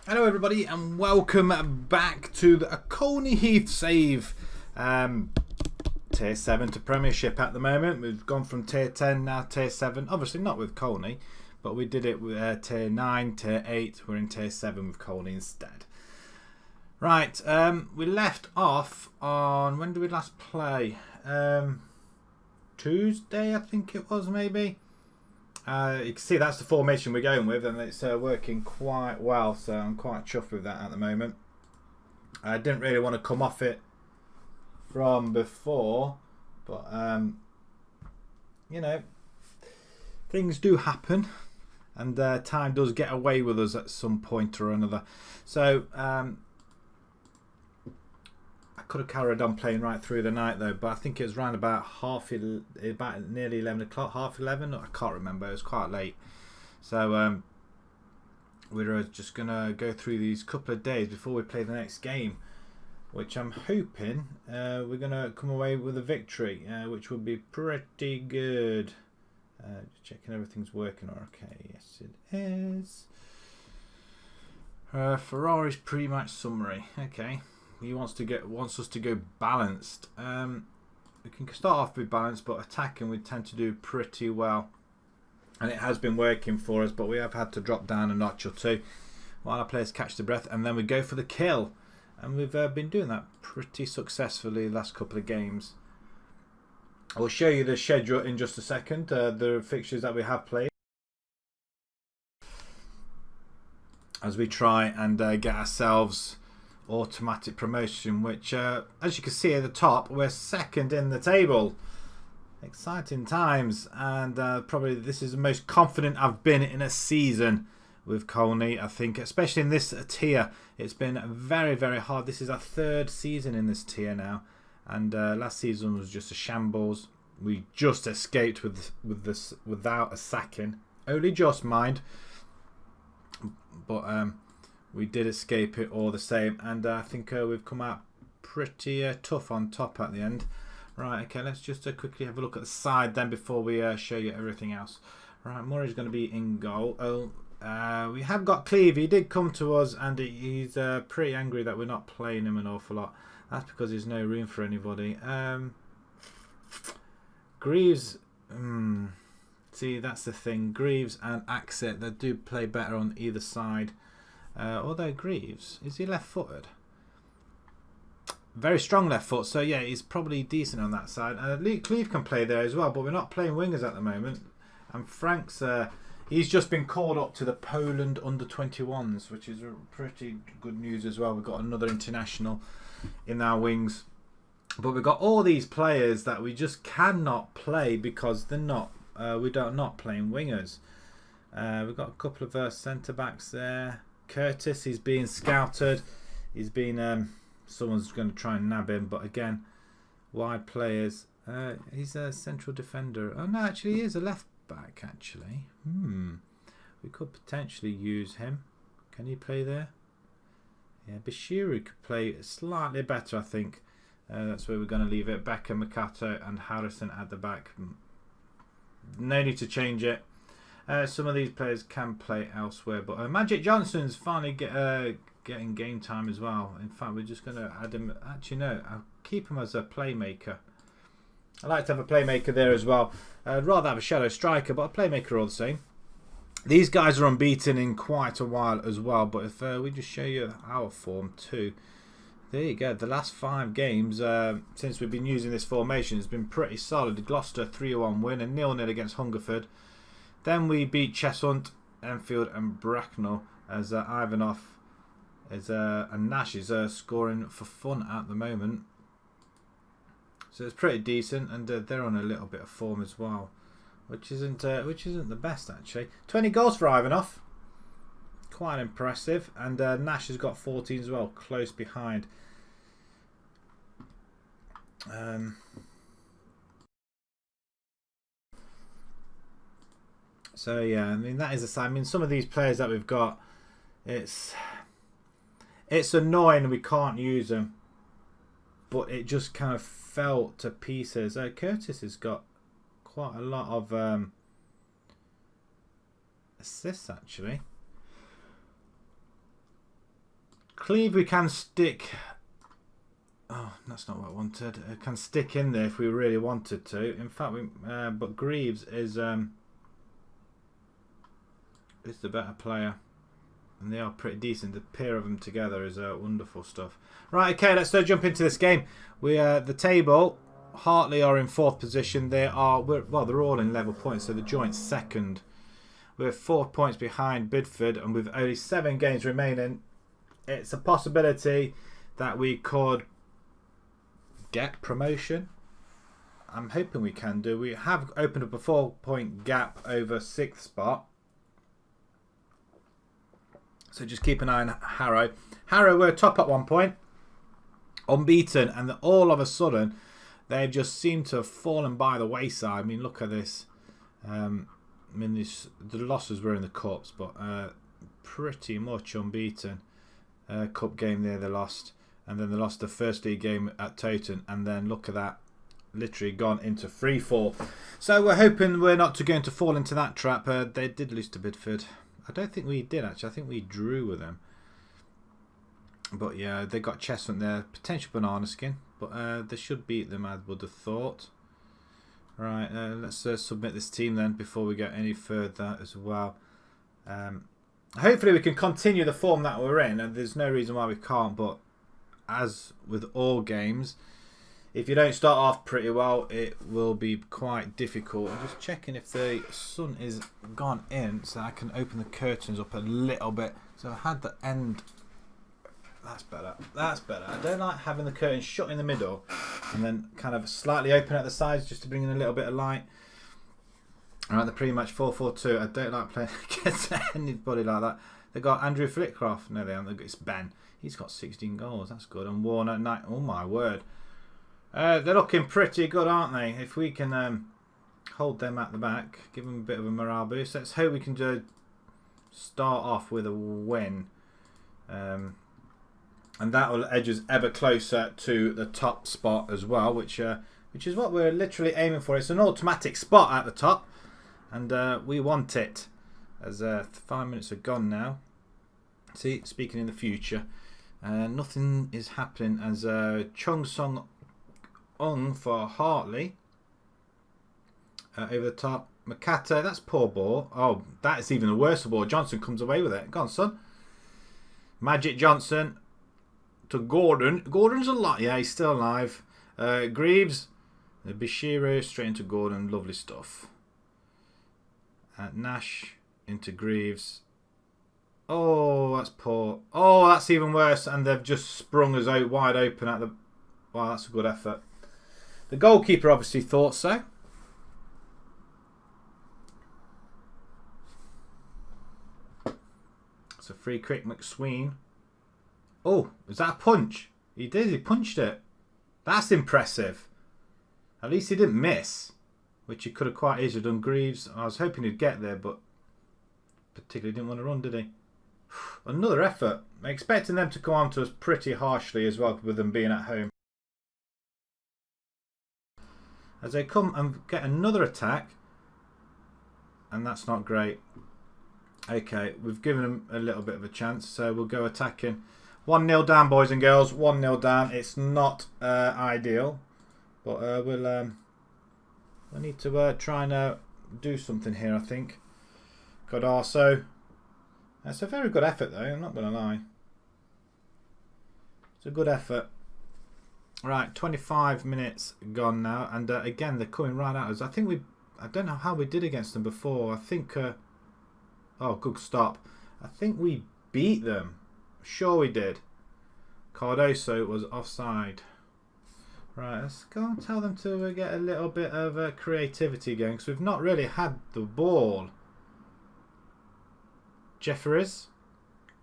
Hello everybody and welcome back to the Colney Heath save. Tier 7 to Premiership at the moment. We've gone from Tier 10 now Tier 7. Obviously not with Colney, but we did it with Tier 9, Tier 8. We're in Tier 7 with Colney instead. Right, we left off on, when did we last play? Tuesday I think it was, maybe. You can see that's the formation we're going with, and it's working quite well, so I'm quite chuffed with that at the moment. I didn't really want to come off it from before, but you know, things do happen, and time does get away with us at some point or another. So I could have carried on playing right through the night though, but I think it was around about nearly 11 o'clock, half 11. I can't remember. It was quite late. So we're just gonna go through these couple of days before we play the next game, which I'm hoping we're gonna come away with a victory, which would be pretty good. Just checking everything's working okay. Yes, it is. Ferrari's pre-match summary. Okay. He wants us to go balanced. We can start off with balanced, but attacking we tend to do pretty well, and it has been working for us. But we have had to drop down a notch or two while our players catch their breath, and then we go for the kill. And we've been doing that pretty successfully the last couple of games. I'll show you the schedule in just a second. The fixtures that we have played, as we try and get ourselves automatic promotion, which as you can see at the top, we're second in the table. Exciting times, and probably this is the most confident I've been in a season with Colney. I think especially in this tier it's been very, very hard. This is our third season in this tier now, and last season was just a shambles. We just escaped with this without a sacking, only just, mind, but we did escape it all the same, and I think we've come out pretty tough on top at the end. Right, okay, let's just quickly have a look at the side then before we show you everything else. Right, Murray's going to be in goal. We have got Cleve. He did come to us, and he's pretty angry that we're not playing him an awful lot. That's because there's no room for anybody. Greaves, see, that's the thing. Greaves and Axet, they do play better on either side. Although Greaves, is he left-footed? Very strong left foot, so yeah, he's probably decent on that side. Cleve can play there as well, but we're not playing wingers at the moment. And Frank's, he's just been called up to the Poland under-21s, which is pretty good news as well. We've got another international in our wings. But we've got all these players that we just cannot play because they're not, we're not playing wingers. We've got a couple of centre-backs there. Curtis, he's being scouted. He's been someone's going to try and nab him, but again, wide players. He's a central defender. Oh no, actually he is a left back actually. We could potentially use him. Can he play there? Yeah, Bashiru could play slightly better, I think. That's where we're going to leave it. Becker, Makato and Harrison at the back. No need to change it. Some of these players can play elsewhere, but Magic Johnson's finally getting game time as well. In fact, we're just going to add him. Actually, no, I'll keep him as a playmaker. I like to have a playmaker there as well. I'd rather have a shadow striker, but a playmaker all the same. These guys are unbeaten in quite a while as well, but if we just show you our form too. There you go. The last 5 games since we've been using this formation has been pretty solid. Gloucester 3-1 win and 0-0 against Hungerford. Then we beat Cheshunt, Enfield and Bracknell as Ivanov and Nash is scoring for fun at the moment. So it's pretty decent, and they're on a little bit of form as well, which isn't the best actually. 20 goals for Ivanov, quite impressive, and Nash has got 14 as well, close behind. So yeah, I mean that is a sign. I mean some of these players that we've got, it's annoying we can't use them, but it just kind of fell to pieces. Curtis has got quite a lot of assists actually. Cleve we can stick. Oh, that's not what I wanted. It can stick in there if we really wanted to. In fact, but Greaves is the better player, and they are pretty decent. The pair of them together is wonderful stuff. Right, okay, let's jump into this game. We the table. Hartley are in 4th position. They're all in level points, so the joint's 2nd. We're 4 points behind Bidford, and with only 7 games remaining, it's a possibility that we could get promotion. I'm hoping we can do. We have opened up a 4-point gap over 6th spot. So just keep an eye on Harrow. Harrow were top at one point, unbeaten, and all of a sudden they've just seemed to have fallen by the wayside. I mean, look at this. I mean, the losses were in the cups, but pretty much unbeaten. Cup game there they lost, and then they lost the first league game at Toton, and then look at that, literally gone into free fall. So we're hoping we're not going to fall into that trap. They did lose to Bidford. I don't think we did actually. I think we drew with them. But yeah, they got Chestnut there, potential banana skin, but they should beat them, I would have thought. Right, let's submit this team then before we go any further as well. Hopefully we can continue the form that we're in, and there's no reason why we can't, but as with all games, if you don't start off pretty well, it will be quite difficult. I'm just checking if the sun is gone in so I can open the curtains up a little bit. So I had the end. That's better. That's better. I don't like having the curtains shut in the middle and then kind of slightly open at the sides just to bring in a little bit of light. Alright, they're pretty much 4-4-2. I don't like playing against anybody like that. They got Andrew Flitcroft. No, they haven't. It's Ben. He's got 16 goals. That's good. And Warner at night. Oh my word. They're looking pretty good, aren't they? If we can hold them at the back, give them a bit of a morale boost. Let's hope we can start off with a win. And that will edge us ever closer to the top spot as well, which is what we're literally aiming for. It's an automatic spot at the top, and we want it. As 5 minutes are gone now. See, speaking in the future, nothing is happening as Chung Song Ung for Hartley. Over the top, Makata, that's poor ball. Oh, that is even a worse ball. Johnson comes away with it. Go on, son. Magic Johnson to Gordon. Gordon's alive. Yeah, he's still alive. Greaves, Bishiro straight into Gordon. Lovely stuff. Nash into Greaves. Oh, that's poor. Oh, that's even worse. And they've just sprung us out wide open at the. Wow, that's a good effort. The goalkeeper obviously thought so. It's a free kick, McSween. Oh, is that a punch? He did, he punched it. That's impressive. At least he didn't miss, which he could have quite easily done. Greaves, I was hoping he'd get there, but particularly didn't want to run, did he? Another effort. I'm expecting them to come on to us pretty harshly as well, with them being at home. As they come and get another attack, and that's not great. Okay, we've given them a little bit of a chance, so we'll go attacking. 1-0 down, boys and girls. 1-0 down. It's not ideal, but we'll need to try and do something here, I think. Godarso. That's a very good effort, though. I'm not going to lie. It's a good effort. Right, 25 minutes gone now, and again they're coming right at us. I don't know how we did against them before. I think. Oh, good stop. I think we beat them. Sure we did. Cardoso was offside. Right, let's go and tell them to get a little bit of creativity going, because we've not really had the ball. Jefferies,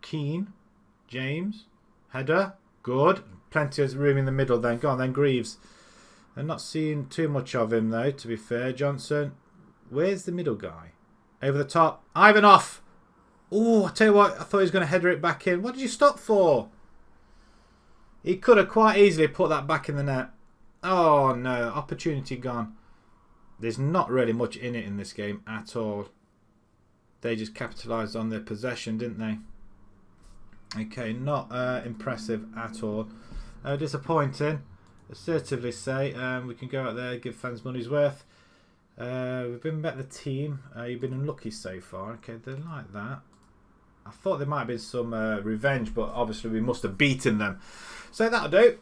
Keane, James, header, good. Plenty of room in the middle then. Go on then, Greaves. I'm not seeing too much of him though, to be fair. Johnson, where's the middle guy? Over the top, Ivanov. Oh, I tell you what, I thought he was going to header it back in. What did you stop for? He could have quite easily put that back in the net. Oh no, opportunity gone. There's not really much in it in this game at all. They just capitalised on their possession, didn't they? Okay, not impressive at all. Disappointing. Assertively say. We can go out there, give fans money's worth. We've been better team. You've been unlucky so far. Okay, they like that. I thought there might have been some revenge, but obviously we must have beaten them. So that'll do.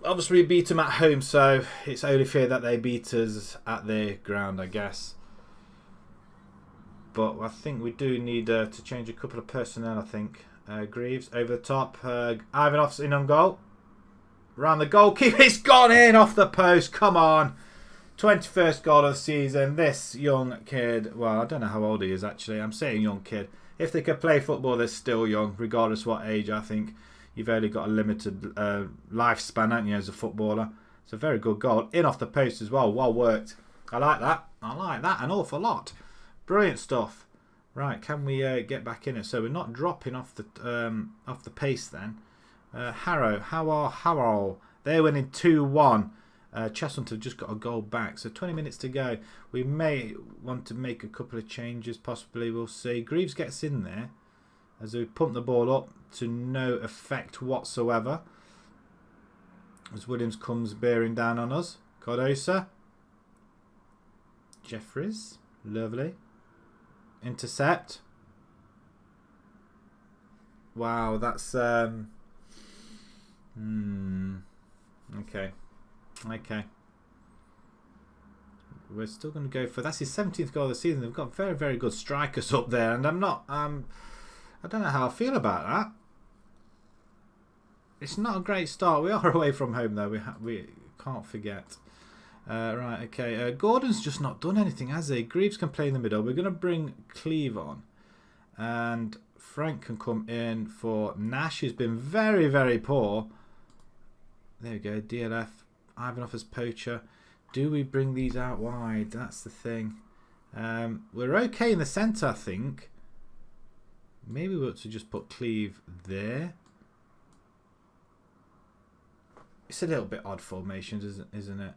Obviously we beat them at home, so it's only fair that they beat us at their ground, I guess. But I think we do need to change a couple of personnel, I think. Greaves over the top. Ivanov's in on goal. Round the goalkeeper. It's gone in off the post. Come on. 21st goal of the season. This young kid. Well, I don't know how old he is actually. I'm saying young kid. If they could play football, they're still young, regardless what age. I think you've only got a limited lifespan, haven't you, as a footballer. It's a very good goal. In off the post as well. Well worked. I like that. I like that an awful lot. Brilliant stuff. Right, can we get back in it? So we're not dropping off the pace then. Harrow. They're winning 2-1. Cheshunt have just got a goal back. So 20 minutes to go. We may want to make a couple of changes, possibly. We'll see. Greaves gets in there as we pump the ball up to no effect whatsoever. As Williams comes bearing down on us. Cardosa. Jeffries. Lovely. Intercept. Wow, that's okay. We're still going to go for that's his 17th goal of the season. They've got very, very good strikers up there, and I don't know how I feel about that. It's not a great start. We are away from home though. We can't forget. Right, okay. Gordon's just not done anything, has he? Greaves can play in the middle. We're going to bring Cleve on. And Frank can come in for Nash, who's been very, very poor. There we go. DLF. Ivanov as poacher. Do we bring these out wide? That's the thing. We're okay in the centre, I think. Maybe we ought to just put Cleve there. It's a little bit odd formations, isn't it?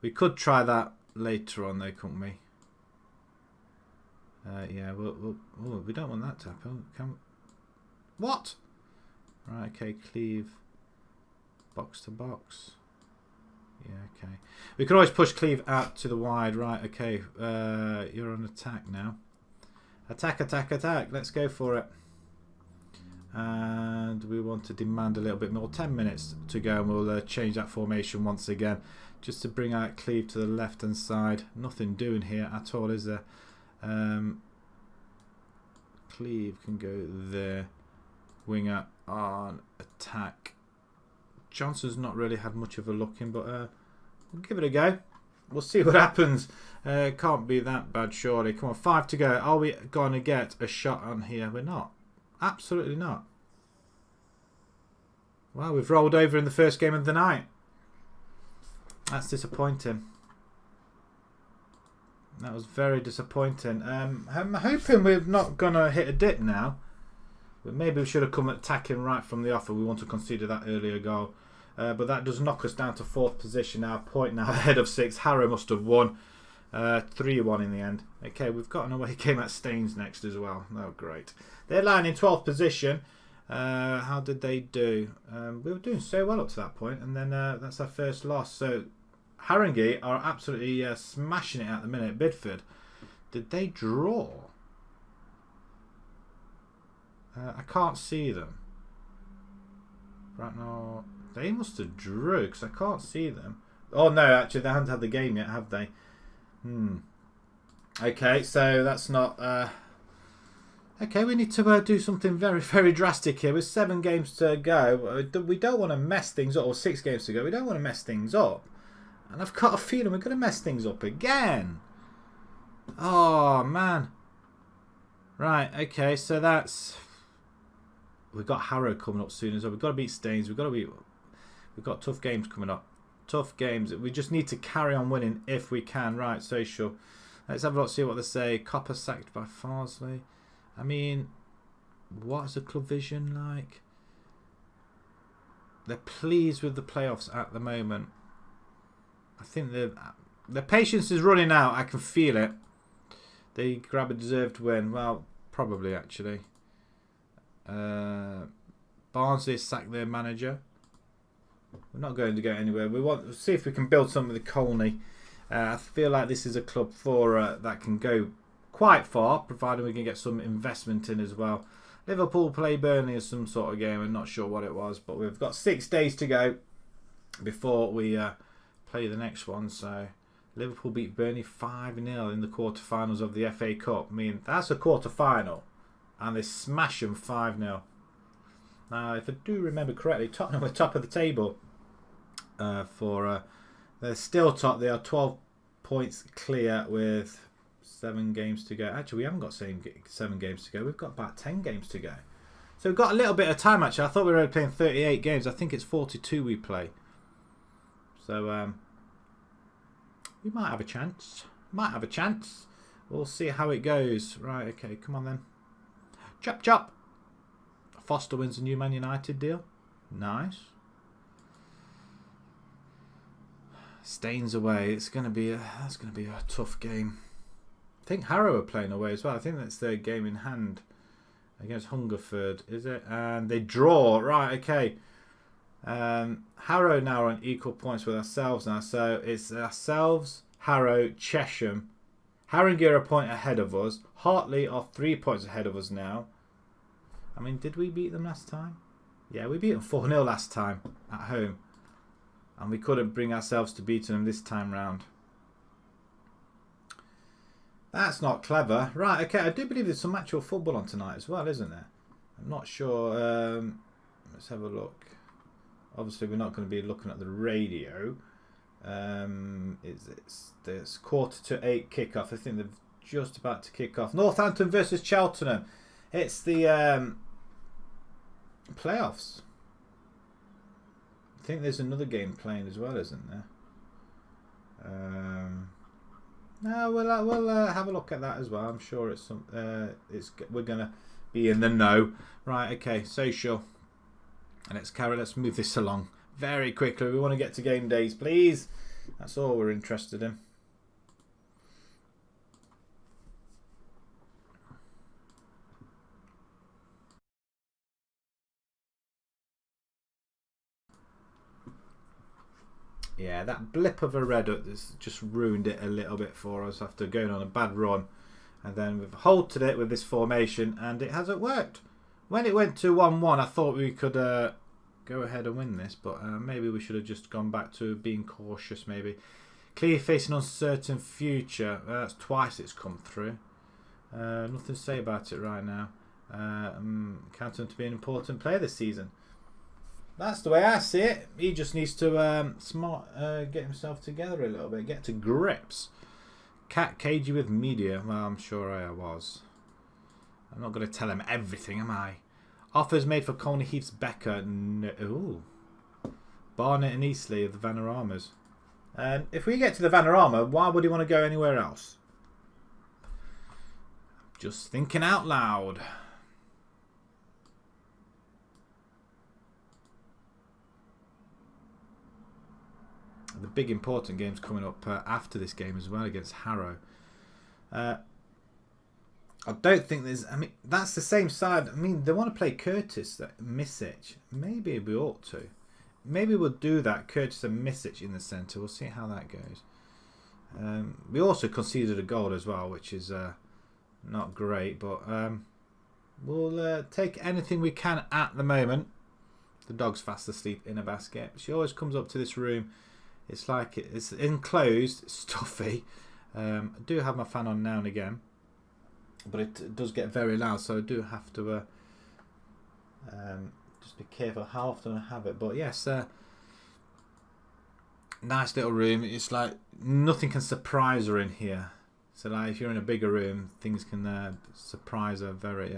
We could try that later on, though, couldn't we? Yeah, we don't want that to happen. What? Right, okay, Cleve. Box to box. Yeah, okay. We could always push Cleve out to the wide. Right, okay. You're on attack now. Attack, attack, attack. Let's go for it. And we want to demand a little bit more. 10 minutes to go, and we'll change that formation once again. Just to bring out Cleve to the left-hand side. Nothing doing here at all, is there? Cleve can go there. Winger on attack. Johnson's not really had much of a look in, but we'll give it a go. We'll see what happens. Can't be that bad, surely. Come on, 5 to go. Are we going to get a shot on here? We're not. Absolutely not. Well, we've rolled over in the first game of the night. That's disappointing. That was very disappointing. I'm hoping we're not going to hit a dip now. But maybe we should have come attacking right from the off. We want to concede that earlier goal. But that does knock us down to 4th position now. Point now ahead of 6. Harrow must have won. 3-1 in the end. Okay, we've got an away game at Staines next as well. Oh, great. They're lying in 12th position. How did they do? We were doing so well up to that point, and then that's our first loss. So Haringey are absolutely smashing it at the minute. Bidford, did they draw? I can't see them right now. They must have drew because I can't see them. Oh no, actually they haven't had the game yet, have they? Okay, so that's not. Okay, we need to do something very, very drastic here. With 7 games to go, we don't want to mess things up. Or 6 games to go, we don't want to mess things up. And I've got a feeling we're going to mess things up again. Oh man. Right. Okay. So that's. We've got Harrow coming up soon as well. We've got to beat Staines. We've got tough games coming up. Tough games. We just need to carry on winning if we can. Right. Social. Let's have a look. See what they say. Copper sacked by Farsley. I mean, what's the club vision like? They're pleased with the playoffs at the moment. I think their patience is running out. I can feel it. They grab a deserved win. Well, probably actually. Barnsley sacked their manager. We're not going to go anywhere. We want to see if we can build something with Colney. I feel like this is a club for that can go quite far, provided we can get some investment in as well. Liverpool play Burnley as some sort of game. I'm not sure what it was, but we've got 6 days to go before we play the next one. So Liverpool beat Burnley 5-0 in the quarterfinals of the FA Cup. I mean, that's a quarterfinal, and they smash them 5-0. Now, if I do remember correctly, Tottenham are top of the table. They're still top. They are 12 points clear with 7 games to go. Actually, we haven't got 7 games to go. We've got about 10 games to go. So we've got a little bit of time, actually. I thought we were only playing 38 games. I think it's 42 we play. So we might have a chance. We'll see how it goes. Right, okay, come on then. Chop, chop. Foster wins the new Man United deal. Nice. Staines away. That's going to be a tough game. I think Harrow are playing away as well. I think that's their game in hand against Hungerford, is it? And they draw. Right, okay. Harrow now are on equal points with ourselves now. So it's ourselves, Harrow, Chesham. Haringey are a point ahead of us. Hartley are 3 points ahead of us now. I mean, did we beat them last time? Yeah, we beat them 4-0 last time at home. And we couldn't bring ourselves to beating them this time round. That's not clever. Right, okay, I do believe there's some actual football on tonight as well, isn't there? I'm not sure. Let's have a look. Obviously, we're not going to be looking at the radio. It's 7:45 kickoff. I think they're just about to kick off. Northampton versus Cheltenham. It's the playoffs. I think there's another game playing as well, isn't there? No, we'll have a look at that as well. I'm sure it's some. We're gonna be in the know, right? Okay, social. And let's move this along very quickly. We want to get to game days, please. That's all we're interested in. Yeah, that blip of a red has just ruined it a little bit for us after going on a bad run. And then we've halted it with this formation and it hasn't worked. When it went to 1-1, I thought we could go ahead and win this, but maybe we should have just gone back to being cautious maybe. Clear facing uncertain future. That's twice it's come through. Nothing to say about it right now. Count him to be an important player this season. That's the way I see it. He just needs to get himself together a little bit, get to grips. Cat cagey with media. Well, I'm sure I was. I'm not going to tell him everything, am I? Offers made for Colney Heath's Becker. No. Ooh. Barnett and Eastleigh of the Vanaramas. If we get to the Vanarama, why would he want to go anywhere else? Just thinking out loud. The big important game's coming up after this game as well against Harrow. I don't think there's... I mean, that's the same side. I mean, they want to play Curtis, Misic. Maybe we ought to. Maybe we'll do that, Curtis and Misic in the centre. We'll see how that goes. We also conceded a goal as well, which is not great. But we'll take anything we can at the moment. The dog's fast asleep in a basket. She always comes up to this room. It's like it's enclosed, stuffy. I do have my fan on now and again, but it does get very loud, so I do have to just be careful how often I have it. But yes, nice little room. It's like nothing can surprise her in here. So like if you're in a bigger room, things can surprise her very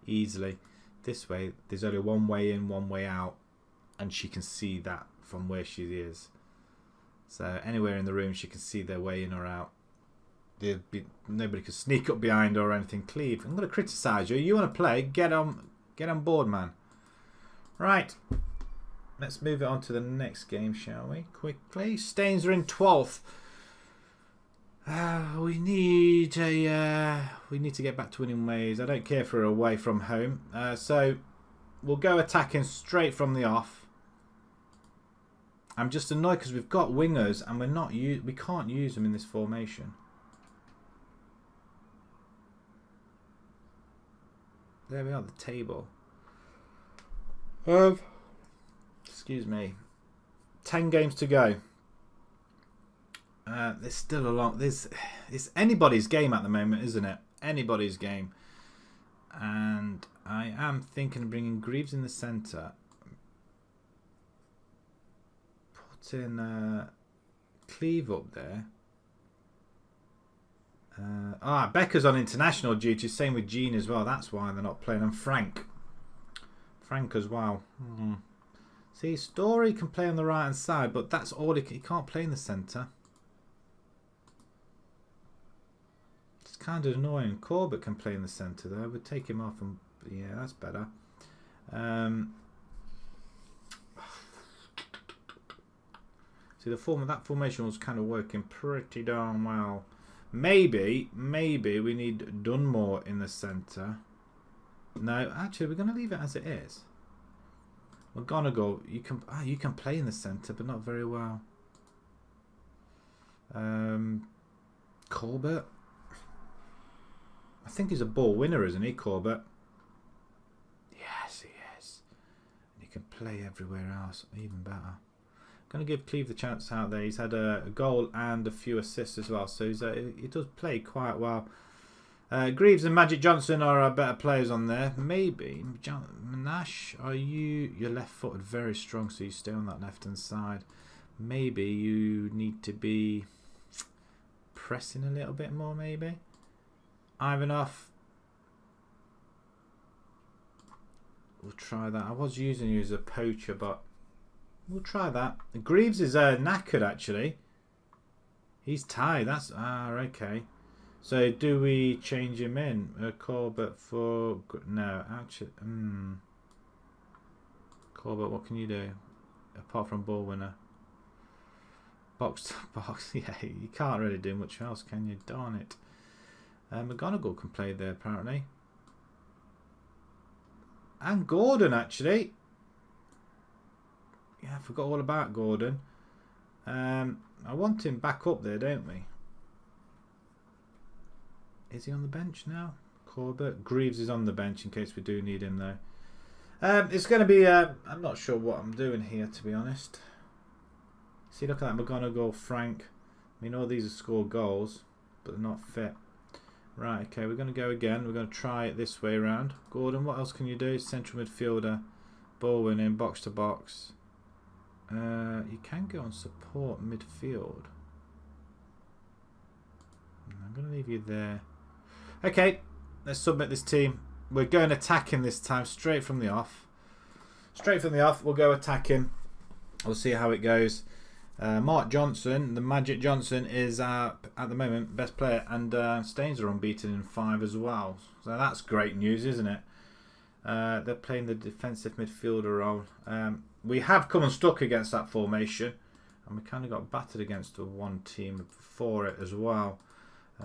easily. This way, there's only one way in, one way out, and she can see that from where she is. So anywhere in the room, she can see their way in or out. Nobody can sneak up behind her or anything. Cleve, I'm going to criticise you. You want to play? Get on board, man. Right. Let's move it on to the next game, shall we? Quickly. Staines are in 12th. We need to get back to winning ways. I don't care for away from home. So we'll go attacking straight from the off. I'm just annoyed because we've got wingers and we can't use them in this formation. There we are, the table. Excuse me. 10 games to go. There's still a lot. It's anybody's game at the moment, isn't it? Anybody's game. And I am thinking of bringing Greaves in the centre. Put in Cleve up there. Becca's on international duty. Same with Jean as well. That's why they're not playing. And Frank as well. See, Story can play on the right hand side, but that's all he can't play in the centre. It's kind of annoying. Corbett can play in the centre though. We'd take him off and yeah, that's better. See, that formation was kind of working pretty darn well. Maybe we need Dunmore in the centre. No, actually, we're going to leave it as it is. McGonagall, you can play in the centre, but not very well. Corbett, I think he's a ball winner, isn't he, Corbett? Yes, he is. And he can play everywhere else, even better. Going to give Cleve the chance out there. He's had a goal and a few assists as well, so he does play quite well. Greaves and Magic Johnson are our better players on there. Maybe Nash, you're left-footed, very strong, so you stay on that left-hand side. Maybe you need to be pressing a little bit more. Maybe Ivanov. We'll try that. I was using you as a poacher, but we'll try that. Greaves is knackered actually. He's tired. That's okay. So do we change him in? Corbett for no, actually. Corbett, what can you do apart from ball winner? Box to box. Yeah, you can't really do much else, can you? Darn it. McGonagall can play there apparently, and Gordon actually. Yeah, I forgot all about Gordon. I want him back up there, don't we? Is he on the bench now? Corbett. Greaves is on the bench in case we do need him though. It's going to be... I'm not sure what I'm doing here, to be honest. See, look at that. McGonagall, Frank. I mean, all these have scored goals, but they're not fit. Right, okay, we're going to go again. We're going to try it this way around. Gordon, what else can you do? Central midfielder. Ball winning, box to box. You can go on support midfield. I'm going to leave you there. Okay, let's submit this team. We're going attacking this time, straight from the off. Straight from the off, we'll go attacking. We'll see how it goes. Mark Johnson, the Magic Johnson, is at the moment best player, and Staines are unbeaten in 5 as well. So that's great news, isn't it? They're playing the defensive midfielder role. We have come unstuck against that formation, and we kind of got battered against the one team for it as well.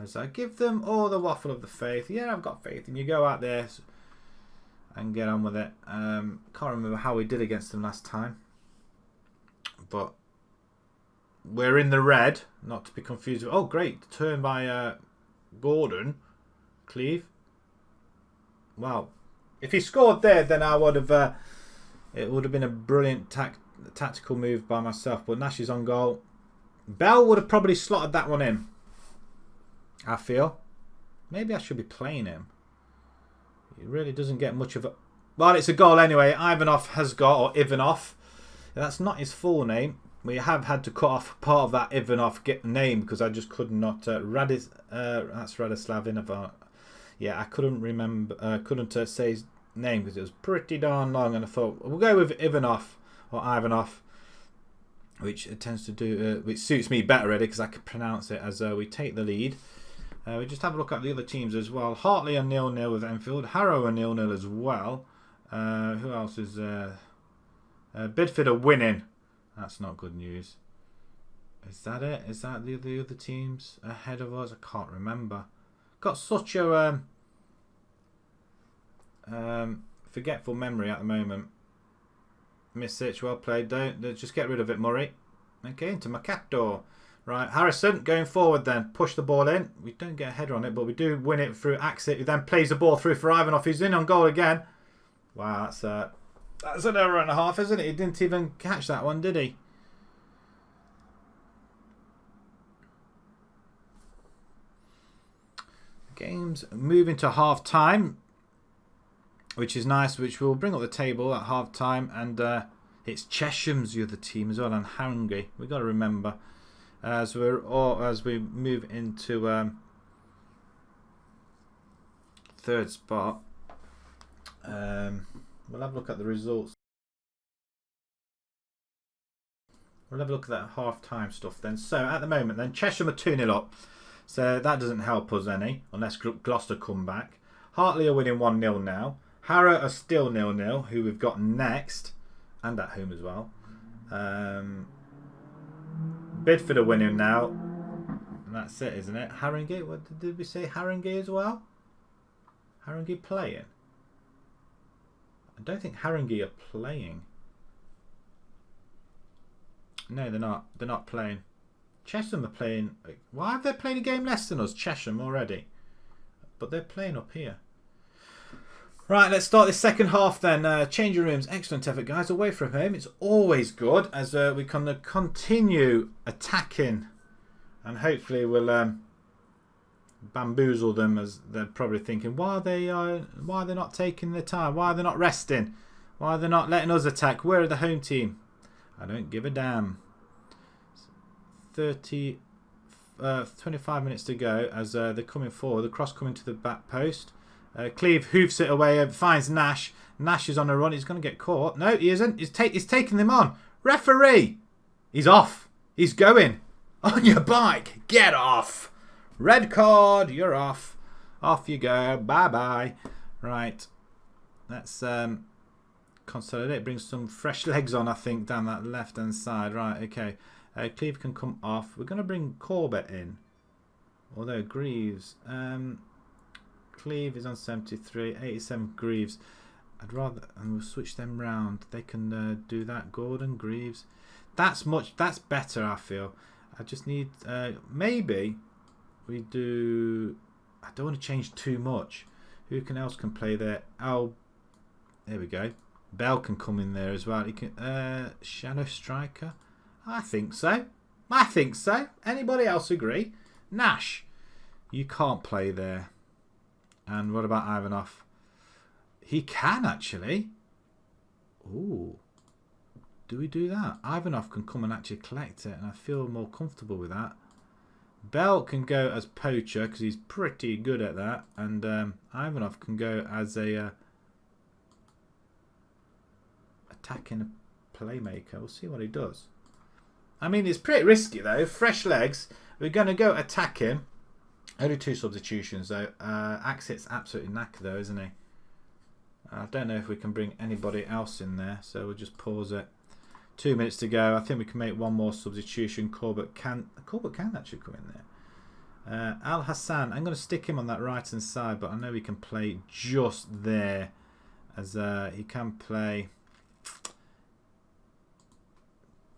So I give them all the waffle of the faith. Yeah, I've got faith, and you go out there and get on with it. Can't remember how we did against them last time, but we're in the red, not to be confused with... Oh, great. Turn by Gordon. Cleve. Wow. If he scored there, then I would have... it would have been a brilliant tactical move by myself. But Nash is on goal. Bell would have probably slotted that one in, I feel. Maybe I should be playing him. He really doesn't get much of a... Well, it's a goal anyway. Ivanov has got... Or Ivanov. That's not his full name. We have had to cut off part of that Ivanov name because I just could not... that's Radislav Ivanov. Yeah, I couldn't remember... couldn't say his name because it was pretty darn long, and I thought we'll go with Ivanov or Ivanov, which it tends to do... which suits me better really because I can pronounce it as we take the lead. We just have a look at the other teams as well. Hartley are 0-0 with Enfield. Harrow are 0-0 as well. Who else is there? Bidford are winning. That's not good news. Is that it? Is that the other teams ahead of us? I can't remember. Got such a Forgetful memory at the moment. Miss Sitch, well played. Don't just get rid of it, Murray. Okay, into Mercato. Right, Harrison going forward then. Push the ball in. We don't get a header on it, but we do win it through Axit, who then plays the ball through for Ivanov, who's in on goal again. Wow, that's an error and a half, isn't it? He didn't even catch that one, did he? Game's moving to half time, which is nice, which will bring up the table at half time. And it's Chesham's the other team as well, and Haringey. We've got to remember as we move into third spot. We'll have a look at the results. We'll have a look at that half-time stuff then. So at the moment then, Chesham are 2-0 up. So that doesn't help us any, unless Gloucester come back. Hartley are winning 1-0 now. Harrow are still 0-0, who we've got next, and at home as well. Bidford are winning now. And that's it, isn't it? Haringey, what did we say? Haringey as well? Haringey playing? I don't think Haringey are playing. No, they're not. They're not playing. Chesham are playing. Why have they played a game less than us, Chesham, already? But they're playing up here. Right, let's start this second half then. Changing rooms. Excellent effort, guys. Away from home. It's always good as we can continue attacking. And hopefully we'll bamboozle them, as they're probably thinking, why are they not taking their time? Why are they not resting? Why are they not letting us attack? Where are the home team? I don't give a damn. 25 minutes to go as they're coming forward. The cross coming to the back post. Cleve hoofs it away, finds Nash. Nash is on a run. He's going to get caught. No, he isn't. He's taking them on. Referee! He's off. He's going. On your bike. Get off. Red card. You're off. Off you go. Bye-bye. Right. Let's consolidate. Bring some fresh legs on, I think, down that left-hand side. Right, okay. Cleve can come off. We're going to bring Corbett in. Although Greaves... Cleve is on 73, 87 Greaves. I'd rather, and we'll switch them round. They can do that. Gordon, Greaves. That's better, I feel. I just need, maybe we do, I don't want to change too much. Who else can play there? Oh, there we go. Bell can come in there as well. He can, Shadow Striker. I think so. I think so. Anybody else agree? Nash, you can't play there. And what about Ivanov? He can actually. Ooh. Do we do that? Ivanov can come and actually collect it, and I feel more comfortable with that. Bell can go as poacher because he's pretty good at that, and Ivanov can go as a attacking playmaker. We'll see what he does. I mean, it's pretty risky though. Fresh legs. We're going to go attack him. Only 2 substitutions though. Axit's absolutely knackered though, isn't he? I don't know if we can bring anybody else in there, so we'll just pause it. 2 minutes to go. I think we can make one more substitution. Corbett can actually come in there. Al Hassan, I'm going to stick him on that right hand side, but I know he can play just there, as he can play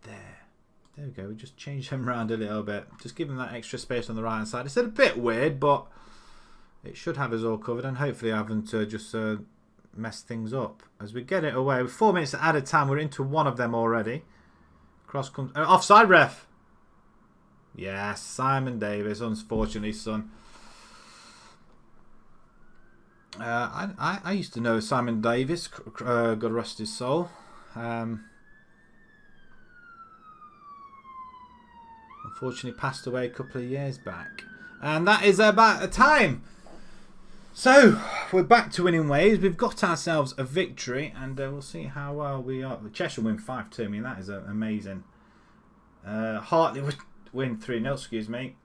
there. There we go. We just change him around a little bit. Just give him that extra space on the right hand side. It's a bit weird, but it should have us all covered, and hopefully I haven't just mess things up as we get it away. With 4 minutes at a time, we're into one of them already. Cross comes offside, ref. Yes, Simon Davis. Unfortunately, son. I used to know Simon Davis. God rest his soul. Unfortunately, passed away a couple of years back, and that is about the time. So, we're back to winning ways. We've got ourselves a victory, and we'll see how well we are. Cheshire win 5-2. I mean, that is amazing. Hartley would win 3-0, excuse me.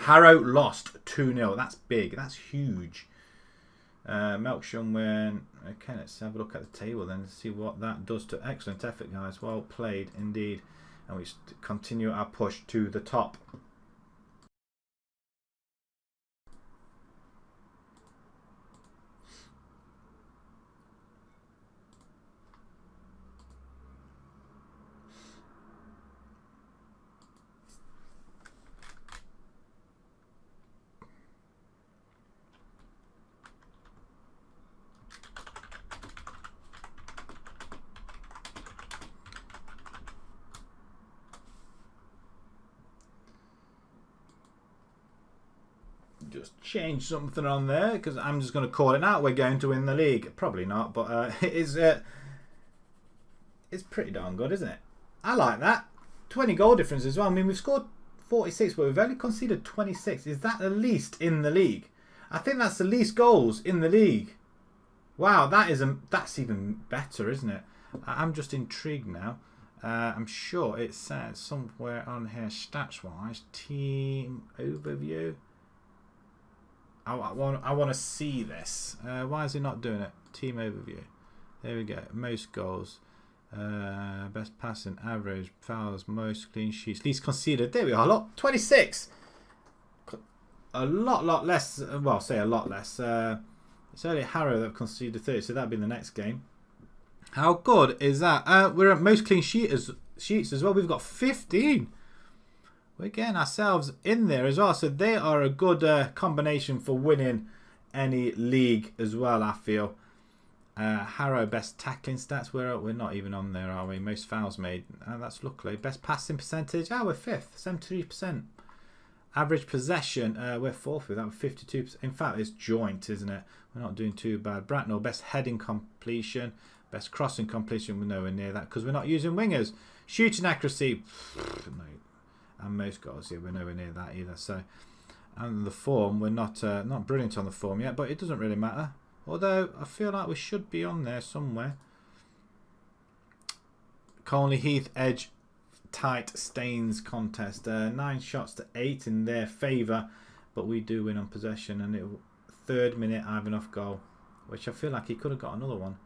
Harrow lost 2-0. That's big. That's huge. Melksham win. Okay, let's have a look at the table then and see what that does to... Excellent effort, guys. Well played, indeed. And we continue our push to the top. just change something on there because I'm just going to call it out. We're going to win the league. Probably not, but it's pretty darn good, isn't it? I like that. 20 goal difference as well. I mean, we've scored 46, but we've only conceded 26. Is that the least in the league? I think that's the least goals in the league. Wow, that's even better, isn't it? I'm just intrigued now. I'm sure it says somewhere on here, stats-wise, team overview. I want to see this. Why is it not doing it? Team overview. There we go. Most goals. Best passing, average, fouls, most clean sheets, least conceded. There we are. 26. A lot less. Well, say a lot less. It's only Harrow that conceded 30, so that'd be the next game. How good is that? We're at most clean sheets as well. We've got 15. We're getting ourselves in there as well. So they are a good combination for winning any league as well, I feel. Harrow, best tackling stats. We're not even on there, are we? Most fouls made. That's luckily. Best passing percentage. We're 5th, 73%. Average possession. We're 4th with that, 52%. In fact, it's joint, isn't it? We're not doing too bad. Bracknell, best heading completion. Best crossing completion. We're nowhere near that because we're not using wingers. Shooting accuracy. No. And most goals. Yeah, we're nowhere near that either. So, and the form, we're not brilliant on the form yet, but it doesn't really matter. Although, I feel like we should be on there somewhere. Colney Heath edge tight stains contest. 9 shots to 8 in their favour. But we do win on possession. And 3rd minute, Ivanov goal. Which I feel like he could have got another one.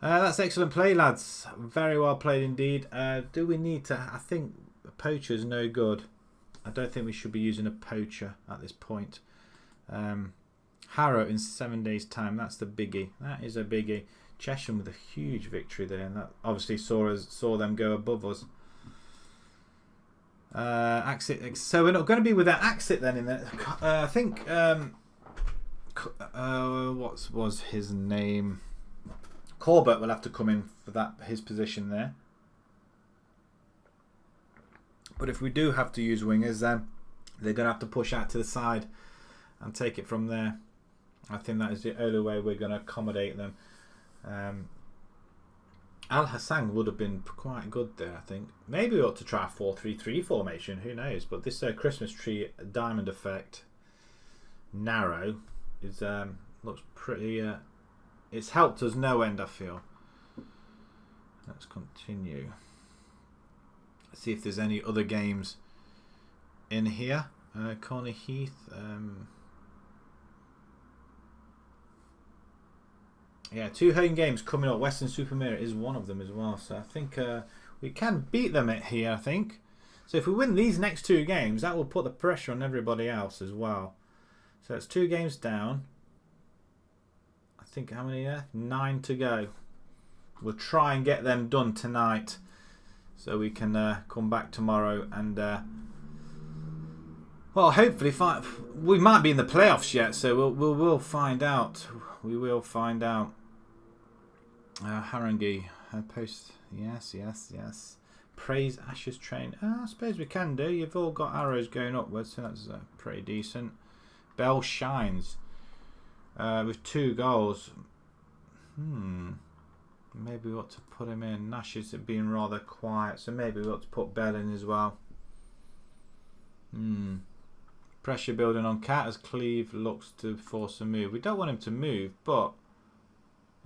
That's excellent play, lads. Very well played indeed. Do we need to... I think a poacher is no good. I don't think we should be using a poacher at this point. Harrow in 7 days' time. That's the biggie. That is a biggie. Chesham with a huge victory there, and that obviously saw them go above us. Axit. So we're not going to be with that Axit then. In there, I think. What was his name? Corbett will have to come in for his position there. But if we do have to use wingers, then they're going to have to push out to the side and take it from there. I think that is the only way we're going to accommodate them. Al Hassan would have been quite good there, I think. Maybe we ought to try a 4-3-3 formation, who knows. But this Christmas tree diamond effect narrow is looks pretty... it's helped us no end, I feel. Let's continue. Let's see if there's any other games in here. Colney Heath... yeah, 2 home games coming up. Weston-super-Mare is one of them as well. So I think we can beat them here, I think. So if we win these next 2 games, that will put the pressure on everybody else as well. So it's 2 games down. I think how many there? 9 to go. We'll try and get them done tonight. So we can come back tomorrow and... well, hopefully... we might be in the playoffs yet, so we'll find out. We will find out. Harangi post. Yes. Praise Ashes train. I suppose we can do. You've all got arrows going upwards, so that's pretty decent. Bell shines with 2 goals. Maybe we ought to put him in. Nash is being rather quiet, so maybe we ought to put Bell in as well. Pressure building on Cat as Cleve looks to force a move. We don't want him to move, but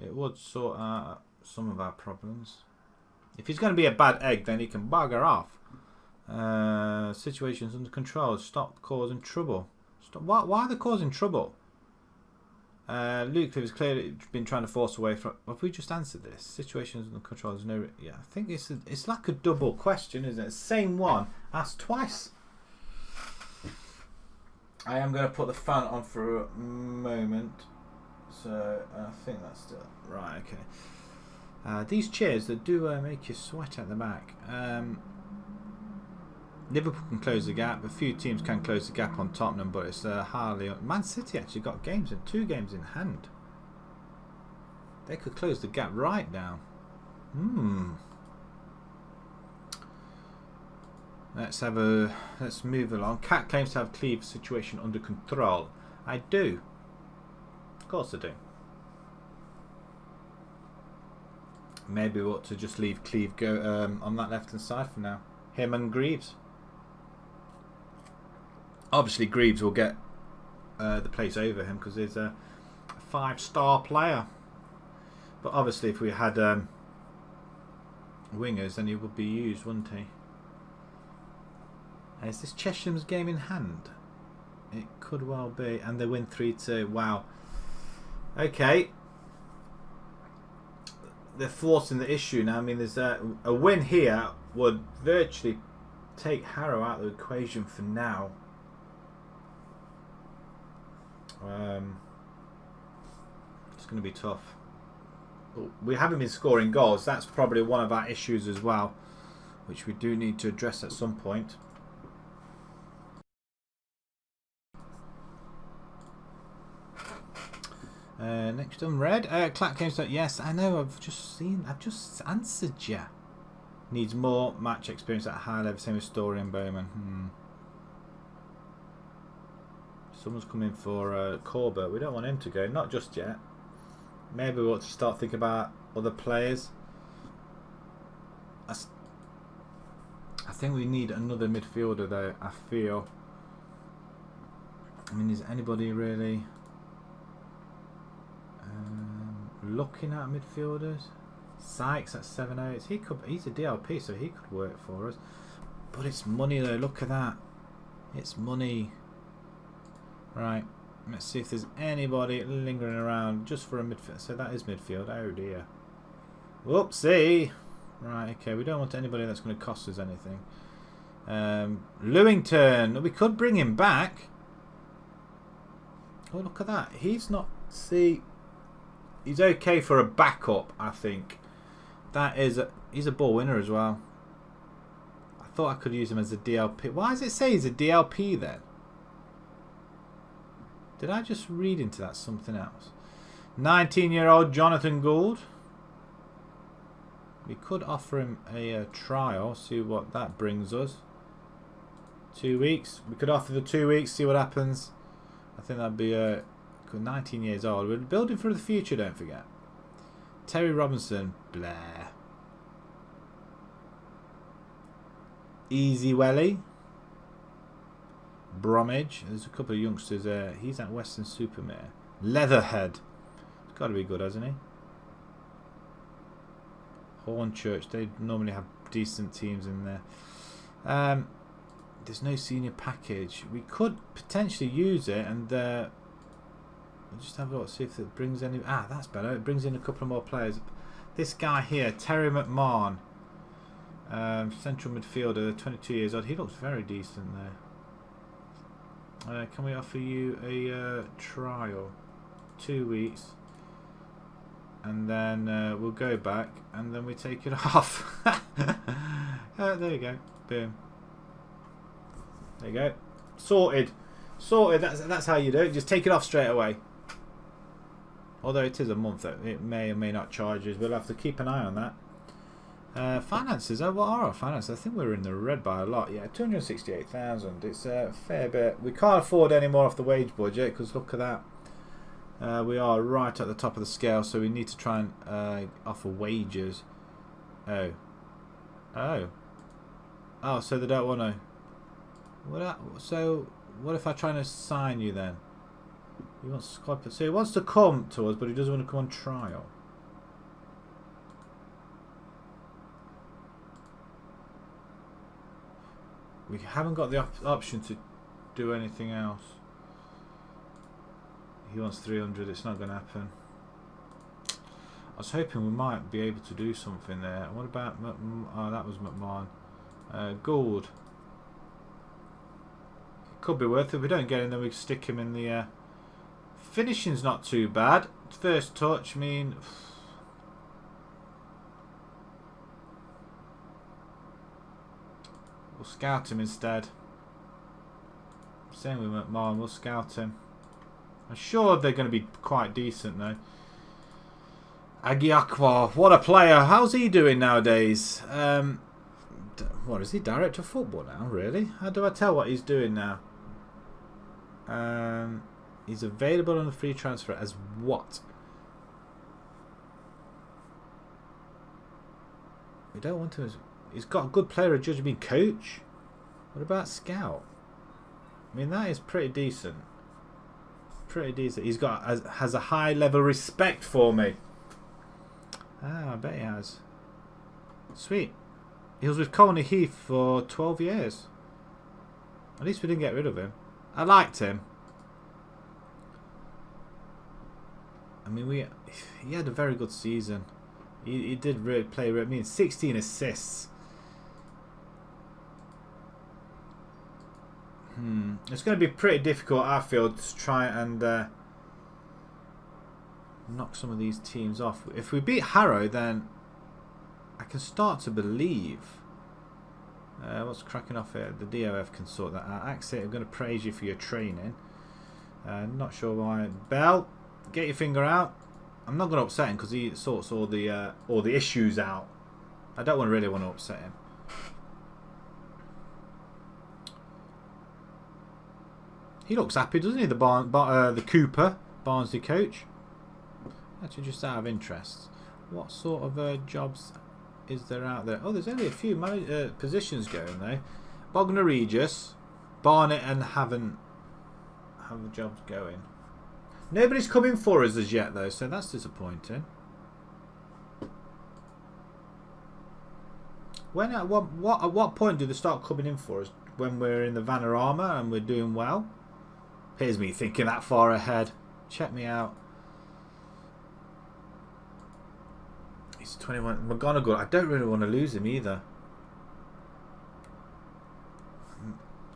it would sort out some of our problems. If he's going to be a bad egg, then he can bugger off. Situations under control. Stop causing trouble. Stop. Why are they causing trouble? Luke has clearly been trying to force away from... Have we just answered this? Situations under control. There's no... Yeah, I think it's like a double question, isn't it? Same one asked twice. I am going to put the fan on for a moment. So I think that's still... Right, okay. These chairs that do make you sweat at the back. Liverpool can close the gap. A few teams can close the gap on Tottenham, but it's hardly... Man City actually got 2 games in hand. They could close the gap right down. Let's move along. Cat claims to have Cleve's situation under control. I do. Of course I do. Maybe we ought to just leave Cleve go on that left hand side for now. Him and Greaves. Obviously Greaves will get the place over him because he's a 5-star player. But obviously if we had wingers, then he would be used, wouldn't he? Is this Chesham's game in hand? It could well be. And they win 3-2. Wow. Okay. They're forcing the issue now. I mean, there's a win here would virtually take Harrow out of the equation for now. It's going to be tough. We haven't been scoring goals. That's probably one of our issues as well, which we do need to address at some point. Next on red. Clack came to yes, I know. I've just answered you. Needs more match experience at a high level. Same with Story and Bowman. Someone's coming for Corbett. We don't want him to go. Not just yet. Maybe we ought to start thinking about other players. I think we need another midfielder though. I feel. I mean, is anybody really looking at midfielders? Sykes at 7-8. He's a DLP, so he could work for us. But it's money though. Look at that. It's money. Right. Let's see if there's anybody lingering around just for a midfield. So that is midfield. Oh dear. Whoopsie. Right. Okay. We don't want anybody that's going to cost us anything. Lewington. We could bring him back. Oh, look at that. He's not. See. He's okay for a backup, I think. He's a ball winner as well. I thought I could use him as a DLP. Why does it say he's a DLP then? Did I just read into that something else? 19-year-old Jonathan Gould. We could offer him a trial, see what that brings us. 2 weeks. We could offer the 2 weeks, see what happens. I think that'd be 19 years old. We're building for the future, don't forget. Terry Robinson. Blah. Easy Welly. Bromwich. There's a couple of youngsters there. He's at Western Supermare. Leatherhead. He's got to be good, hasn't he? Hornchurch. They normally have decent teams in there. There's no senior package. We could potentially use it and we'll just have a look, see if it brings any. Ah, that's better. It brings in a couple of more players. This guy here, Terry McMahon, central midfielder, 22 years old. He looks very decent there. Can we offer you a trial? 2 weeks. And then we'll go back and then we take it off. There you go. Boom. There you go. Sorted. Sorted. That's how you do it. Just take it off straight away. Although it is a month, it may or may not charge us. We'll have to keep an eye on that. Finances. What are our finances? I think we're in the red by a lot. Yeah, 268,000. It's a fair bit. We can't afford any more off the wage budget because look at that. We are right at the top of the scale, so we need to try and offer wages. Oh, so they don't want to. So what if I try to sign you then? He wants squad, so he wants to come to us, but he doesn't want to come on trial. We haven't got the option to do anything else. He wants 300. It's not going to happen. I was hoping we might be able to do something there. What about? Oh, that was McMahon. Gould. Could be worth it. If we don't get him, then we stick him in the. Finishing's not too bad. First touch, I mean. We'll scout him instead. Same with McMahon. We'll scout him. I'm sure they're going to be quite decent though. Agiakwa, what a player. How's he doing nowadays? What is he? Director of football now? Really? How do I tell what he's doing now? He's available on the free transfer as what? We don't want to. He's got a good player of judging being coach. What about scout? I mean, that is pretty decent. Pretty decent. He's got has a high level of respect for me. Ah, I bet he has. Sweet. He was with Colney Heath for 12 years. At least we didn't get rid of him. I liked him. I mean, he had a very good season. He did really play. I mean, 16 assists. It's going to be pretty difficult, I feel, to try and knock some of these teams off. If we beat Harrow, then I can start to believe. What's cracking off here? The DOF can sort that out. Axit, I'm going to praise you for your training. Not sure why. Bell, get your finger out. I'm not going to upset him because he sorts all the issues out. I don't really want to upset him. He looks happy, doesn't he? The Cooper, Barnsley coach. Actually, just out of interest, what sort of jobs is there out there? Oh, there's only a few positions going though. Bognor Regis, Barnet, and haven't jobs going. Nobody's coming for us as yet though, so that's disappointing. When at what point do they start coming in for us? When we're in the Vanarama and we're doing well? Here's me thinking that far ahead. Check me out. He's 21. McGonagall. I don't really want to lose him either.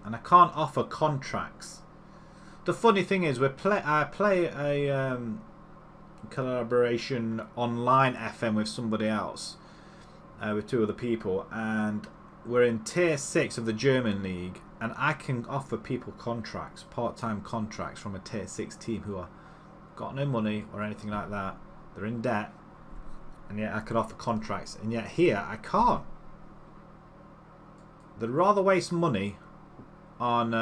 And I can't offer contracts. The funny thing is, I play a collaboration online FM with somebody else, with two other people, and we're in tier 6 of the German league. And I can offer people contracts, part-time contracts from a tier 6 team who are got no money or anything like that. They're in debt, and yet I could offer contracts. And yet here I can't. They'd rather waste money on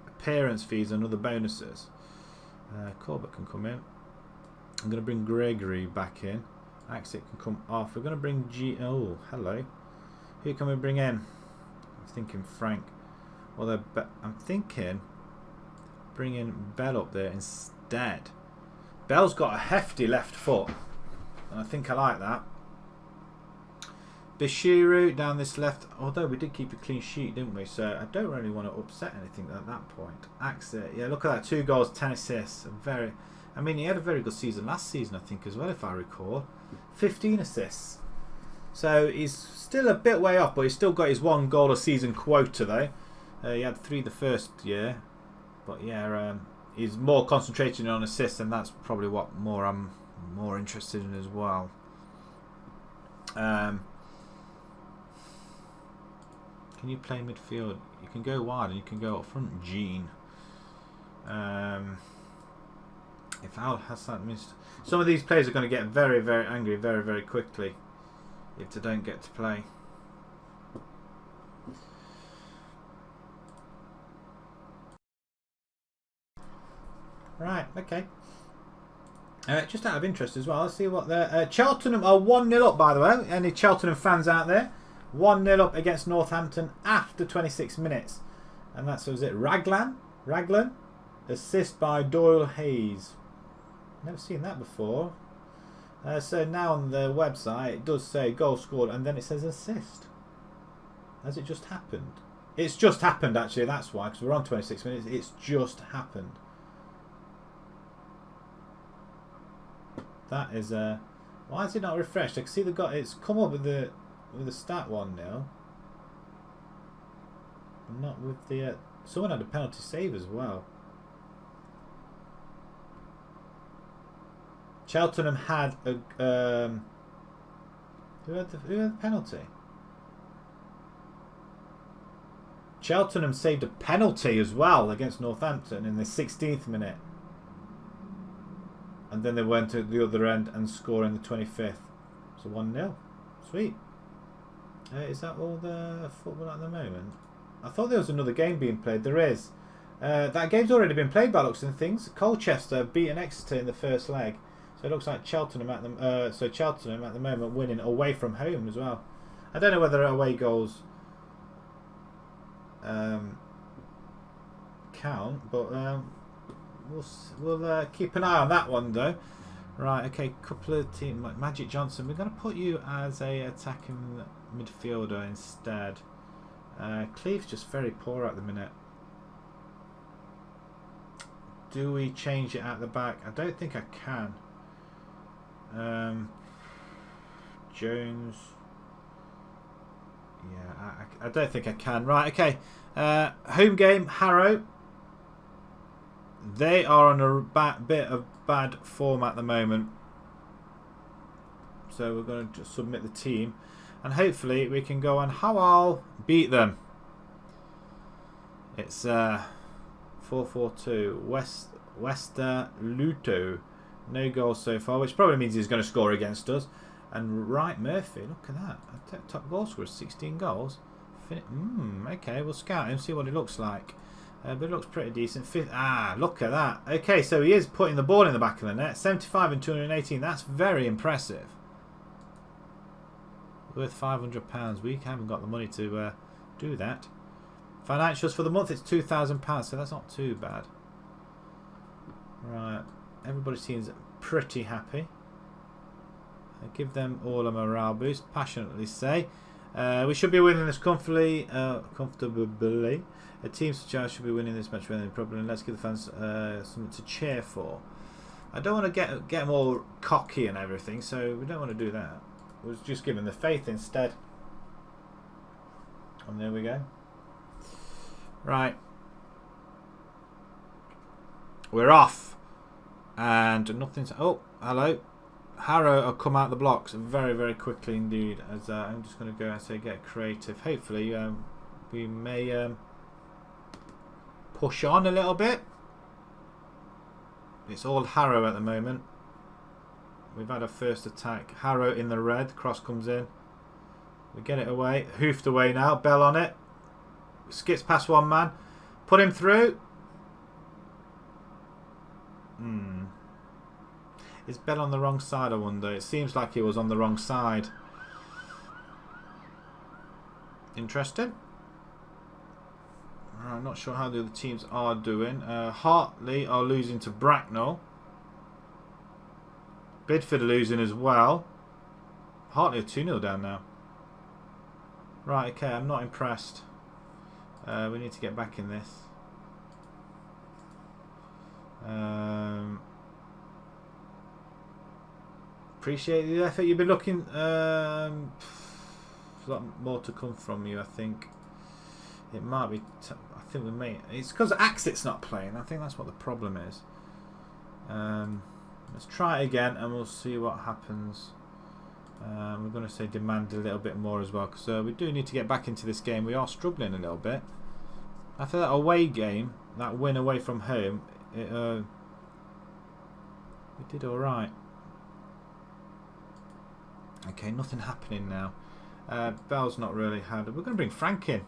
appearance fees and other bonuses. Corbett can come in. I'm going to bring Gregory back in. Axit can come off. We're going to bring Oh, hello. Who can we bring in? I'm thinking Frank. Although I'm thinking bringing Bell up there instead. Bell's got a hefty left foot, and I think I like that. Bishiru down this left. Although we did keep a clean sheet, didn't we? So I don't really want to upset anything at that point. Axit, yeah, look at that, 2 goals, 10 assists. I mean, he had a very good season last season, I think, as well, if I recall. 15 assists. So he's still a bit way off, but he's still got his 1 goal a season quota though. He had 3 the first year, but yeah, he's more concentrated on assists, and that's probably what I'm more interested in as well. Can you play midfield? You can go wide and you can go up front. Gene. If Al Hassan missed, some of these players are going to get very, very angry very, very quickly if they don't get to play. Right, okay. Just out of interest as well, let's see what the Cheltenham are 1-0 up, by the way. Any Cheltenham fans out there? 1-0 up against Northampton after 26 minutes. And that's, was it Raglan? Assist by Doyle Hayes. Never seen that before. So now on the website it does say goal scored and then it says assist. Has it just happened? It's just happened actually, that's why, because we're on 26 minutes. It's just happened. That is why is it not refreshed? I can see it's come up with the stat one now. Not with the someone had a penalty save as well. Cheltenham had a who had the penalty? Cheltenham saved a penalty as well against Northampton in the 16th minute. And then they went to the other end and scored in the 25th. So 1-0. Sweet. Is that all the football at the moment? I thought there was another game being played. There is. That game's already been played by looks and things. Colchester beating Exeter in the first leg. So it looks like Cheltenham at the moment winning away from home as well. I don't know whether away goals count, but we'll keep an eye on that one though. Right, okay, couple of teams like Magic Johnson. We're going to put you as a attacking midfielder instead. Cleve's just very poor at the minute. Do we change it at the back? I don't think I can. Jones. Yeah, I don't think I can. Right, okay. Home game, Harrow. They are on a bit of bad form at the moment. So we're going to just submit the team. And hopefully we can go on how I'll beat them. It's 4-4-2. Wester Luto. No goals so far, which probably means he's going to score against us. And Wright Murphy, look at that. Top goal scorer, 16 goals. Okay, we'll scout him, see what it looks like. But it looks pretty decent. Look at that. Okay, so he is putting the ball in the back of the net. 75 and 218. That's very impressive. Worth £500. We haven't got the money to do that. Financials for the month, it's £2,000, so that's not too bad. Right, everybody seems pretty happy. I give them all a morale boost, passionately say. We should be winning this comfortably. A team such as should be winning this match without any problem. Let's give the fans something to cheer for. I don't want to get them all cocky and everything, so we don't want to do that. We'll just give them the faith instead. And there we go. Right. We're off. And nothing's... Oh, hello. Harrow will come out the blocks very, very quickly indeed. As I'm just going to go and say get creative. Hopefully we may push on a little bit. It's all Harrow at the moment. We've had a first attack. Harrow in the red. Cross comes in. We get it away. Hoofed away now. Bell on it. Skips past one man. Put him through. Is Bell on the wrong side, I wonder? It seems like he was on the wrong side. Interesting. I'm not sure how the other teams are doing. Hartley are losing to Bracknell. Bidford are losing as well. Hartley are 2-0 down now. Right, okay, I'm not impressed. We need to get back in this. Appreciate the effort. You've been looking. There's a lot more to come from you, I think. It might be. I think we may. It's because Axit's not playing. I think that's what the problem is. Let's try it again and we'll see what happens. We're going to say demand a little bit more as well, because we do need to get back into this game. We are struggling a little bit. After that away game, that win away from home, we did alright. Okay, nothing happening now. Bell's not really had. We're going to bring Frank in.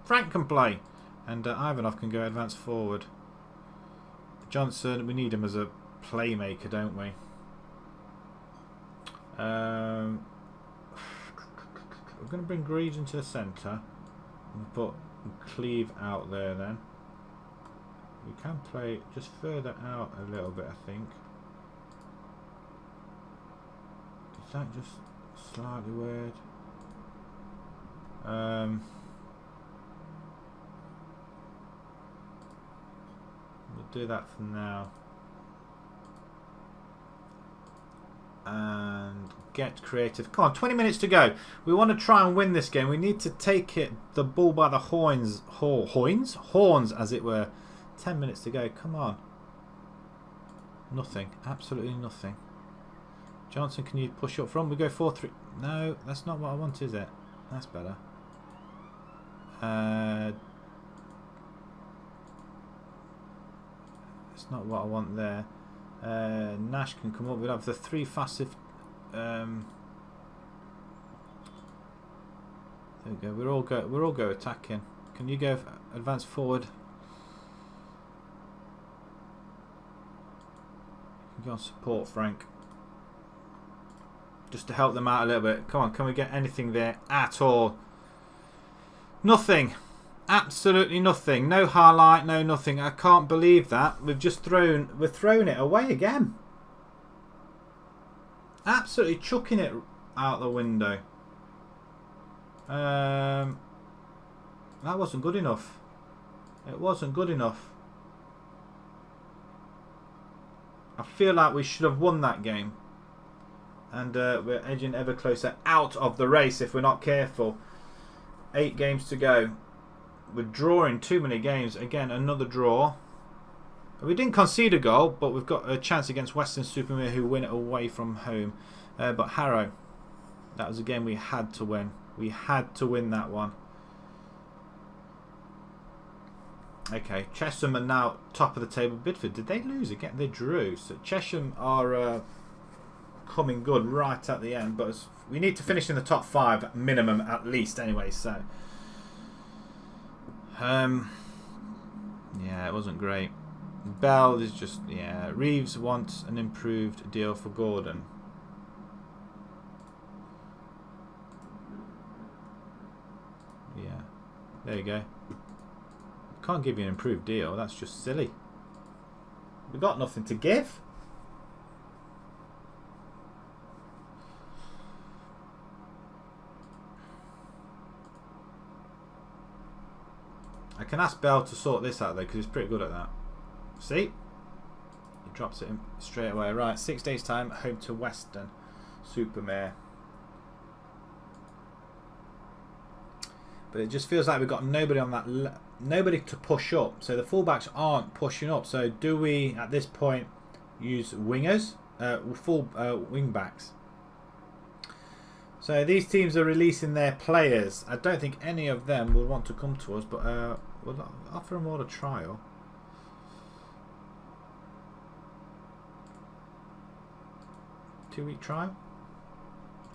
Frank can play. And Ivanov can go advance forward. Johnson, we need him as a playmaker, don't we? We're going to bring Greaves into the centre and put Cleve out there then. We can play just further out a little bit, I think. Is that just slightly weird? We'll do that for now. And get creative. Come on, 20 minutes to go. We want to try and win this game. We need to take the bull by the horns, as it were. 10 minutes to go. Come on. Nothing. Absolutely nothing. Johnson, can you push up front? We go 4-3. No, that's not what I want, is it? That's better. It's not what I want there. Nash can come up. We'll have the three fastest. There we go. We're all go attacking. Can you go advance forward? You go on support, Frank. Just to help them out a little bit. Come on, can we get anything there at all? Nothing. Absolutely nothing. No highlight, no nothing. I can't believe that. We're throwing it away again. Absolutely chucking it out the window. That wasn't good enough. It wasn't good enough. I feel like we should have won that game. And we're edging ever closer out of the race if we're not careful. 8 games to go. We're drawing too many games. Again, another draw. We didn't concede a goal, but we've got a chance against Weston-super-Mare, who win it away from home. But Harrow, that was a game we had to win. We had to win that one. Okay, Chesham are now top of the table. Bidford, did they lose again? They drew. So Chesham are coming good right at the end, but we need to finish in the top 5 minimum at least anyway. So yeah, it wasn't great. Bell is just, yeah. Reeves wants an improved deal for Gordon. Yeah, there you go. Can't give you an improved deal. That's just silly. We've got nothing to give. I can ask Bell to sort this out though, because he's pretty good at that. See? He drops it in straight away. Right, 6 days time, home to Weston-super-Mare. But it just feels like we've got nobody on that, nobody to push up. So the fullbacks aren't pushing up. So do we at this point use wingers, full wing backs? So these teams are releasing their players. I don't think any of them will want to come to us, but we'll offer them all a trial. Two-week trial.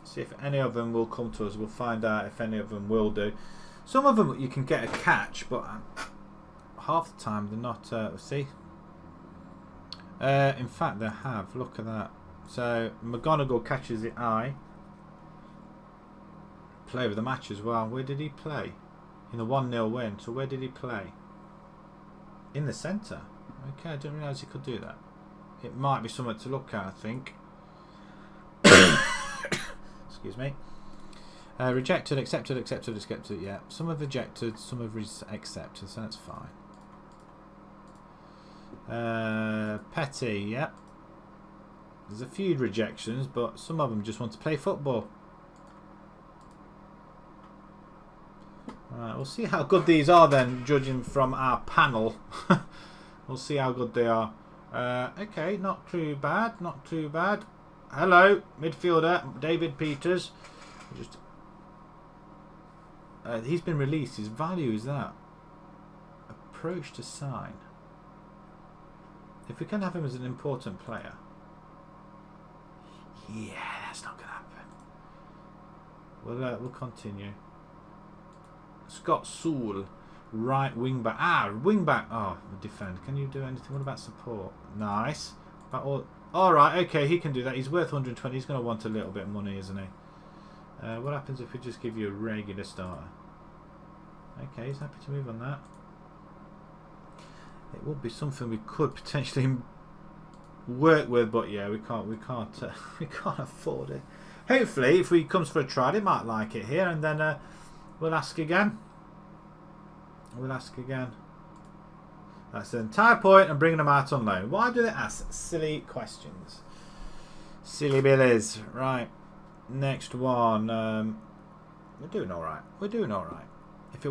See if any of them will come to us. We'll find out if any of them will do. Some of them you can get a catch, but half the time they're not. See, in fact they have. Look at that. So McGonigal catches the eye. Play of the match as well. Where did he play? In the 1-0 win. So where did he play? In the centre. Okay, I didn't realise he could do that. It might be something to look at, I think. Excuse me. Rejected, accepted. Yeah, some have rejected, some have accepted, so that's fine. Petty, yeah. There's a few rejections, but some of them just want to play football. Alright, we'll see how good these are then, judging from our panel. We'll see how good they are. Okay, not too bad, not too bad. Hello, midfielder David Peters. He's been released. His value is that. Approach to sign. If we can have him as an important player. Yeah, that's not going to happen. We'll continue. Scott Sewell, right wing back. Wing back. Oh, defend. Can you do anything? What about support? Nice. All right. Okay, he can do that. He's worth 120. He's going to want a little bit of money, isn't he? What happens if we just give you a regular starter? Okay, he's happy to move on that. It would be something we could potentially work with, but yeah, we can't afford it. Hopefully, if he comes for a trial, he might like it here, and then we'll ask again. That's the entire point of bringing them out on loan. Why do they ask silly questions? Silly billies. Right. Next one. We're doing all right. If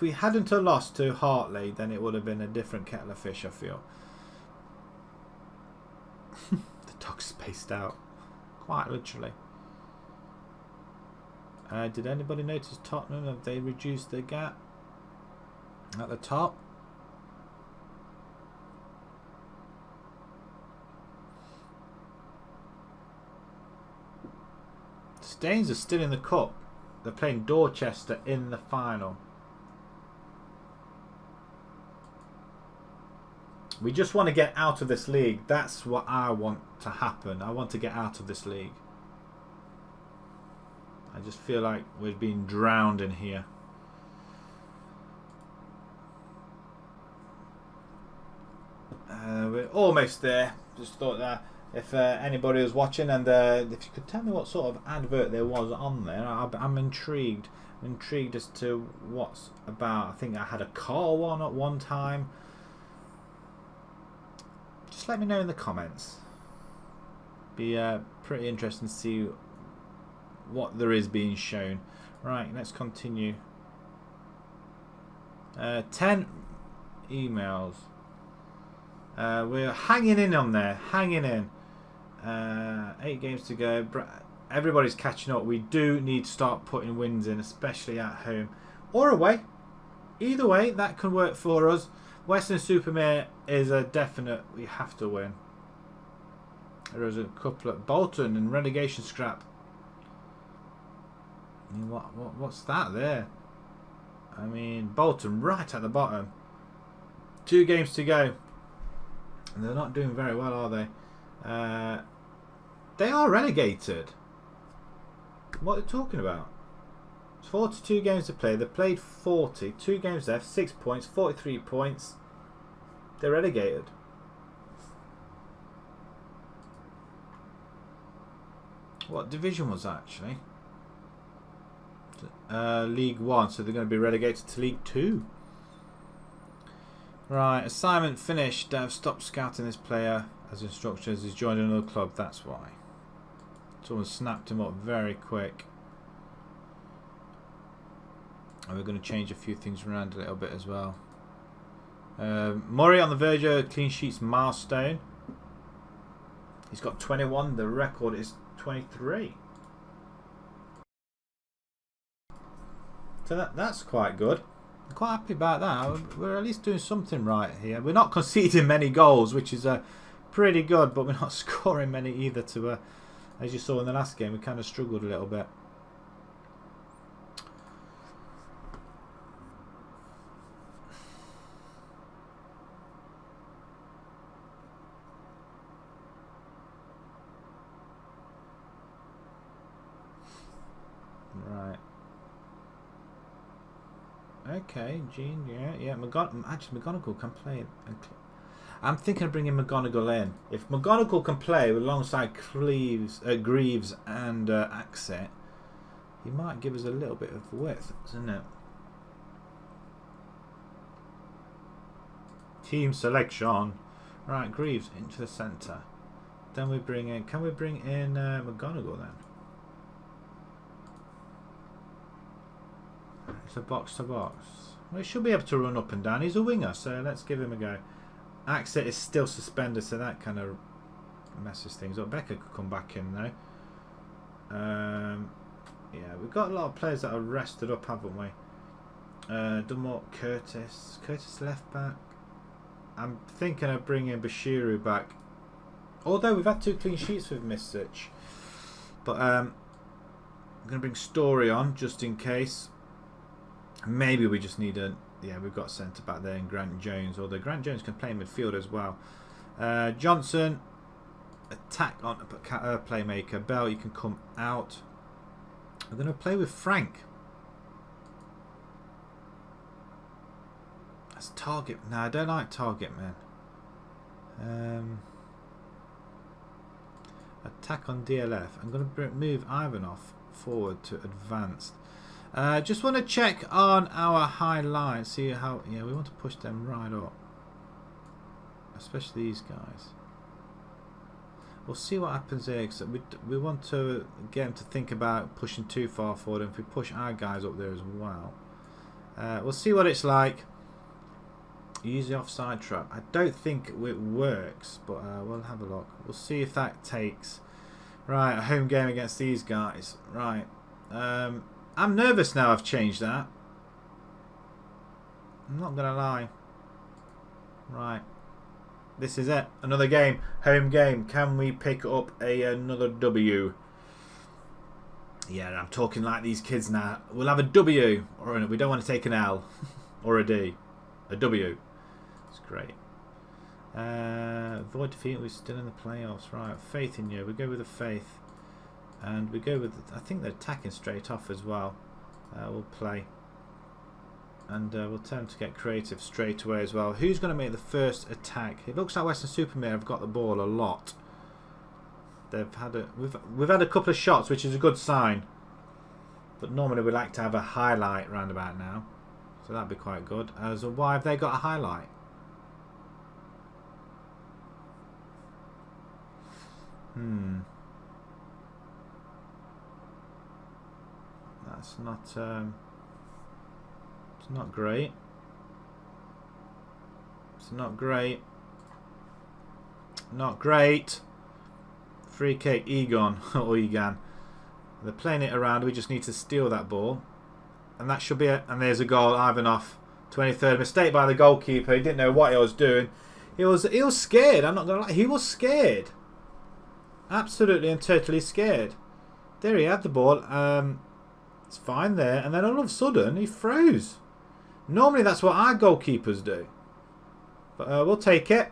we hadn't lost to Hartley, then it would have been a different kettle of fish, I feel. The dog's spaced out. Quite literally. Did anybody notice Tottenham? Have they reduced the gap at the top? Staines are still in the cup. They're playing Dorchester in the final. We just want to get out of this league. That's what I want to happen. I want to get out of this league. I just feel like we're being drowned in here. We're almost there. Just thought that if anybody was watching, and if you could tell me what sort of advert there was on there, I'm intrigued. I'm intrigued as to what's about. I think I had a car one at one time. Just let me know in the comments. Be pretty interesting to see what there is being shown. Right, let's continue. 10 emails. We're hanging in on there, hanging in. 8 games to go. Everybody's catching up. We do need to start putting wins in, especially at home or away. Either way, that can work for us. Western-super-Mare is a definite. We have to win. There is a couple at Bolton and relegation scrap. I mean, what's that there? I mean, Bolton right at the bottom. 2 games to go. And they're not doing very well, are they? They are relegated. What are they talking about? 42 games to play. They played 40. 2 games left. 6 points. 43 points. They're relegated. What division was that, actually? League 1. So they're going to be relegated to League 2. Right. Assignment finished. I've stopped scouting this player as instructions. He's joined another club. That's why. Someone snapped him up very quick. And we're going to change a few things around a little bit as well. Murray on the verge of clean sheets milestone. He's got 21. The record is 23. So that's quite good. I'm quite happy about that. We're at least doing something right here. We're not conceding many goals, which is pretty good, but we're not scoring many either. To as you saw in the last game, we kind of struggled a little bit. Right. Okay, Gene, yeah. Actually, McGonagall can play. I'm thinking of bringing McGonagall in. If McGonagall can play alongside Greaves and Axet, he might give us a little bit of width, isn't it? Team selection. Right, Greaves into the centre. Then we bring in. Can we bring in McGonagall then? It's a box to box. Well, he should be able to run up and down. He's a winger, so let's give him a go. Axet is still suspended, so that kind of messes things up. Becca could come back in though. Yeah, we've got a lot of players that are rested up, haven't we? Dunmore, Curtis left back. I'm thinking of bringing Bashiru back. Although we've had 2 clean sheets with Missich. But I'm going to bring Story on just in case. Maybe we just need a... Yeah, we've got centre back there in Grant Jones. Although Grant Jones can play in midfield as well. Johnson, attack on playmaker. Bell, you can come out. We're going to play with Frank. That's target. No, I don't like target man. Attack on DLF. I'm going to move Ivanov forward to advanced. Just want to check on our high line. See how... Yeah, we want to push them right up. Especially these guys. We'll see what happens here. Cause we want to get them to think about pushing too far forward. And if we push our guys up there as well. We'll see what it's like. Use the offside trap. I don't think it works. But we'll have a look. We'll see if that takes. Right, a home game against these guys. Right. I'm nervous now I've changed that. I'm not going to lie. Right. This is it. Another game. Home game. Can we pick up another W? Yeah, I'm talking like these kids now. We'll have a W, or we don't want to take an L or a D. A W. It's great. Avoid defeat. We're still in the playoffs. Right. Faith in you. We go with the faith. And we go with... I think they're attacking straight off as well. We'll play. And we'll tell them to get creative straight away as well. Who's going to make the first attack? It looks like Western-super-Mare have got the ball a lot. They've had we've had a couple of shots, which is a good sign. But normally we like to have a highlight round about now. So that'd be quite good. So why have they got a highlight? That's not it's not great. It's not great. Not great. Free kick, Egon or Egan. They're playing it around. We just need to steal that ball, and that should be it. And there's a goal. Ivanov, 23rd mistake by the goalkeeper. He didn't know what he was doing. He was scared. I'm not gonna lie. He was scared. Absolutely and totally scared. There he had the ball. It's fine there, and then all of a sudden he froze. Normally that's what our goalkeepers do, but we'll take it.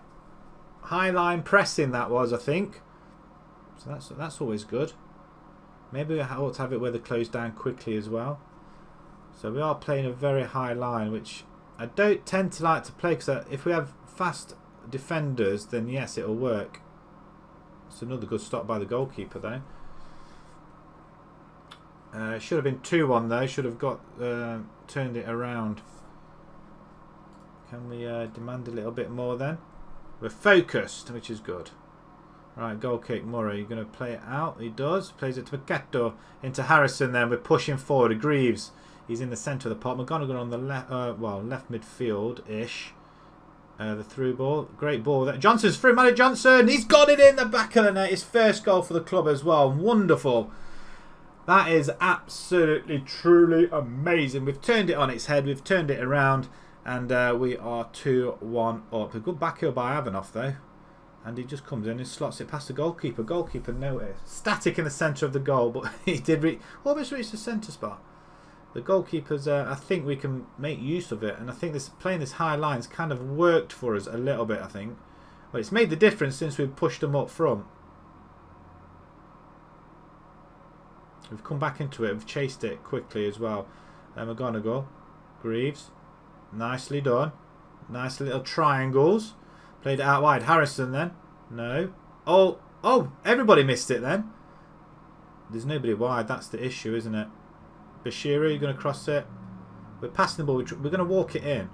High line pressing that was, I think. So that's always good. Maybe we ought to have it where they close down quickly as well. So we are playing a very high line, which I don't tend to like to play, because if we have fast defenders, then yes, it'll work. It's another good stop by the goalkeeper though. Should have been 2-1 though. Should have got turned it around. Can we demand a little bit more then? We're focused, which is good. Right, goal kick, Murray. You're going to play it out. He does. Plays it to Mercato. Into Harrison then. We're pushing forward. Greaves. He's in the centre of the pot. McGonagall on the left, left midfield-ish. The through ball. Great ball there. Johnson's through. Matty Johnson. He's got it in the back of the net. His first goal for the club as well. Wonderful. That is absolutely, truly amazing. We've turned it on its head. We've turned it around. And we are 2-1 up. A good back heel by Ivanov though. And he just comes in and slots it past the goalkeeper. Goalkeeper noticed. Static in the centre of the goal, but he did almost reach the centre spot. The goalkeepers, I think we can make use of it. And I think playing this high line's kind of worked for us a little bit, I think. But it's made the difference since we've pushed them up front. We've come back into it. We've chased it quickly as well. McGonagall. Greaves. Nicely done. Nice little triangles. Played it out wide. Harrison then. No. Oh, everybody missed it then. There's nobody wide. That's the issue, isn't it? Bashiri, you're going to cross it. We're passing the ball. We're going to walk it in.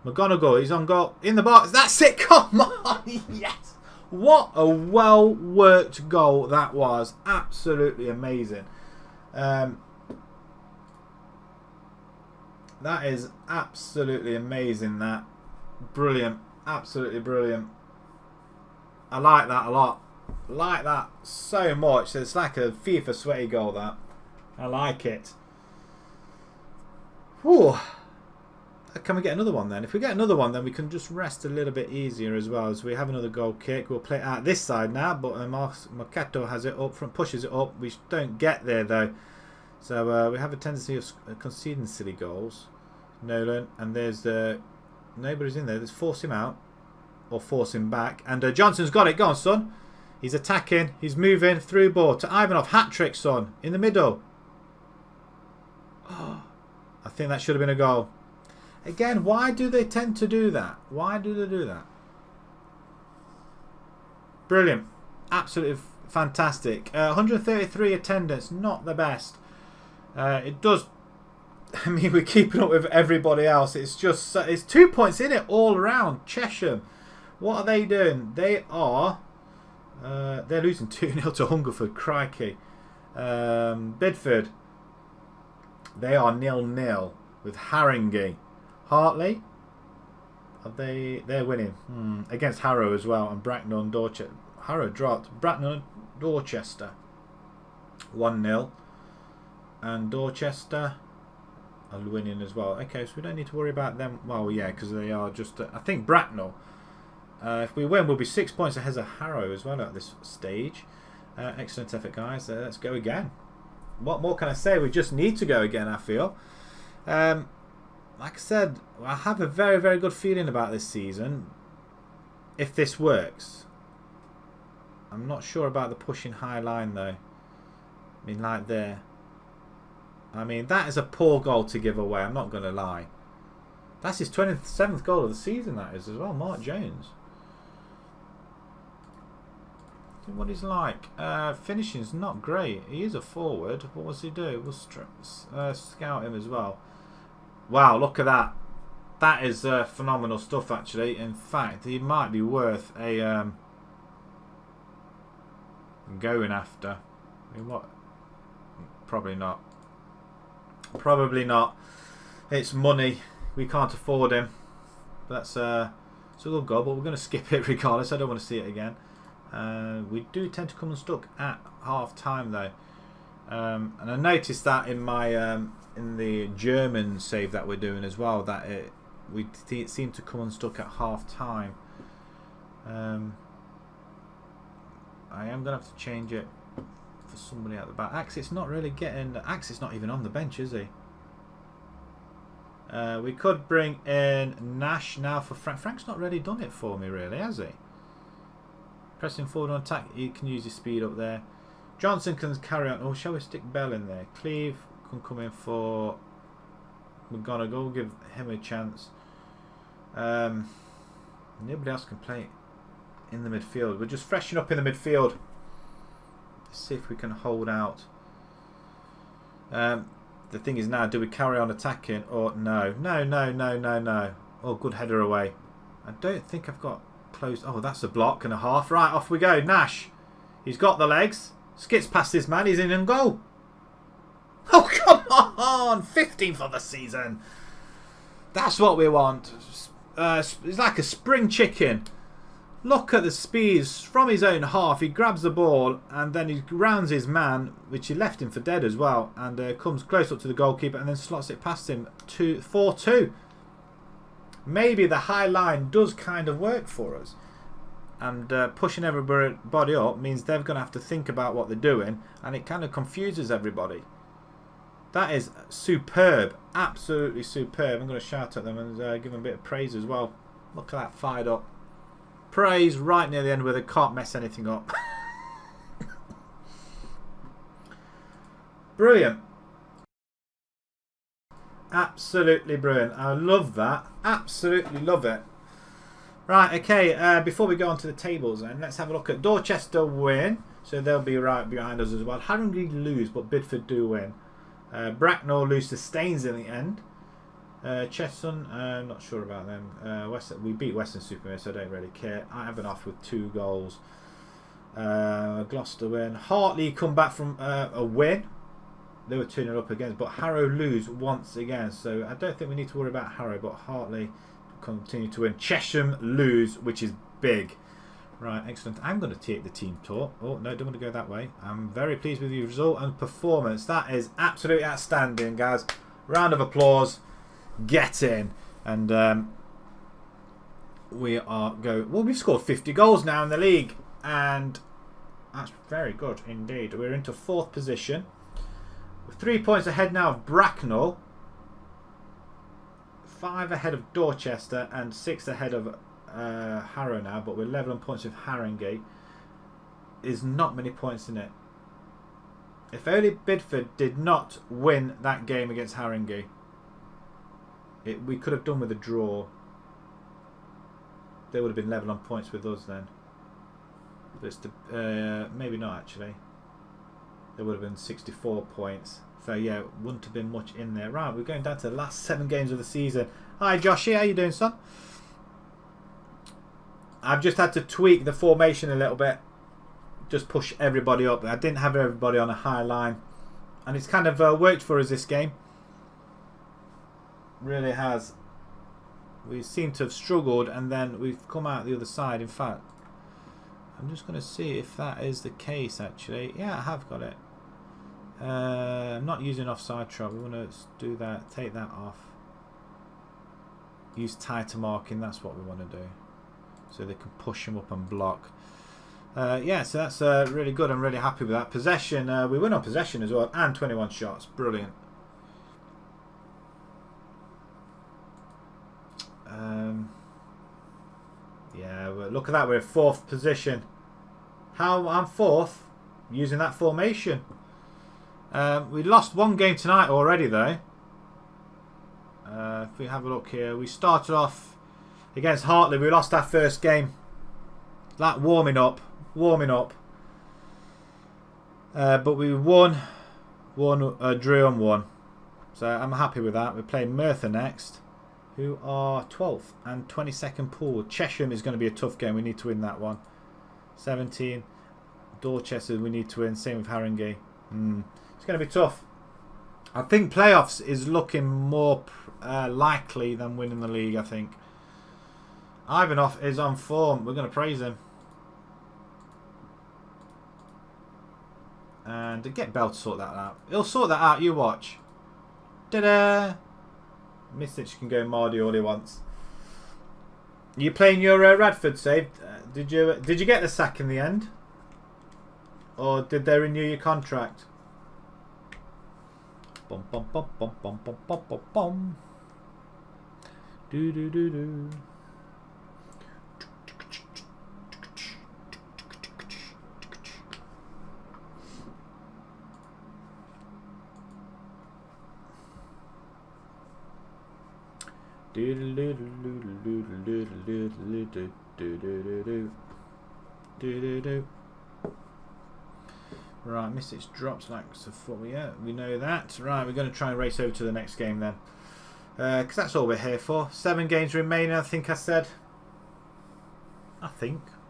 McGonagall, he's on goal. In the box. That's it. Come on. Yes. What a well-worked goal that was. Absolutely amazing. That is absolutely amazing. That. Brilliant. Absolutely brilliant. I like that a lot. Like that so much. It's like a FIFA sweaty goal, that. I like it. Whew. Can we get another one then? If we get another one, then we can just rest a little bit easier as well. So we have another goal kick. We'll play it out this side now, but Mercato has it up front, pushes it up. We don't get there though. So we have a tendency of conceding silly goals. Nolan, and there's the... Nobody's in there. Let's force him out. Or force him back. And Johnson's got it. Go on, son. He's attacking. He's moving. Through ball to Ivanov. Hat-trick, son. In the middle. Oh, I think that should have been a goal. Again, why do they tend to do that? Why do they do that? Brilliant. Absolutely fantastic. 133 attendance. Not the best. It does... I mean, we're keeping up with everybody else. It's just... It's 2 points in it all around. Chesham. What are they doing? They are... they're losing 2-0 to Hungerford. Crikey. Bidford. They are 0-0 with Haringey. Hartley. Are they? They're winning. Against Harrow as well. And Bracknell and Dorchester. Harrow dropped. Bracknell and Dorchester. 1-0. And Dorchester are winning as well. Okay, so we don't need to worry about them. Well, yeah, because they are just... I think Bracknell, if we win, we'll be 6 points ahead of Harrow as well at this stage. Excellent effort, guys. Let's go again. what more can I say? We just need to go again, I feel. Like I said, I have a very, very good feeling about this season. If this works. I'm not sure about the pushing high line, though. I mean, like there. I mean, that is a poor goal to give away. I'm not going to lie. That's his 27th goal of the season, that is, as well. Mark Jones. What he's like. Finishing's not great. He is a forward. What was he do? We'll scout him as well. Wow, look at that. That is phenomenal stuff, actually. In fact, he might be worth a going after. I mean, what? Probably not. Probably not. It's money. We can't afford him. That's it's a good goal, but we're going to skip it regardless. I don't want to see it again. We do tend to come unstuck at half time, though, and I noticed that in my in the German save that we're doing as well, that we seem to come unstuck at half time. I am going to have to change it for somebody at the back. Axe's not really getting. Axe's not even on the bench, is he? We could bring in Nash now for Frank. Frank's not really done it for me, really, has he? Pressing forward on attack, he can use his speed up there. Johnson can carry on. Oh, shall we stick Bell in there? Cleve can come in for McGonagall. Give him a chance. Nobody else can play in the midfield. We're just freshening up in the midfield. Let's see if we can hold out. The thing is now, do we carry on attacking or no? No. Oh, good header away. I don't think I've got close. Oh, that's a block and a half. Right, off we go. Nash. He's got the legs. Skids past this man. He's in goal. Oh, come on. 15th of the season. That's what we want. It's like a spring chicken. Look at the speeds from his own half. He grabs the ball and then he rounds his man, which he left him for dead as well, and comes close up to the goalkeeper and then slots it past him to 4-2. Maybe the high line does kind of work for us, and pushing everybody up means they're going to have to think about what they're doing, and it kind of confuses everybody. That is superb, absolutely superb. I'm going to shout at them and give them a bit of praise as well. Look at that, fired up. Praise right near the end where they can't mess anything up. Brilliant. Absolutely brilliant. I love that. Absolutely love it. Right, okay, before we go on to the tables then, let's have a look at Dorchester win. So they'll be right behind us as well. Haringey lose, but Bidford do win. Bracknell lose to Staines in the end. Chesson, not sure about them. We beat Western-super-Mare, so I don't really care. I have been off with 2 goals. Gloucester win. Hartley come back from a win. They were 2-0 up against, but Harrow lose once again. So I don't think we need to worry about Harrow, but Hartley continue to win. Chesham lose, which is big. Right, excellent. I'm going to take the team tour. Oh, no, don't want to go that way. I'm very pleased with the result and performance. That is absolutely outstanding, guys. Round of applause. Get in. And we are going. Well, we've scored 50 goals now in the league, and that's very good indeed. We're into 4th position. We're 3 points ahead now of Bracknell, 5 ahead of Dorchester, and 6 ahead of Harrow now, but we're level on points with Haringey. There's not many points in it. If only Bidford did not win that game against Haringey, we could have done with a draw. They would have been level on points with us then. But maybe not actually. There would have been 64 points. So yeah, wouldn't have been much in there. Right, we're going down to the last 7 games of the season. Hi Joshy, how you doing, son? I've just had to tweak the formation a little bit. Just push everybody up. I didn't have everybody on a high line. And it's kind of worked for us this game. Really has. We seem to have struggled and then we've come out the other side. In fact, I'm just going to see if that is the case actually. Yeah, I have got it. I'm not using offside trap. We want to do that. Take that off. Use tighter marking. That's what we want to do. So they can push them up and block. Yeah, so that's really good. I'm really happy with that. Possession, we win on possession as well, and 21 shots. Brilliant. Yeah, look at that. We're in 4th position. How I'm 4th using that formation. We lost 1 game tonight already, though. If we have a look here, we started off against Hartley. We lost our first game. That warming up. But we won, drew and won. So I'm happy with that. We're playing Merthyr next, who are 12th and 22nd pool. Chesham is going to be a tough game. We need to win that one. 17. Dorchester we need to win. Same with Haringey. It's going to be tough. I think playoffs is looking more likely than winning the league, I think. Ivanov is on form. We're going to praise him. And get Bell to sort that out. He'll sort that out, you watch. Ta-da! Misic can go Mardy all he wants. You playing your Radford save? Did you get the sack in the end? Or did they renew your contract? Bum bum bum bum bum bum bum bum bum. Do do do do. Right, Missich drops like so. Yeah, we know that. Right, we're going to try and race over to the next game then, because that's all we're here for. 7 games remaining, I think I said. I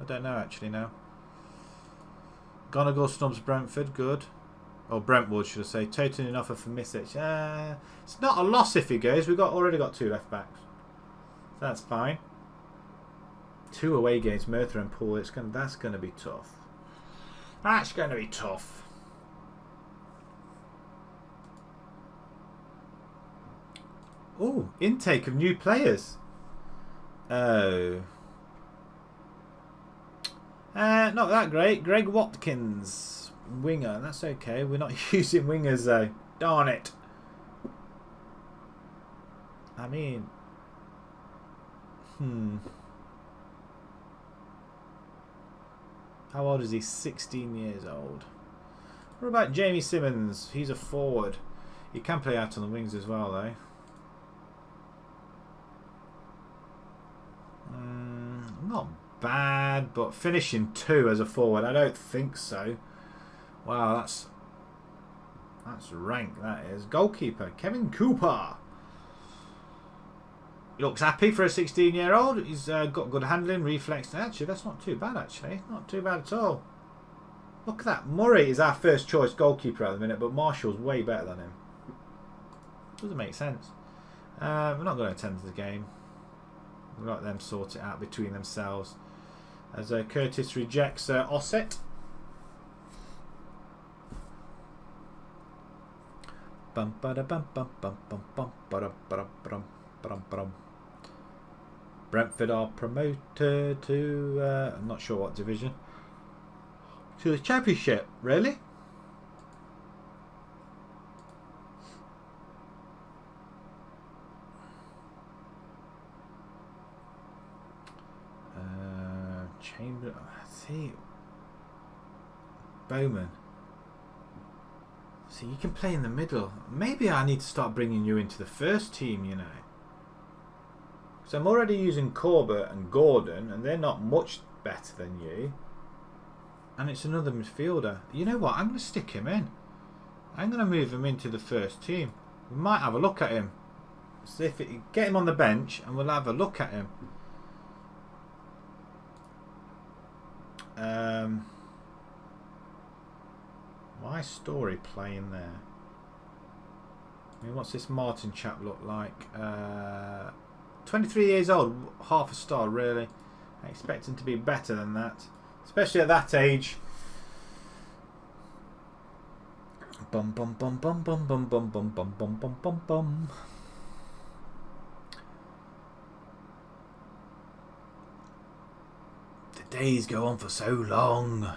don't know actually now. Gonagle snubs Brentford, good. Or Brentwood, should I say. Toten an offer for Misic. It's not a loss if he goes. We've already got 2 left backs. So that's fine. 2 away games, Merthyr and Poole. That's going to be tough. That's going to be tough. Oh, intake of new players. Oh. Not that great. Greg Watkins. Winger, that's okay. We're not using wingers though. Darn it. I mean, how old is he? 16 years old. What about Jamie Simmons? He's a forward. He can play out on the wings as well though. Not bad, but finishing 2 as a forward, I don't think so. Wow, that's rank, that is. Goalkeeper, Kevin Cooper. He looks happy for a 16-year-old. He's got good handling, reflex. Actually, that's not too bad, actually. Not too bad at all. Look at that. Murray is our first choice goalkeeper at the minute, but Marshall's way better than him. Doesn't make sense. We're not going to attend to the game. We'll let them sort it out between themselves. As Curtis rejects Ossett. Bum ba da bum bum bum bum bum ba da ba da bum bum. Brentford are promoted to I'm not sure what division. To the Championship, really? Chamber, see, Bowman. See, you can play in the middle. Maybe I need to start bringing you into the first team, you know. So I'm already using Corbett and Gordon, and they're not much better than you. And it's another midfielder. You know what? I'm going to stick him in. I'm going to move him into the first team. We might have a look at him. See if get him on the bench, and we'll have a look at him. Why Story playing there? I mean, what's this Martin chap look like? 23 years old, half a star, really. I expect him to be better than that, especially at that age. Bum bum bum bum bum bum bum bum bum bum bum bum bum. days go on for so long.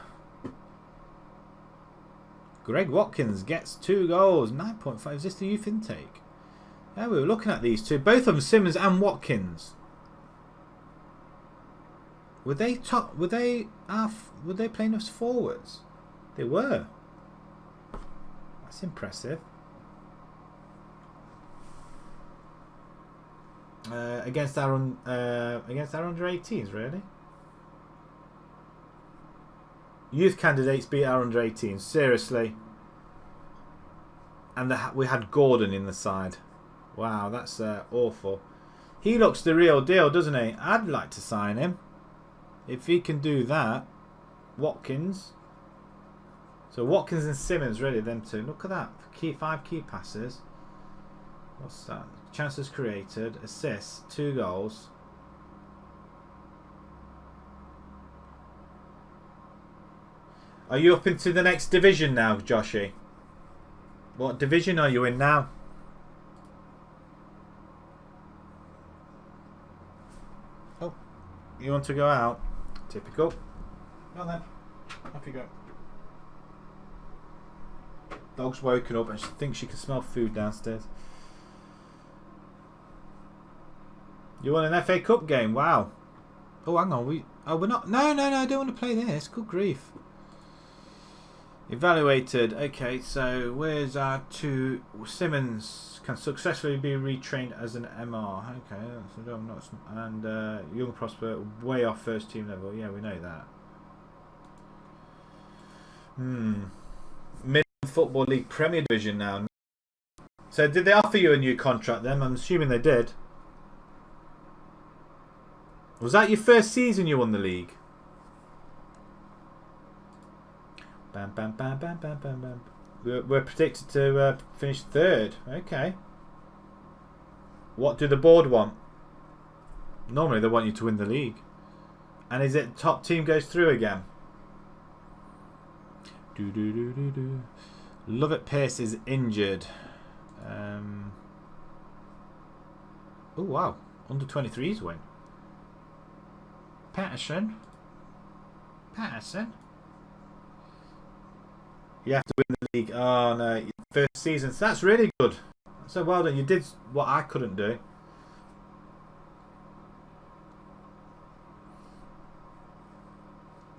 Greg Watkins gets 2 goals. 9.5. Is this the youth intake? Yeah, we were looking at these two. Both of them, Simmons and Watkins. Were they top? Were they playing us forwards? They were. That's impressive. Against our under 18s, really. Youth candidates beat our under 18s. Seriously. And we had Gordon in the side. Wow, that's awful. He looks the real deal, doesn't he? I'd like to sign him. If he can do that. Watkins. So Watkins and Simmons, really, them two. Look at that. 5 key passes. What's that? Chances created. Assists. 2 goals. Are you up into the next division now, Joshy? What division are you in now? Oh, you want to go out? Typical. Well then, off you go. Dog's woken up and she thinks she can smell food downstairs. You want an FA Cup game? Wow. Oh, hang on. We're not. No, I don't want to play this. Good grief. Evaluated. Okay, so where's our 2? Simmons can successfully be retrained as an MR. Okay, so I'm not. And young prospect, way off first team level. Yeah, we know that. Midlands Football League Premier Division now. So did they offer you a new contract then? I'm assuming they did. Was that your first season you won the league? Bam, bam, bam, bam, bam, bam, bam. We're predicted to finish 3rd. Okay. What do the board want? Normally they want you to win the league. And is it top team goes through again? Lovett Pierce is injured. Oh wow. Under 23s win. Patterson. You have to win the league. Oh no, first season. So that's really good. So well done. You did what I couldn't do.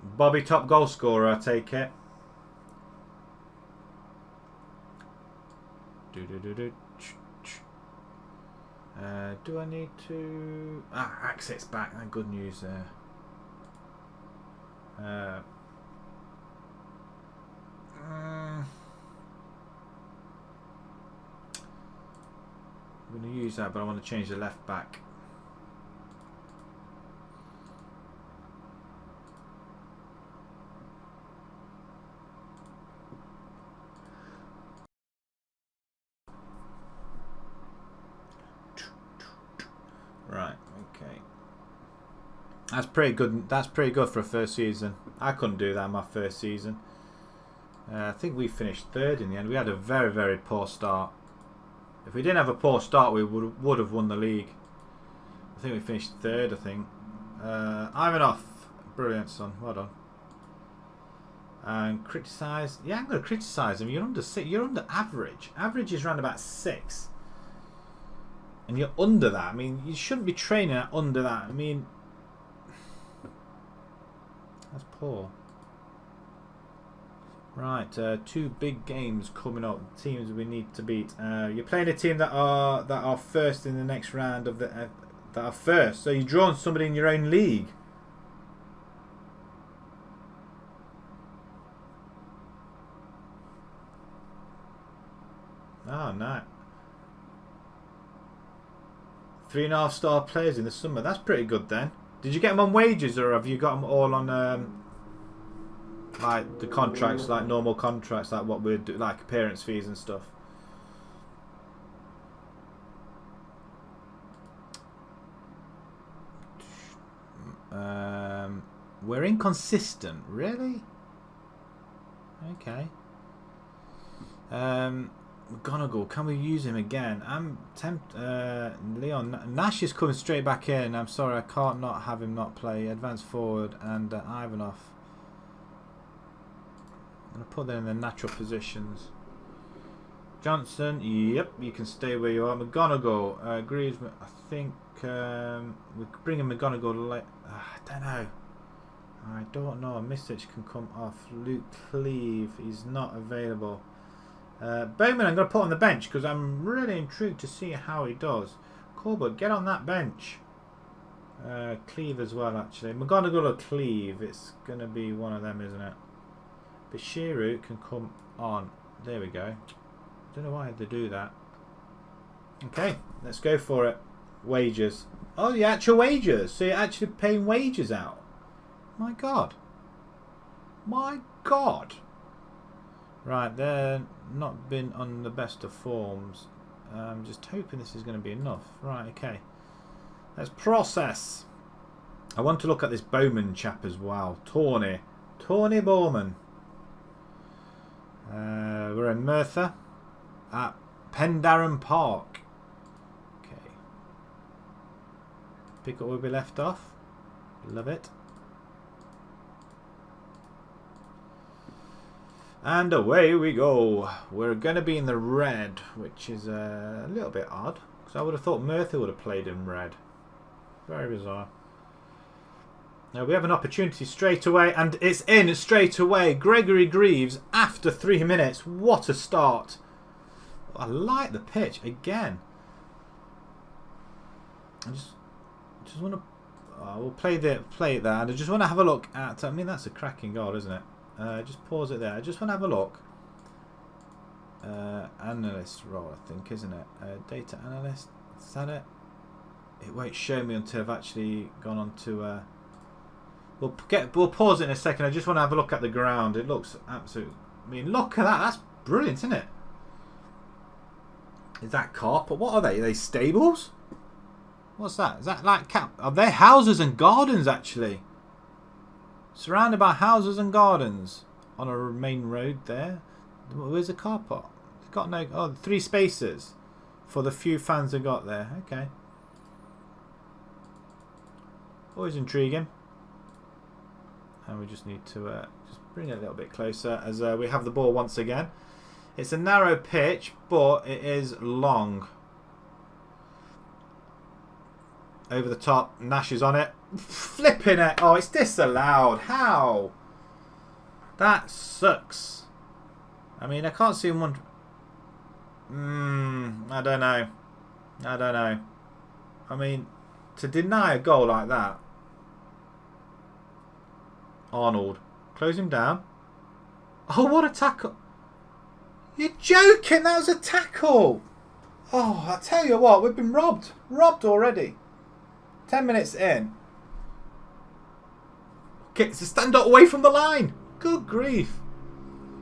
Bobby, top goal scorer, I take it. Do I need to... Access back. Good news there. I'm going to use that, but I want to change the left back. Right, okay. That's pretty good. That's pretty good for a first season. I couldn't do that in my first season. I think we finished 3rd in the end. We had a very, very poor start. If we didn't have a poor start, we would have won the league. I think we finished 3rd, I think. Ivanov. Brilliant, son. Well done. And criticise. Yeah, I'm going to criticise him. You're under 6. You're under average. Average is around about 6. And you're under that. I mean, you shouldn't be training at under that. I mean, that's poor. Right, 2 big games coming up. Teams we need to beat. You're playing a team that are first in the next round of the that are first. So you're drawing somebody in your own league. Oh no. 3.5-star players in the summer. That's pretty good then. Did you get them on wages or have you got them all on like the contracts, like normal contracts, like what we'd do, like appearance fees and stuff? We're inconsistent, really? Okay. McGonagall, can we use him again? I'm Leon Nash is coming straight back in. I'm sorry, I can't not have him not play. Advance forward and Ivanov. I'm going to put them in their natural positions. Johnson, yep, you can stay where you are. McGonagall, Greaves, I think we're bringing McGonagall late. I don't know. Mistich can come off. Luke Cleve, he's not available. Bowman, I'm going to put on the bench because I'm really intrigued to see how he does. Corbett, get on that bench. Cleve as well, actually. McGonagall or Cleve, it's going to be one of them, isn't it? Bashiru can come on. There we go. Don't know why they do that. Okay, let's go for it. Wages. Oh, the actual wages. So you're actually paying wages out. My God. My God. Right, they're not been on the best of forms. I'm just hoping this is going to be enough. Right, okay. Let's process. I want to look at this Bowman chap as well. Tawny Bowman. We're in Merthyr at Pendarren Park. Okay. Pick up where we left off. Love it. And away we go. We're going to be in the red, which is a little bit odd. Because I would have thought Merthyr would have played in red. Very bizarre. Now we have an opportunity straight away, and it's in straight away. Gregory Greaves after 3 minutes. What a start. I like the pitch again. I just want to... we'll play it there, and I just want to have a look at... I mean, that's a cracking goal, isn't it? Just pause it there. I just want to have a look. Analyst role, I think, isn't it? Data analyst. Is that it? It won't show me until I've actually gone on to... We'll pause it in a second. I just want to have a look at the ground. It looks absolute... I mean, look at that. That's brilliant, isn't it? Is that carpet? What are they? Are they stables? What's that? Is that like Are they houses and gardens, actually? Surrounded by houses and gardens on a main road there. Where's the car park? It's got no... Oh, 3 spaces for the few fans they got there. Okay. Always intriguing. And we just need to just bring it a little bit closer as we have the ball once again. It's a narrow pitch, but it is long. Over the top, Nash is on it. Flipping it. Oh, it's disallowed. How? That sucks. I mean, I can't see one. I don't know. I don't know. I mean, to deny a goal like that. Arnold. Close him down. Oh, what a tackle. You're joking. That was a tackle. Oh, I tell you what. We've been robbed. Robbed already. 10 minutes in. Okay, it's a stand up away from the line. Good grief.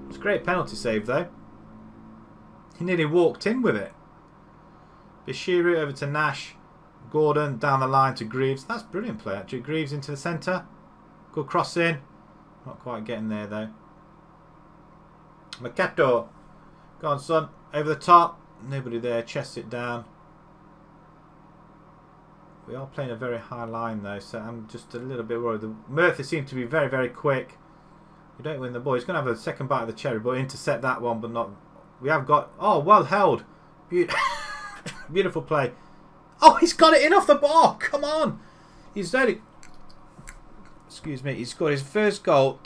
It's a great penalty save, though. He nearly walked in with it. Bashiru over to Nash. Gordon down the line to Greaves. That's brilliant play, actually. Greaves into the centre. Good cross in. Not quite getting there, though. Makato. Go on, son. Over the top. Nobody there. Chests it down. We are playing a very high line, though, so I'm just a little bit worried. The Merthyr seemed to be very, very quick. We don't win the ball. He's going to have a second bite of the cherry, but intercept that one, but not... We have got... Oh, well held. Beautiful play. Oh, he's got it in off the bar. Come on. He's only... Excuse me. He scored his first goal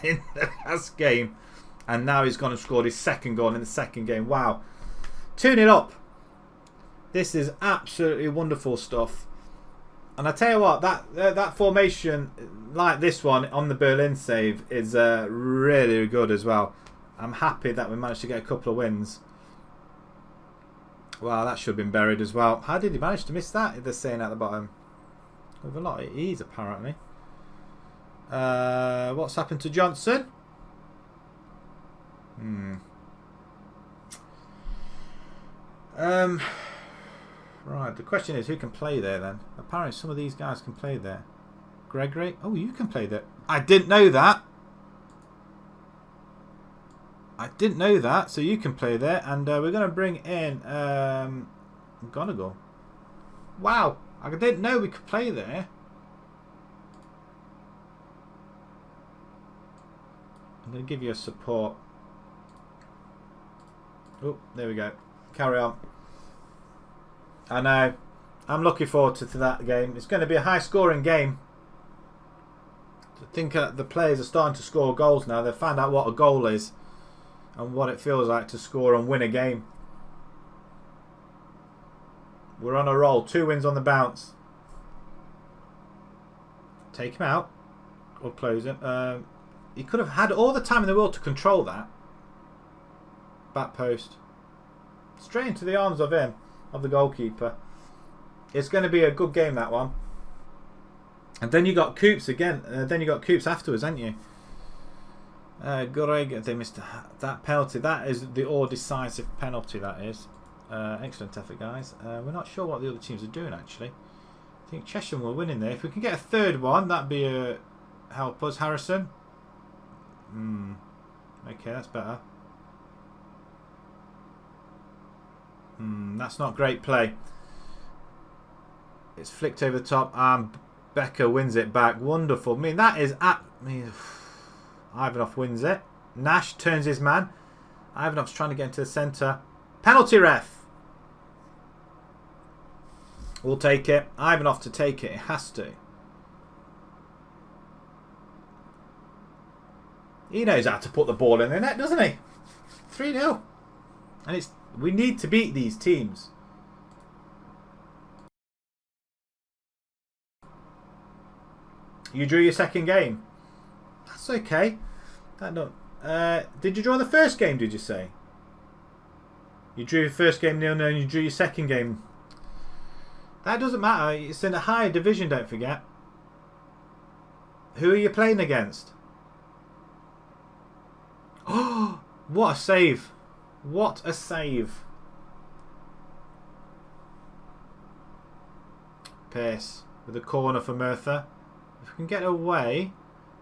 in the last game, and now he's gone and scored his second goal in the second game. Wow. 2-0 up. This is absolutely wonderful stuff. And I tell you what, that formation like this one on the Berlin save is really good as well. I'm happy that we managed to get a couple of wins. Wow, that should have been buried as well. How did he manage to miss that? They're saying at the bottom. With a lot of ease, apparently. What's happened to Johnson? Right, the question is who can play there then? Apparently some of these guys can play there. Gregory? Oh, you can play there. I didn't know that. I didn't know that, so you can play there. And we're going to bring in McGonagall. Wow, I didn't know we could play there. I'm going to give you a support. Oh, there we go. Carry on. I know. I'm looking forward to that game. It's going to be a high-scoring game. I think the players are starting to score goals now. They've found out what a goal is and what it feels like to score and win a game. We're on a roll. 2 wins on the bounce. Take him out. Or close him. He could have had all the time in the world to control that. Back post. Straight into the arms of him. Of the goalkeeper. It's going to be a good game, that one. And then you got Coops again. Then you got Coops afterwards, haven't you? Goreg, they missed that penalty. That is the all-decisive penalty, that is. Excellent effort, guys. We're not sure what the other teams are doing, actually. I think Cheshire will win in there. If we can get a third one, that'd be help us. Harrison. Okay, that's better. That's not great play. It's flicked over the top and Becker wins it back. Wonderful. I mean, that is Ivanov wins it. Nash turns his man. Ivanov's trying to get into the centre. Penalty ref. We'll take it. Ivanov to take it. It has to. He knows how to put the ball in the net, doesn't he? 3-0. And we need to beat these teams. You drew your second game. That's okay. Did you draw the first game, did you say? You drew your first game 0-0 and you drew your second game. That doesn't matter. It's in a higher division, don't forget. Who are you playing against? Oh, what a save. What a save. Pearce with a corner for Merthyr. If we can get away,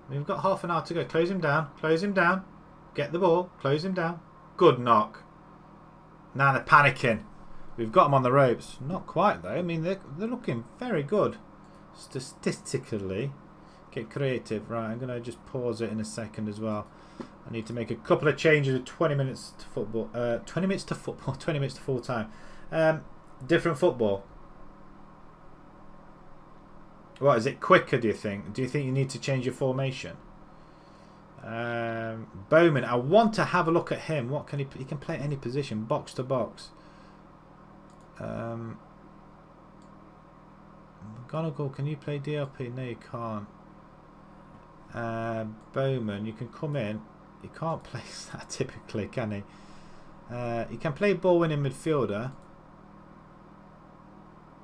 we've got half an hour to go. Close him down. Close him down. Get the ball. Close him down. Good knock. Now they're panicking. We've got them on the ropes. Not quite though. I mean, they're looking very good. Statistically. Get creative. Right, I'm going to just pause it in a second as well. I need to make a couple of changes with 20 minutes to football. 20 minutes to football. 20 minutes to full time. Different football. What, is it quicker, do you think? Do you think you need to change your formation? Bowman, I want to have a look at him. What can he can play any position, box to box. McGonagall, can you play DLP? No, you can't. Bowman, you can come in. He can't play that typically, can he? He can play ball winning midfielder.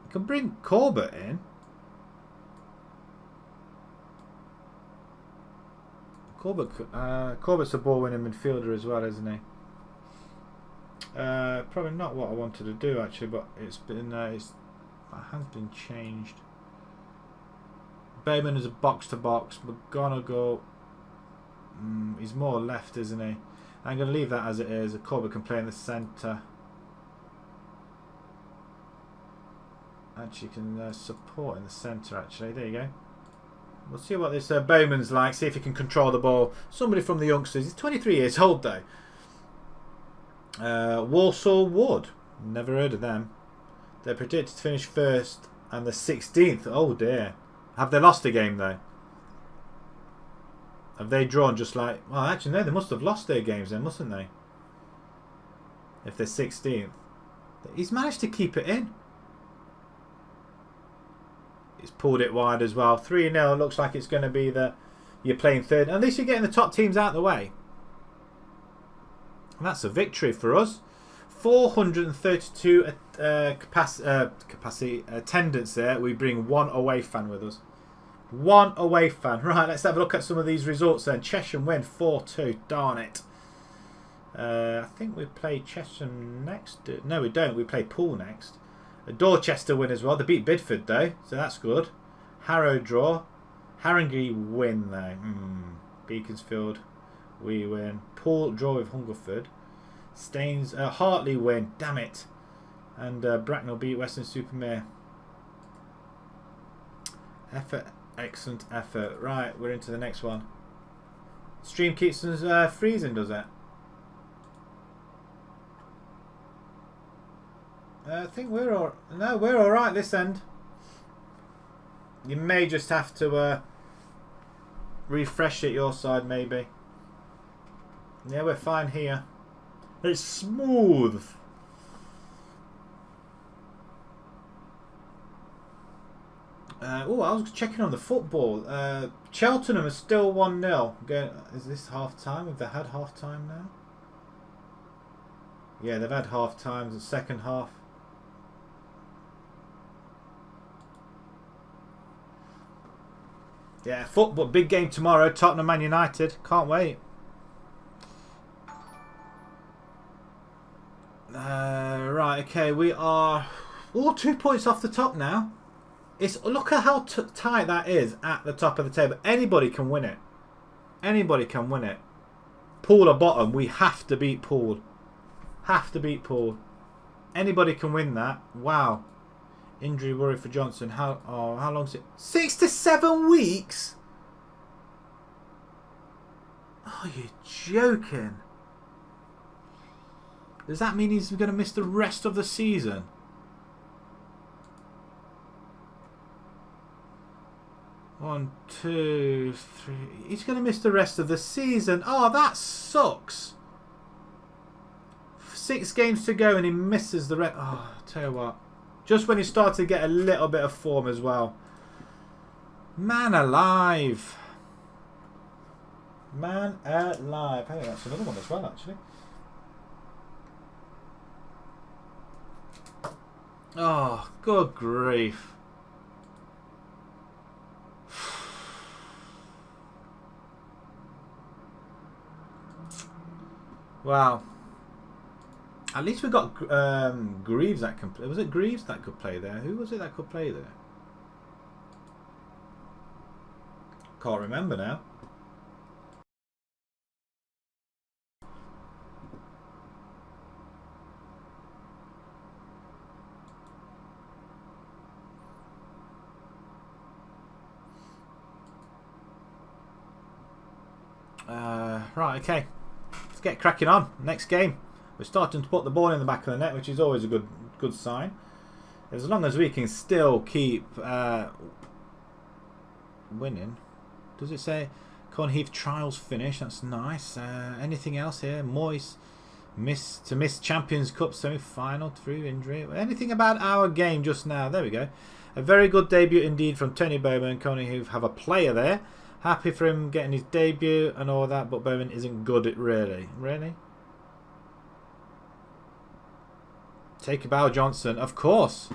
You can bring Corbett in. Corbett's a ball winning midfielder as well, isn't he? Probably not what I wanted to do actually, but it has been changed. Bowman is a box to box. McGonagall, he's more left, isn't he? I'm going to leave that as it is. Corbett can play in the centre. Actually, can support in the centre. Actually, there you go. We'll see what this Bowman's like. See if he can control the ball. Somebody from the youngsters. He's 23 years old though. Walsall Wood. Never heard of them. They're predicted to finish first and the 16th. Oh dear. Have they lost a game though? Have they drawn just like... Well, actually no, they must have lost their games then, mustn't they? If they're 16th. He's managed to keep it in. He's pulled it wide as well. 3-0. Looks like it's going to be you're playing third. At least you're getting the top teams out of the way. And that's a victory for us. 432 capacity attendance there. We bring one away fan with us. One away fan. Right, let's have a look at some of these results then. Cheshire win 4-2. Darn it. I think we play Cheshire next. No, we don't. We play Poole next. Dorchester win as well. They beat Bidford though, so that's good. Harrow draw. Haringey win though. Beaconsfield We win. Poole draw with Hungerford. Staines, Hartley win. Damn it. And Bracknell beat Western-super-Mare. Effort. Excellent effort. Right, we're into the next one. Stream keeps us freezing, does it? I think we're all... No, we're alright this end. You may just have to refresh it your side, maybe. Yeah, we're fine here. It's smooth. Oh, I was checking on the football. Cheltenham is still 1-0. Is this half time? Have they had half time now? Yeah, they've had half time. The second half. Yeah, football. Big game tomorrow. Tottenham Man United. Can't wait. Right, okay. We are all 2 points off the top now. Look at how tight that is at the top of the table. Anybody can win it. Anybody can win it. Poole or bottom. We have to beat Poole. Have to beat Poole. Anybody can win that. Wow. Injury worry for Johnson. How long is it? 6 to 7 weeks? Oh, you're joking. Does that mean he's going to miss the rest of the season? One, two, three. He's going to miss the rest of the season. Oh, that sucks. 6 games to go and he misses the rest. Oh, I'll tell you what. Just when he started to get a little bit of form as well. Man alive. Man alive. I think that's another one as well, actually. Oh, good grief. Wow. At least we got Greaves that can play. Was it Greaves that could play there? Who was it that could play there? Can't remember now. Right, okay. Let's get cracking on. Next game. We're starting to put the ball in the back of the net, which is always a good sign. As long as we can still keep winning. Does it say Colney Heath trials finish? That's nice. Anything else here? Moyes miss Champions Cup semi-final through injury. Anything about our game just now? There we go. A very good debut indeed from Tony Bowman. Colney Heath have a player there. Happy for him getting his debut and all that, but Bowman isn't good at really. Really? Take a bow, Johnson. Of course.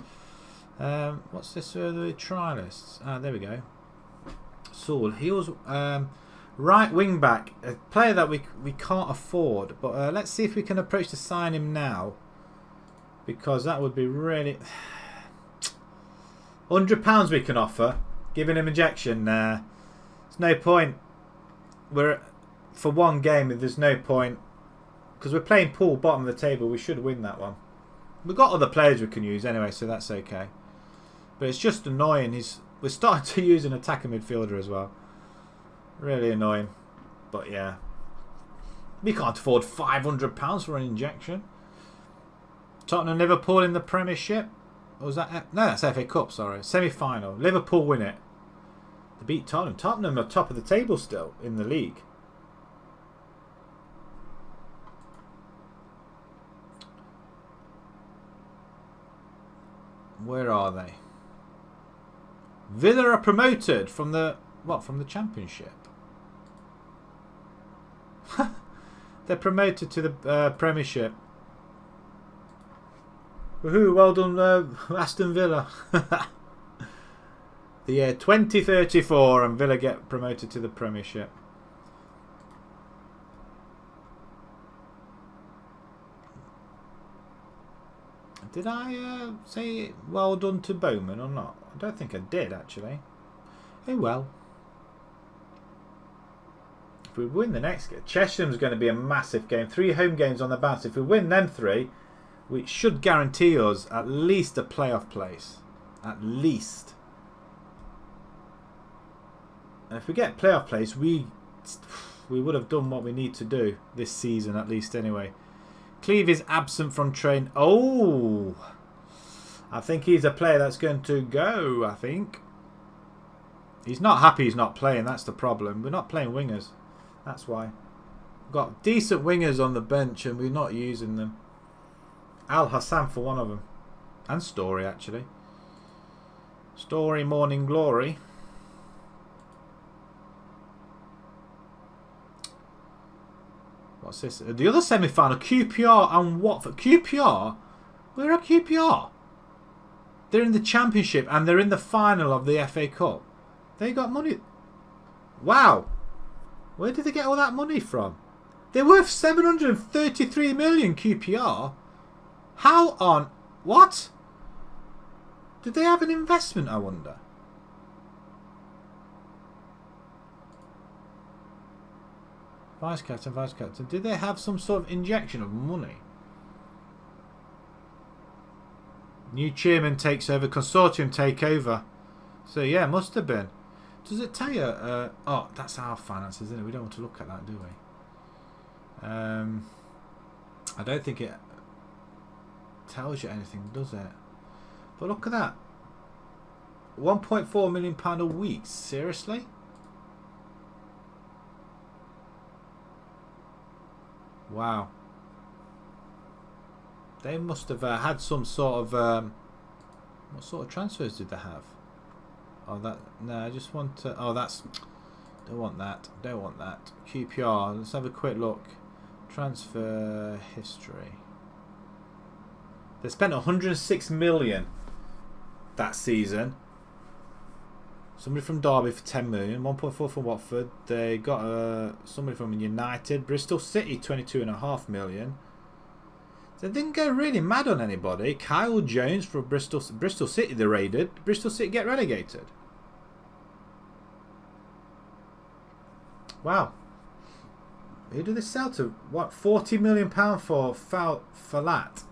What's this? The trialists. There we go. Saul. He was right wing back. A player that we can't afford. But let's see if we can approach to sign him now. Because that would be really... £100 we can offer. Giving him injection. There's no point. For one game, there's no point. Because we're playing Poole bottom of the table. We should win that one. We've got other players we can use anyway, so that's okay. But it's just annoying. We're starting to use an attacker midfielder as well. Really annoying. But yeah. We can't afford £500 for an injection. Tottenham Liverpool in the Premiership. Or was that... No, that's FA Cup, sorry. Semi-final. Liverpool win it. They beat Tottenham. Tottenham are top of the table still in the league. Where are they? Villa are promoted from the... What? From the Championship? They're promoted to the Premiership. Woohoo, well done Aston Villa. The year 2034 and Villa get promoted to the Premiership. Did I say well done to Bowman or not? I don't think I did actually. Oh well. we win the next game, Chesham's going to be a massive game. 3 home games on the bounce. If we win them 3, which should guarantee us at least a playoff place. At least. And if we get playoff place, we would have done what we need to do this season at least anyway. Cleve is absent from train. Oh! I think he's a player that's going to go, I think. He's not happy he's not playing, that's the problem. We're not playing wingers. That's why. We've got decent wingers on the bench and we're not using them. Al Hassan for one of them. And Story, actually. Story, Morning Glory. What's this? The other semi-final, QPR and Watford. QPR? Where are QPR? They're in the Championship and they're in the final of the FA Cup. They got money. Wow. Where did they get all that money from? They're worth 733 million, QPR. How on... What? Did they have an investment, I wonder? Vice captain, vice captain. Did they have some sort of injection of money? New chairman takes over, consortium take over. So yeah, must have been. Does it tell you? Oh, that's our finances, isn't it? We don't want to look at that, do we? I don't think it tells you anything, does it? But look at that. £1.4 million a week. Seriously? Wow. They must have had some sort of... what sort of transfers did they have? Oh, that... No, I just want to... Oh, that's... Don't want that. Don't want that. QPR. Let's have a quick look. Transfer history. They spent 106 million that season. Somebody from Derby for 10 million. 1.4 from Watford. They got somebody from United. Bristol City, 22.5 million. They didn't go really mad on anybody. Kyle Jones for Bristol City, they raided. Bristol City get relegated. Wow. Who did they sell to? What, £40 million for Falat?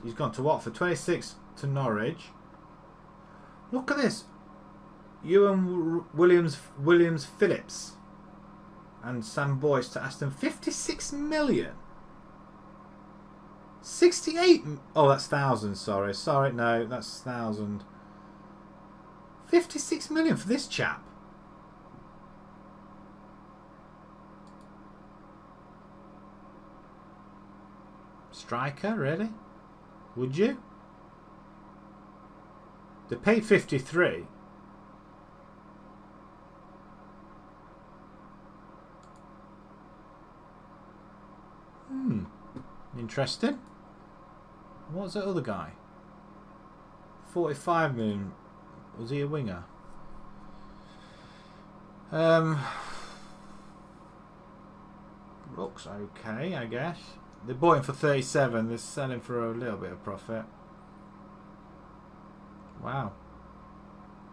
He's gone to Watford. 26 to Norwich. Look at this. Ewan Williams Phillips and Sam Boyce to Aston. 56 million. 68. Oh, that's thousand. Sorry, no, that's 1,000. 56 million for this chap. Striker, really? Would you? They paid 53. Interesting. What was that other guy? 45 million. Was he a winger? Looks okay, I guess. They bought him for 37. They're selling for a little bit of profit. Wow.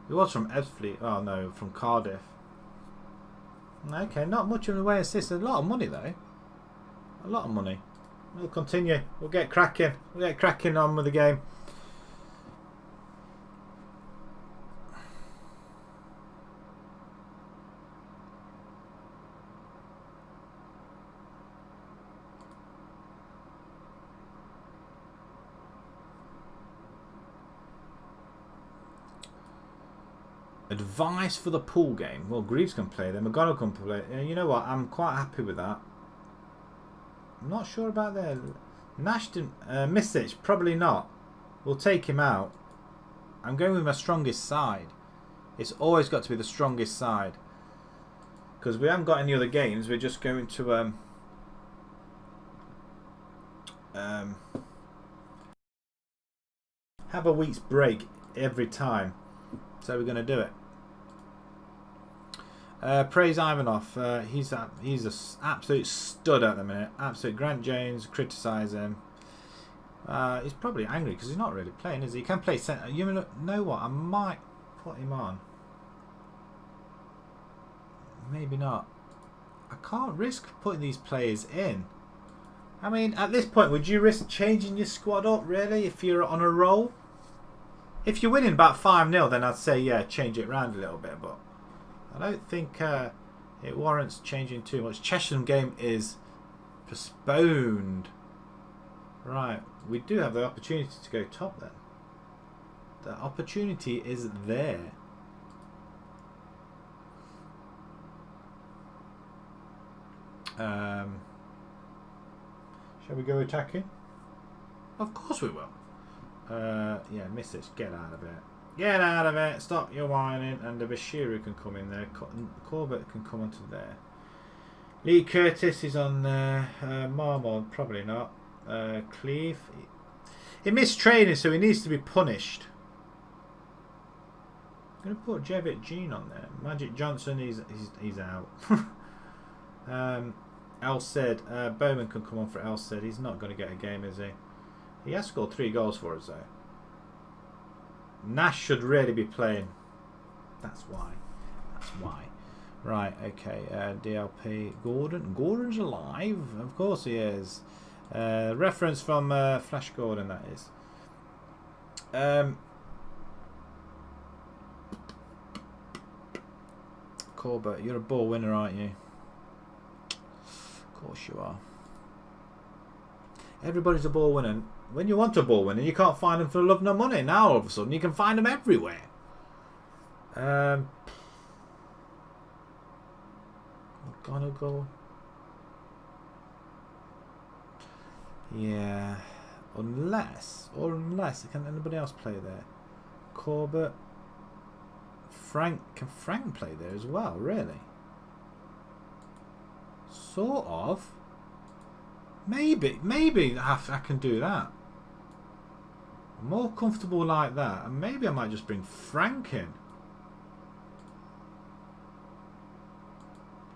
He was from Ebbsfleet. Oh no, from Cardiff. Okay, not much in the way of assists. A lot of money though. A lot of money. We'll continue. We'll get cracking. We'll get cracking on with the game. Advice for the pool game. Well, Greaves can play them. McGonagall can play. You know what? I'm quite happy with that. I'm not sure about that. Nash didn't... Misic, probably not. We'll take him out. I'm going with my strongest side. It's always got to be the strongest side. Because we haven't got any other games. We're just going to... have a week's break every time. So we're going to do it. Praise Ivanov. He's an absolute stud at the minute. Absolute. Grant Jones, criticise him. He's probably angry because he's not really playing, is he? He can play centre. You know what? I might put him on. Maybe not. I can't risk putting these players in. I mean, at this point, would you risk changing your squad up, really, if you're on a roll? If you're winning about 5-0, then I'd say, yeah, change it around a little bit. But I don't think it warrants changing too much. Chesham game is postponed. Right, we do have the opportunity to go top then. The opportunity is there. Shall we go attacking? Of course we will. Yeah, miss it. Get out of it. Get out of it. Stop your whining. And the Bashiru can come in there. Corbett can come onto there. Lee Curtis is on there. Marmon, probably not. Cleve. He missed training, so he needs to be punished. I'm going to put Jevitt Jean on there. Magic Johnson, he's out. Elsed, Bowman can come on for Elsed. He's not going to get a game, is he? He has scored 3 goals for us, though. Nash should really be playing. That's why. That's why. Right, okay. DLP. Gordon. Gordon's alive. Of course he is. Reference from Flash Gordon, that is. Corbett, you're a ball winner, aren't you? Of course you are. Everybody's a ball winner. When you want a ball winner, you can't find them for love nor money. Now all of a sudden you can find them everywhere. McGonagall. Yeah. Unless can anybody else play there? Corbett. Frank, can Frank play there as well? Really? Sort of. Maybe I can do that. I'm more comfortable like that, and maybe I might just bring Frank in.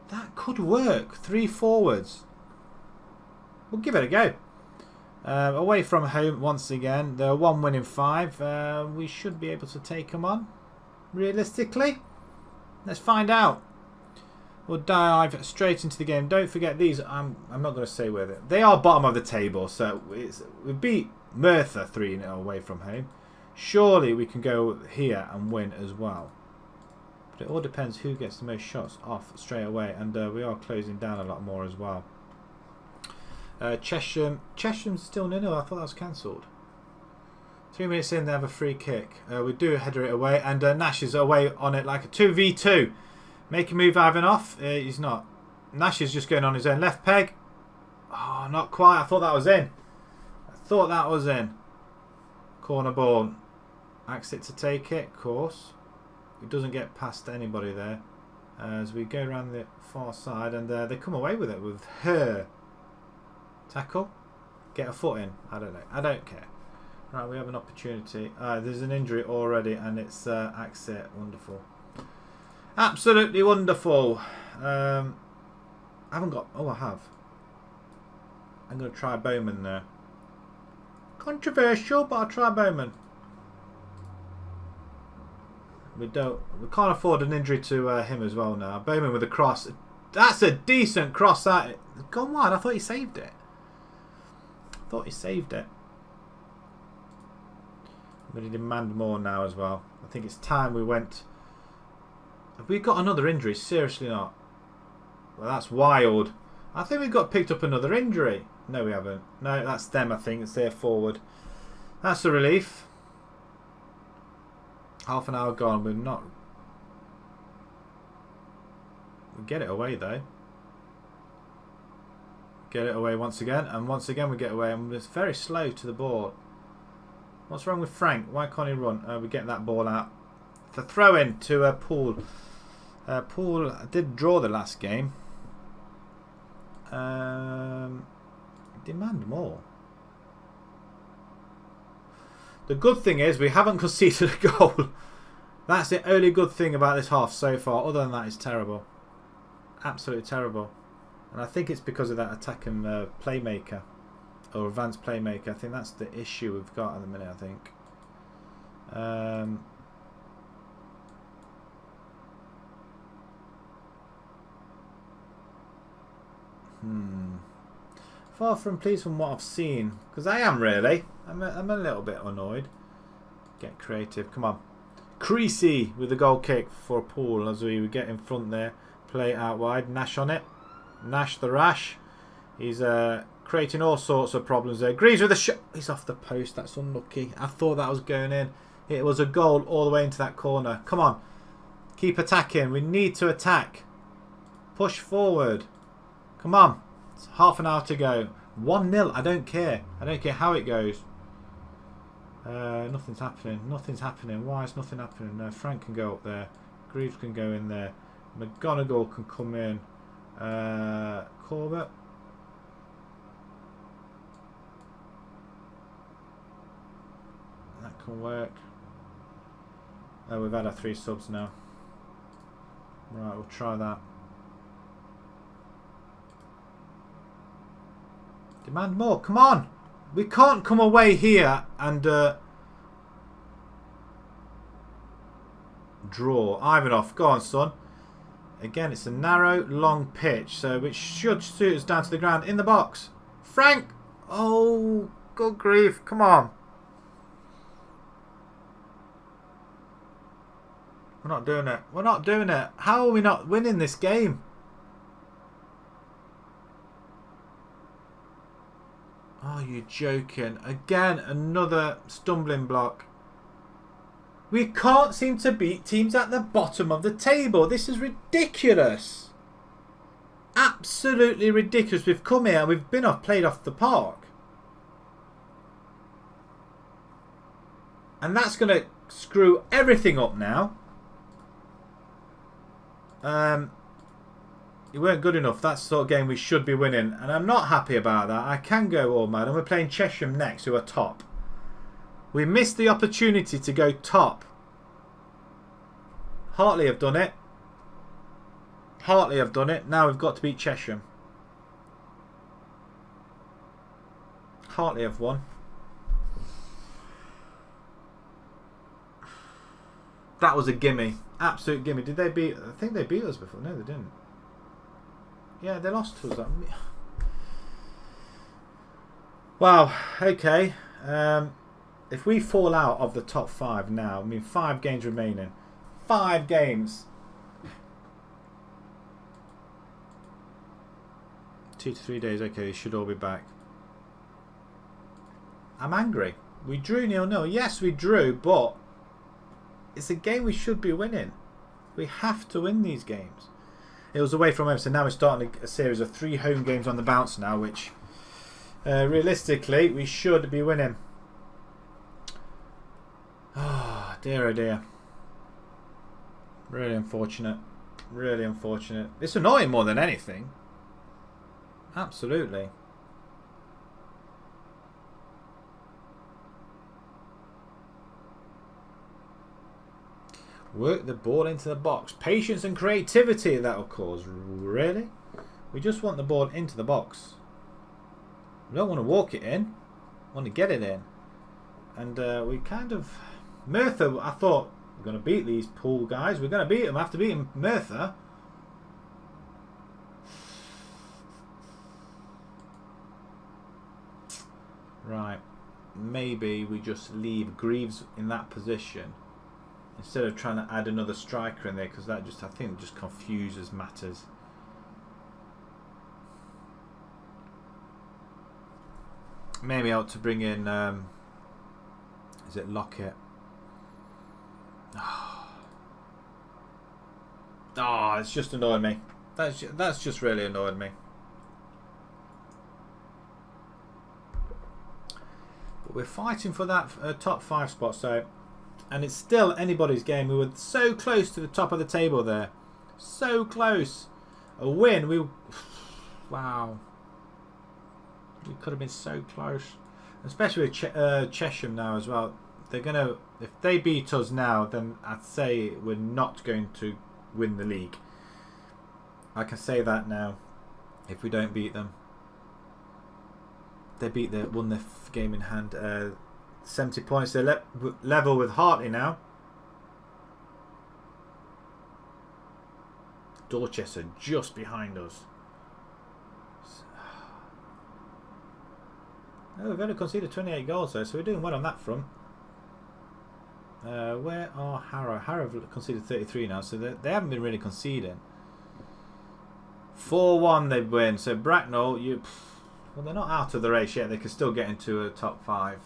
That could work. 3 forwards. We'll give it a go. Away from home once again. They're 1 win in 5. We should be able to take them on. Realistically, let's find out. We'll dive straight into the game. Don't forget these. I'm not going to say where they are. Bottom of the table. So we beat Merthyr 3-0 away from home. Surely we can go here and win as well. But it all depends who gets the most shots off straight away. And we are closing down a lot more as well. Chesham's still 0-0. I thought that was cancelled. 3 minutes in, they have a free kick. We do header it away, and Nash is away on it like a 2v2. Make a move, Ivan off. He's not. Nash is just going on his own. Left peg. Oh, not quite. I thought that was in. Corner ball. Exit to take it, of course. He doesn't get past anybody there. As we go around the far side, and they come away with it with her. Tackle. Get a foot in. I don't know. I don't care. Right, we have an opportunity. There's an injury already, and it's Axet. Wonderful. Absolutely wonderful. I haven't got... Oh, I have. I'm going to try Bowman there. Controversial, but I'll try Bowman. We can't afford an injury to him as well now. Bowman with a cross. That's a decent cross. That gone wide. I thought he saved it. I'm going to demand more now as well. I think it's time we went. Have we got another injury? Seriously not. Well, that's wild. I think we've got picked up another injury. No, we haven't. No, that's them, I think. It's their forward. That's a relief. Half an hour gone. We're not. We get it away, though. Get it away once again. And once again we get away. And it's very slow to the ball. What's wrong with Frank? Why can't he run? We get that ball out. The throw in to Paul. Paul did draw the last game. Demand more. The good thing is we haven't conceded a goal. That's the only good thing about this half so far. Other than that, it's terrible. Absolutely terrible. And I think it's because of that attacking playmaker. Or advanced playmaker. I think that's the issue we've got at the minute, I think. Far from pleased from what I've seen. Because I am really. I'm a little bit annoyed. Get creative. Come on. Creasy with the goal kick for Paul as we get in front there. Play out wide. Nash on it. Nash the rash. He's creating all sorts of problems there. Greaves with a shot. He's off the post. That's unlucky. I thought that was going in. It was a goal all the way into that corner. Come on. Keep attacking. We need to attack. Push forward. Come on. It's half an hour to go. 1-0. I don't care. I don't care how it goes. Nothing's happening. Nothing's happening. Why is nothing happening? Frank can go up there. Greaves can go in there. McGonigal can come in. Corbett. That can work. Oh, we've had our 3 subs now. Right, we'll try that. Demand more. Come on. We can't come away here and draw. Ivanov, go on, son. Again, it's a narrow, long pitch, so which should suit us down to the ground in the box. Frank! Oh, good grief. Come on. We're not doing it. We're not doing it. How are we not winning this game? Oh, you're joking. Again, another stumbling block. We can't seem to beat teams at the bottom of the table. This is ridiculous. Absolutely ridiculous. We've come here and we've been played off the park. And that's going to screw everything up now. It weren't good enough. That's the sort of game we should be winning. And I'm not happy about that. I can go all mad. And we're playing Chesham next, who are top. We missed the opportunity to go top. Hartley have done it. Hartley have done it. Now we've got to beat Chesham. Hartley have won. That was a gimme. Absolute gimme. Did they beat... I think they beat us before. No, they didn't. Yeah, they lost to us. Wow. Okay. If we fall out of the top 5 now, I mean 5 games remaining. 5 games. 2 to 3 days. Okay, they should all be back. I'm angry. We drew 0-0. Yes, we drew, but it's a game we should be winning. We have to win these games. It was away from home, so now we're starting a series of 3 home games on the bounce now, which realistically we should be winning. Oh dear, oh dear. Really unfortunate. Really unfortunate. It's annoying more than anything. Absolutely. Work the ball into the box. Patience and creativity that will cause. Really? We just want the ball into the box. We don't want to walk it in. We want to get it in. And we kind of... Merthyr, I thought, we're going to beat these pool guys. We're going to beat them after beating Merthyr. Right. Maybe we just leave Greaves in that position. Instead of trying to add another striker in there, because that just, I think, just confuses matters. Maybe I ought to bring in, is it Lockett? Oh, it's just annoyed me. That's just really annoyed me. But we're fighting for that top 5 spot, so... And it's still anybody's game. We were so close to the top of the table there. So close. A win. Wow. We could have been so close. Especially with Chesham now as well. They're going to... If they beat us now, then I'd say we're not going to win the league. I can say that now. If we don't beat them. They won their game in hand. 70 points. They're level with Hartley now. Dorchester just behind us. Oh, we've only conceded 28 goals though, so we're doing well on that front. Where are Harrow? Harrow have conceded 33 now, so they haven't been really conceding. 4-1 they win. So Bracknell, well, they're not out of the race yet. They can still get into a top 5.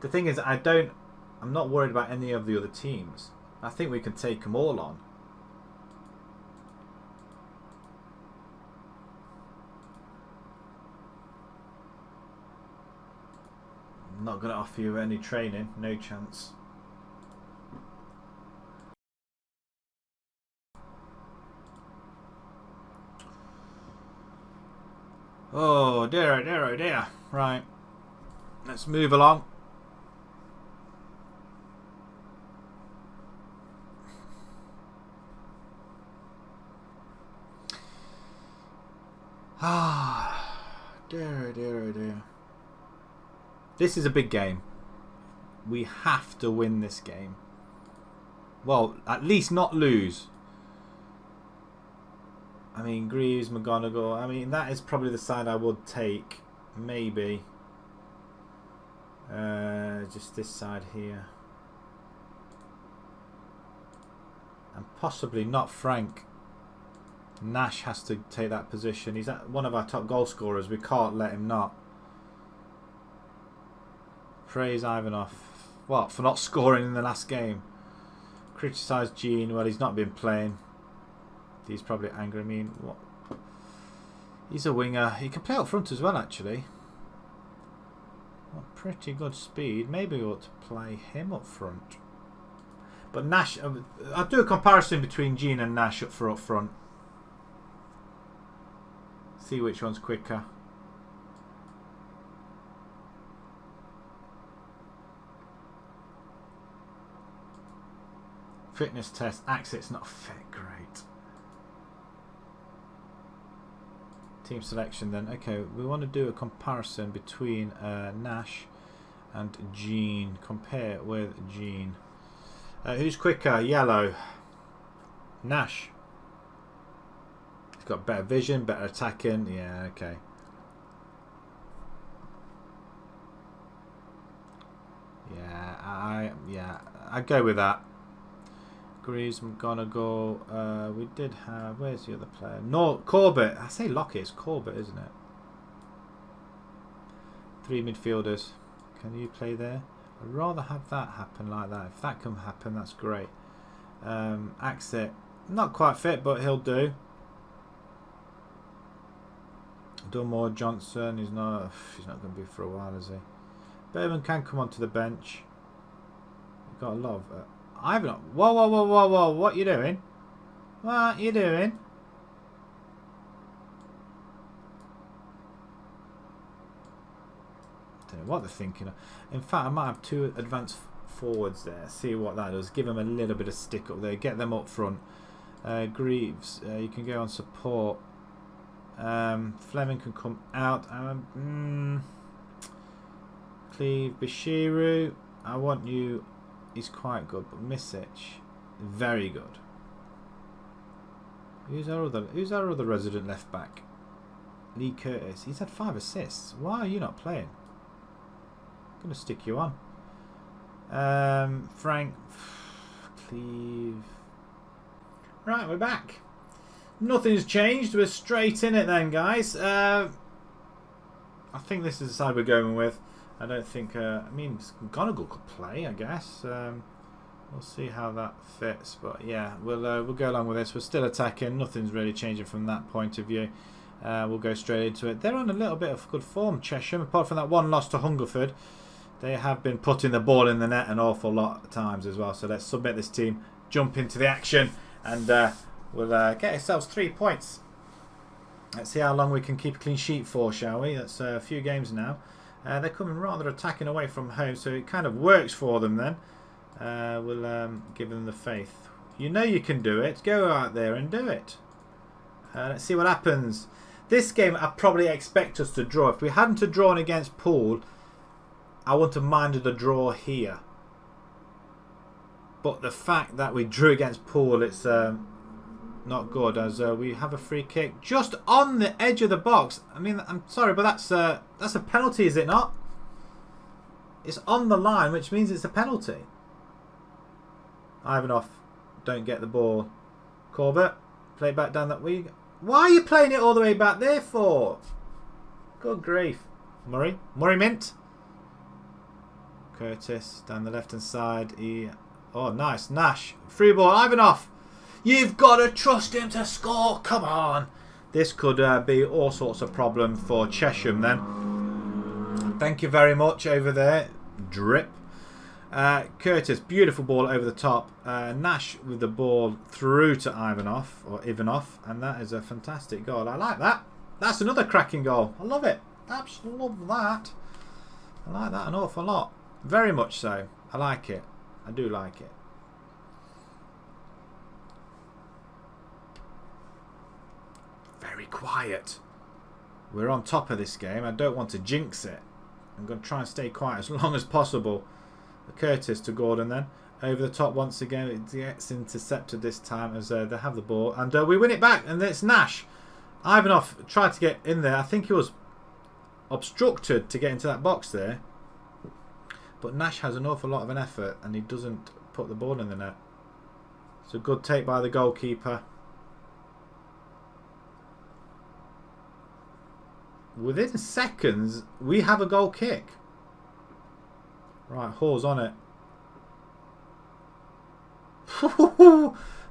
The thing is, I'm not worried about any of the other teams. I think we can take them all on. I'm not going to offer you any training, no chance. Oh dear, oh dear, oh dear. Right, let's move along. Ah, dear, oh dear, oh dear. This is a big game. We have to win this game. Well, at least not lose. I mean, Greaves, McGonagall. I mean, that is probably the side I would take. Maybe. Just this side here. And possibly not Frank. Nash has to take that position. He's one of our top goal scorers. We can't let him not. Praise Ivanov. What? For not scoring in the last game. Criticise Gene. Well, he's not been playing. He's probably angry. I mean, what? He's a winger. He can play up front as well, actually. Well, pretty good speed. Maybe we ought to play him up front. But Nash, I'll do a comparison between Gene and Nash up front. See which one's quicker. Fitness test. Axe's not fit. Great. Team selection then. Okay, we want to do a comparison between Nash and Gene. Compare it with Gene. Who's quicker? Yellow. Nash. He's got better vision, better attacking. Yeah, okay. Yeah, I'd go with that. Greaves, McGonagall. We did have. Where's the other player? No, Corbett. I say Lockett. It's Corbett, isn't it? 3 midfielders. Can you play there? I'd rather have that happen like that. If that can happen, that's great. Axet. Not quite fit, but he'll do. Dunmore, Johnson. He's not going to be for a while, is he? Berman can come onto the bench. We've got a lot of. Ivan, whoa! What you doing? What you doing? I don't know what they're thinking of. In fact, I might have 2 advanced forwards there. See what that does. Give them a little bit of stick up there. Get them up front. Greaves, you can go on support. Fleming can come out. Cleve, Bashiru. I want you. He's quite good, but Misic, very good. Who's our other resident left back? Lee Curtis. He's had 5 assists. Why are you not playing? I'm gonna stick you on. Frank, Cleve. Right, we're back. Nothing's changed. We're straight in it then, guys. I think this is the side we're going with. I don't think. I mean, McGonagall could play, I guess. We'll see how that fits, but yeah, we'll go along with this. We're still attacking. Nothing's really changing from that point of view. We'll go straight into it. They're on a little bit of good form, Chesham. Apart from that one loss to Hungerford, they have been putting the ball in the net an awful lot of times as well. So let's submit this team, jump into the action, and we'll get ourselves 3 points. Let's see how long we can keep a clean sheet for, shall we? That's a few games now. They're coming rather attacking away from home, so it kind of works for them then. We'll give them the faith. You know you can do it. Go out there and do it. Let's see what happens. This game I probably expect us to draw. If we hadn't have drawn against Poole, I wouldn't have minded a draw here. But the fact that we drew against Poole, it's not good, as we have a free kick just on the edge of the box. I mean, I'm sorry, but that's a penalty, is it not? It's on the line, which means it's a penalty. Ivanov, don't get the ball. Corbett, play back down that way. Why are you playing it all the way back there for? Good grief. Murray Mint. Curtis down the left hand side. Oh, nice. Nash. Free ball. Ivanov. You've got to trust him to score. Come on. This could be all sorts of problem for Chesham then. Thank you very much over there. Drip. Curtis, beautiful ball over the top. Nash with the ball through to Ivanov, and that is a fantastic goal. I like that. That's another cracking goal. I love it. Absolutely love that. I like that an awful lot. Very much so. I like it. I do like it. Very quiet. We're on top of this game. I don't want to jinx it. I'm going to try and stay quiet as long as possible. Curtis to Gordon then. Over the top once again. It gets intercepted this time as they have the ball. And we win it back. And it's Nash. Ivanov tried to get in there. I think he was obstructed to get into that box there. But Nash has an awful lot of an effort. And he doesn't put the ball in the net. It's a good take by the goalkeeper. Within seconds, we have a goal kick. Right, Hall's on it.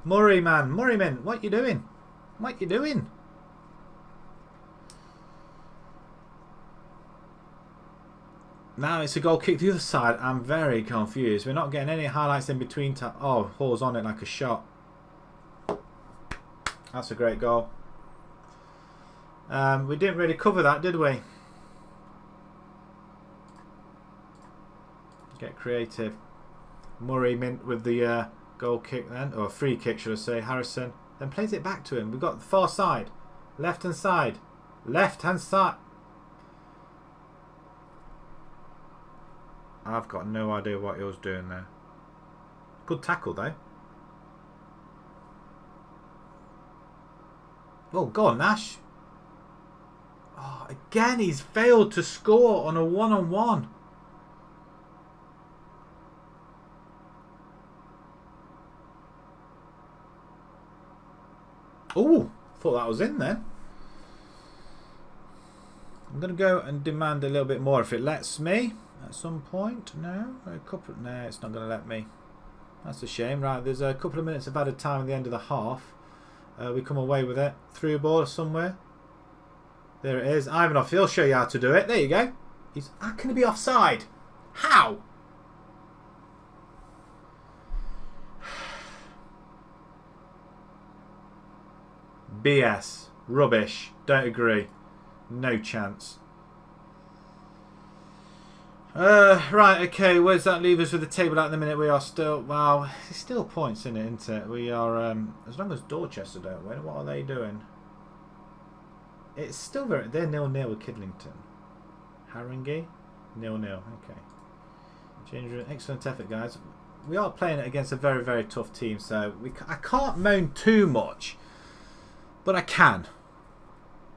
Murray, man. What you doing? What you doing? Now it's a goal kick the other side. I'm very confused. We're not getting any highlights in between. Oh, Hall's on it like a shot. That's a great goal. We didn't really cover that, did we? Get creative. Murray Mint with the goal kick then, or free kick should I say. Harrison then plays it back to him. We've got the far side, left hand side, left hand side. I've got no idea what he was doing there. Good tackle though. Oh, go on, Nash. Oh, again, he's failed to score on a one-on-one. Oh, thought that was in then. I'm going to go and demand a little bit more if it lets me at some point. No, no, it's not going to let me. That's a shame. Right, there's a couple of minutes of added time at the end of the half. We come away with it. Through a ball somewhere. There it is. Ivanov, he'll show you how to do it. There you go. How can he be offside? How? BS. Rubbish. Don't agree. No chance. Right, okay. Where's that leave us with the table at the minute? We are still... Well, it's still points in it, isn't it? We are... as long as Dorchester don't win, what are they doing? It's still very... They're 0-0 with Kidlington. Haringey? 0-0. Okay. Excellent effort, guys. We are playing it against a very, very tough team, so I can't moan too much. But I can.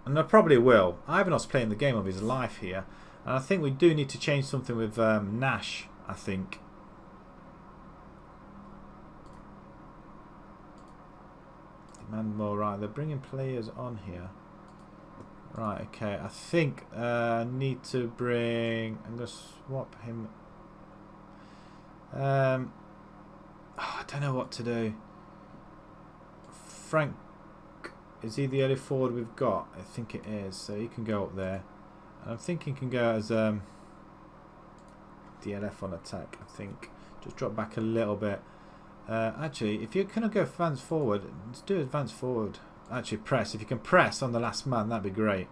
And I probably will. Ivanov's playing the game of his life here. And I think we do need to change something with Nash, I think. Demand more. Right, they're bringing players on here. Right, okay. I think I need to bring... I'm going to swap him. I don't know what to do. Frank, is he the only forward we've got? I think it is. So he can go up there. And I'm thinking he can go as DLF on attack, I think. Just drop back a little bit. Actually, if you're going to go advance forward, let's do advance forward. Actually, press. If you can press on the last man, that'd be great.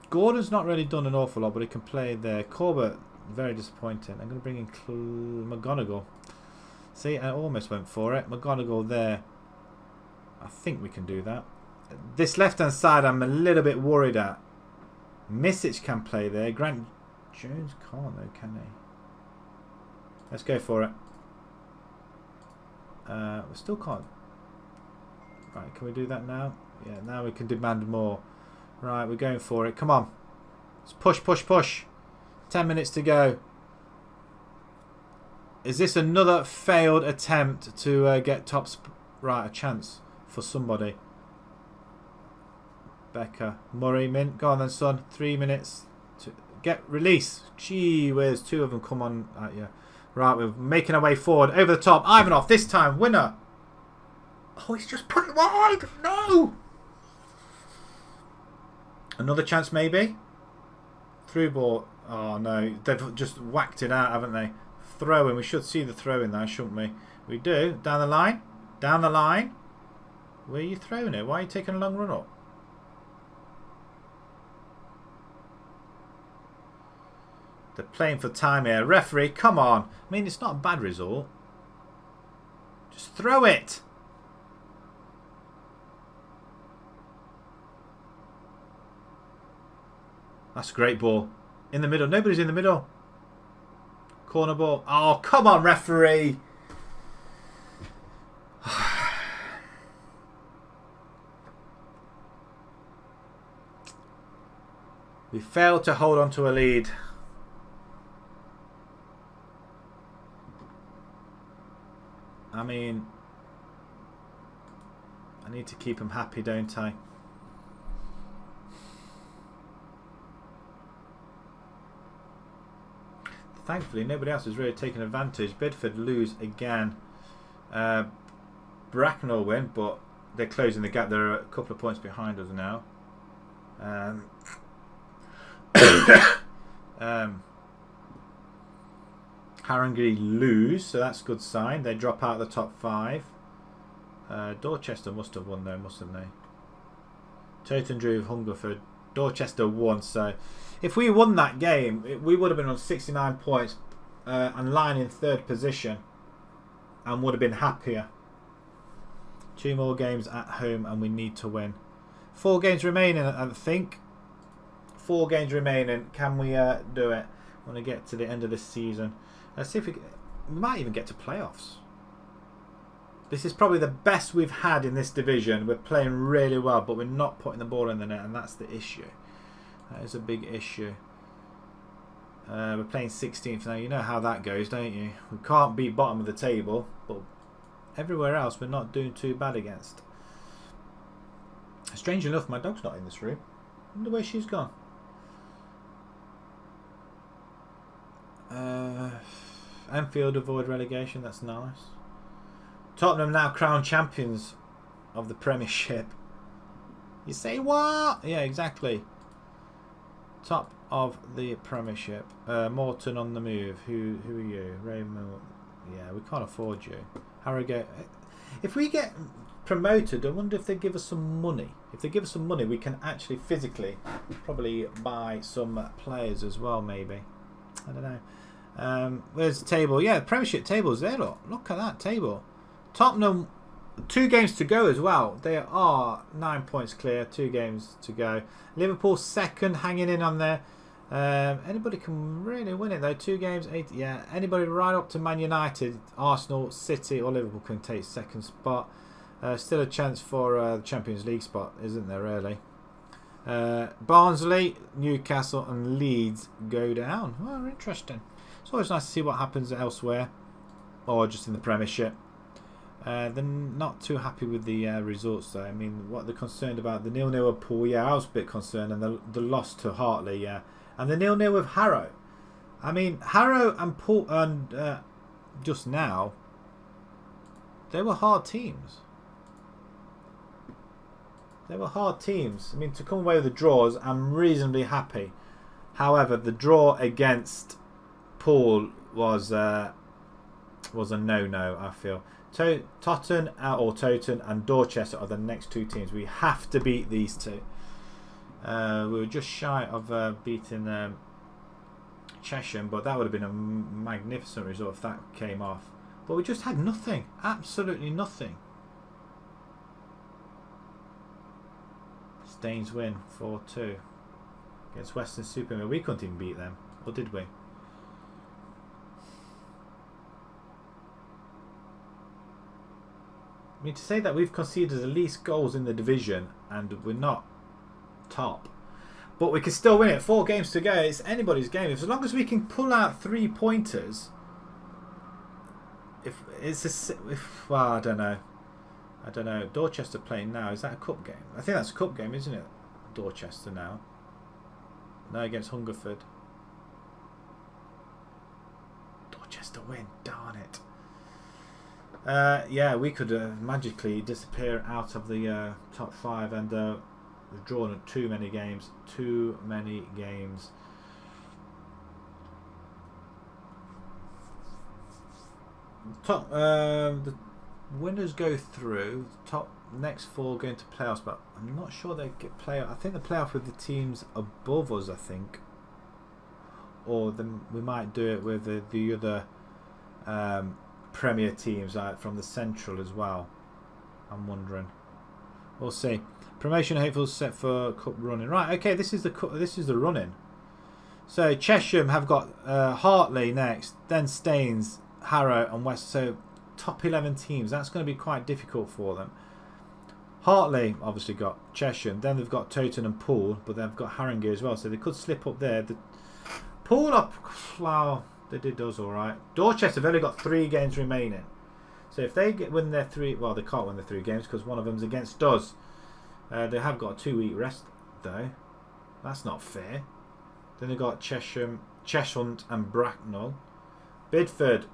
Gordon's not really done an awful lot, but he can play there. Corbett, very disappointing. I'm going to bring in McGonigal. See, I almost went for it. McGonigal there. I think we can do that. This left-hand side, I'm a little bit worried at. Misic can play there. Grant Jones can't, though, can he? Let's go for it. We still can't. Right, can we do that now? Yeah, now we can demand more. Right, we're going for it. Come on. Let's push, push, push. 10 minutes to go. Is this another failed attempt to get tops? Right, a chance for somebody. Becker, Murray, Mint. Go on then, son. 3 minutes to get release. Gee whiz, 2 of them come on at you. Right, we're making our way forward. Over the top. Ivanov, this time, winner. Oh, he's just put it wide. No. Another chance, maybe. Through ball. Oh, no. They've just whacked it out, haven't they? Throw-in. We should see the throw-in there, shouldn't we? We do. Down the line. Down the line. Where are you throwing it? Why are you taking a long run up? They're playing for time here. Referee, come on. I mean, it's not a bad result. Just throw it. That's a great ball. In the middle. Nobody's in the middle. Corner ball. Oh, come on, referee. We failed to hold on to a lead. I mean, I need to keep them happy, don't I? Thankfully, nobody else has really taken advantage. Bedford lose again. Bracknell win, but they're closing the gap. They're a couple of points behind us now. Haringey lose, so that's a good sign. They drop out of the top 5. Dorchester must have won though, mustn't they? Toten drew with Hungerford. Dorchester won, so if we won that game, we would have been on 69 points and lying in 3rd position and would have been happier. 2 more games at home and we need to win. 4 games remaining, I think. 4 games remaining. Can we do it? I want to get to the end of this season. Let's see if we might even get to playoffs. This is probably the best we've had in this division. We're playing really well, but we're not putting the ball in the net, and that's the issue. That is a big issue. We're playing 16th now. You know how that goes, don't you? We can't beat bottom of the table, but everywhere else we're not doing too bad against. Strange enough, my dog's not in this room. I wonder where she's gone. Enfield avoid relegation. That's nice. Tottenham now crowned champions of the Premiership. You say what? Yeah, exactly. Top of the Premiership. Morton on the move. Who are you? Raymond. Yeah, we can't afford you. Harrogate. If we get promoted, I wonder if they give us some money. If they give us some money, we can actually physically probably buy some players as well, maybe. I don't know. Where's the table? Yeah, the Premiership table's there. Look at that table. Tottenham, 2 games to go as well. They are 9 points clear. 2 games to go. Liverpool 2nd, hanging in on there. Anybody can really win it though. 2 games, 8. Yeah, anybody right up to Man United, Arsenal, City, or Liverpool can take 2nd spot. Still a chance for the Champions League spot, isn't there? Really. Barnsley, Newcastle, and Leeds go down. Well, interesting. It's always nice to see what happens elsewhere, or just in the Premiership. They're not too happy with the results though. I mean, what they're concerned about, the 0-0 with Poole, yeah, I was a bit concerned, and the loss to Hartley, yeah, and the 0-0 with Harrow. I mean, Harrow and Poole, and just now, they were hard teams. They were hard teams. I mean, to come away with the draws, I'm reasonably happy. However, the draw against Poole was a no-no, I feel. Totten and Dorchester are the next 2 teams. We have to beat these 2. We were just shy of beating Chesham, but that would have been a magnificent result if that came off. But we just had nothing. Absolutely nothing. Staines win 4-2 against Western Supermare. We couldn't even beat them, or did we? I mean, to say that we've conceded the least goals in the division and we're not top, but we can still win it. 4 games to go. It's anybody's game. As long as we can pull out 3 pointers. Well, I don't know. Dorchester playing now. Is that a cup game? I think that's a cup game, isn't it? Dorchester now. No, against Hungerford. Dorchester win. Darn it. Yeah, we could magically disappear out of the top 5, and we've drawn too many games. Too many games. Top the winners go through. Top next 4 go into playoffs, but I'm not sure they get playoff. I think the playoff with the teams above us. I think, or we might do it with the other Premier teams from the Central as well. I'm wondering. We'll see. Promotion hopeful set for cup running. Right. Okay. This is the running. So Chesham have got Hartley next, then Staines, Harrow and West. So top 11 teams. That's going to be quite difficult for them. Hartley obviously got Chesham. Then they've got Towton and Poole, but they've got Haringey as well. So they could slip up there. The Poole up. Wow, they did us all right. Dorchester have only got 3 games remaining. So if they win their 3, well, they can't win the 3 games because one of them's against us. They have got a 2-week rest though. That's not fair. Then they've got Chesham and Bracknell. Bidford,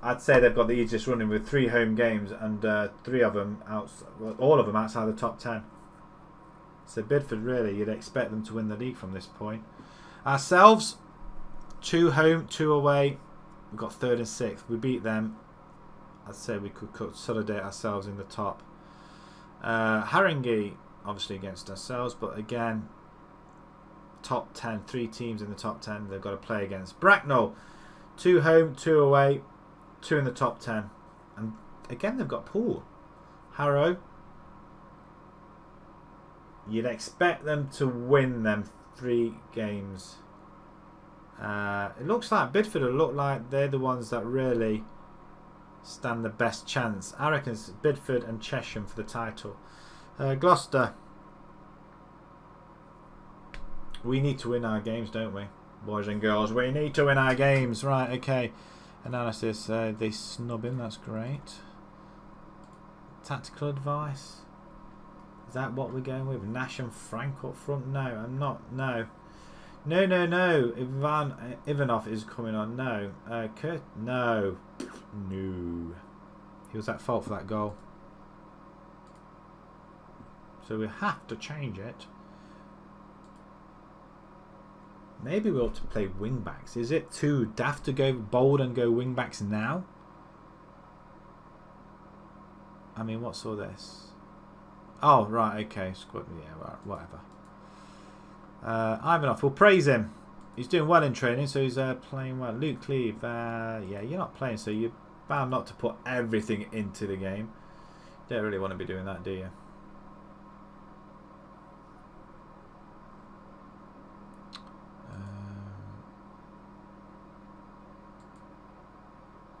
I'd say they've got the easiest running with 3 home games and 3 of them all of them outside the top 10. So Bidford, really, you'd expect them to win the league from this point. Ourselves, 2 home, 2 away. We've got 3rd and 6th. We beat them. I'd say we could consolidate ourselves in the top. Haringey, obviously against ourselves, but again, top 10, 3 teams in the top 10 they've got to play against. Bracknell, 2 home, 2 away, 2 in the top 10. And again, they've got Poole. Harrow, you'd expect them to win them 3 games. It looks like Bidford will look like they're the ones that really stand the best chance. I reckon it's Bidford and Chesham for the title. Gloucester, we need to win our games, don't we, boys and girls? We need to win our games. Right, okay. Analysis, they snub him, that's great. Tactical advice, is that what we're going with? Nash and Frank up front? No, I'm not. No. Ivanov is coming on. No. Kurt? No. No. He was at fault for that goal. So we have to change it. Maybe we ought to play wing backs. Is it too daft to go bold and go wing backs now? I mean, what's all this? Oh, right, okay. Squad, yeah, whatever. Ivanov, we'll praise him. He's doing well in training, so he's playing well. Luke Cleve, yeah, you're not playing, so you're bound not to put everything into the game. Don't really want to be doing that, do you?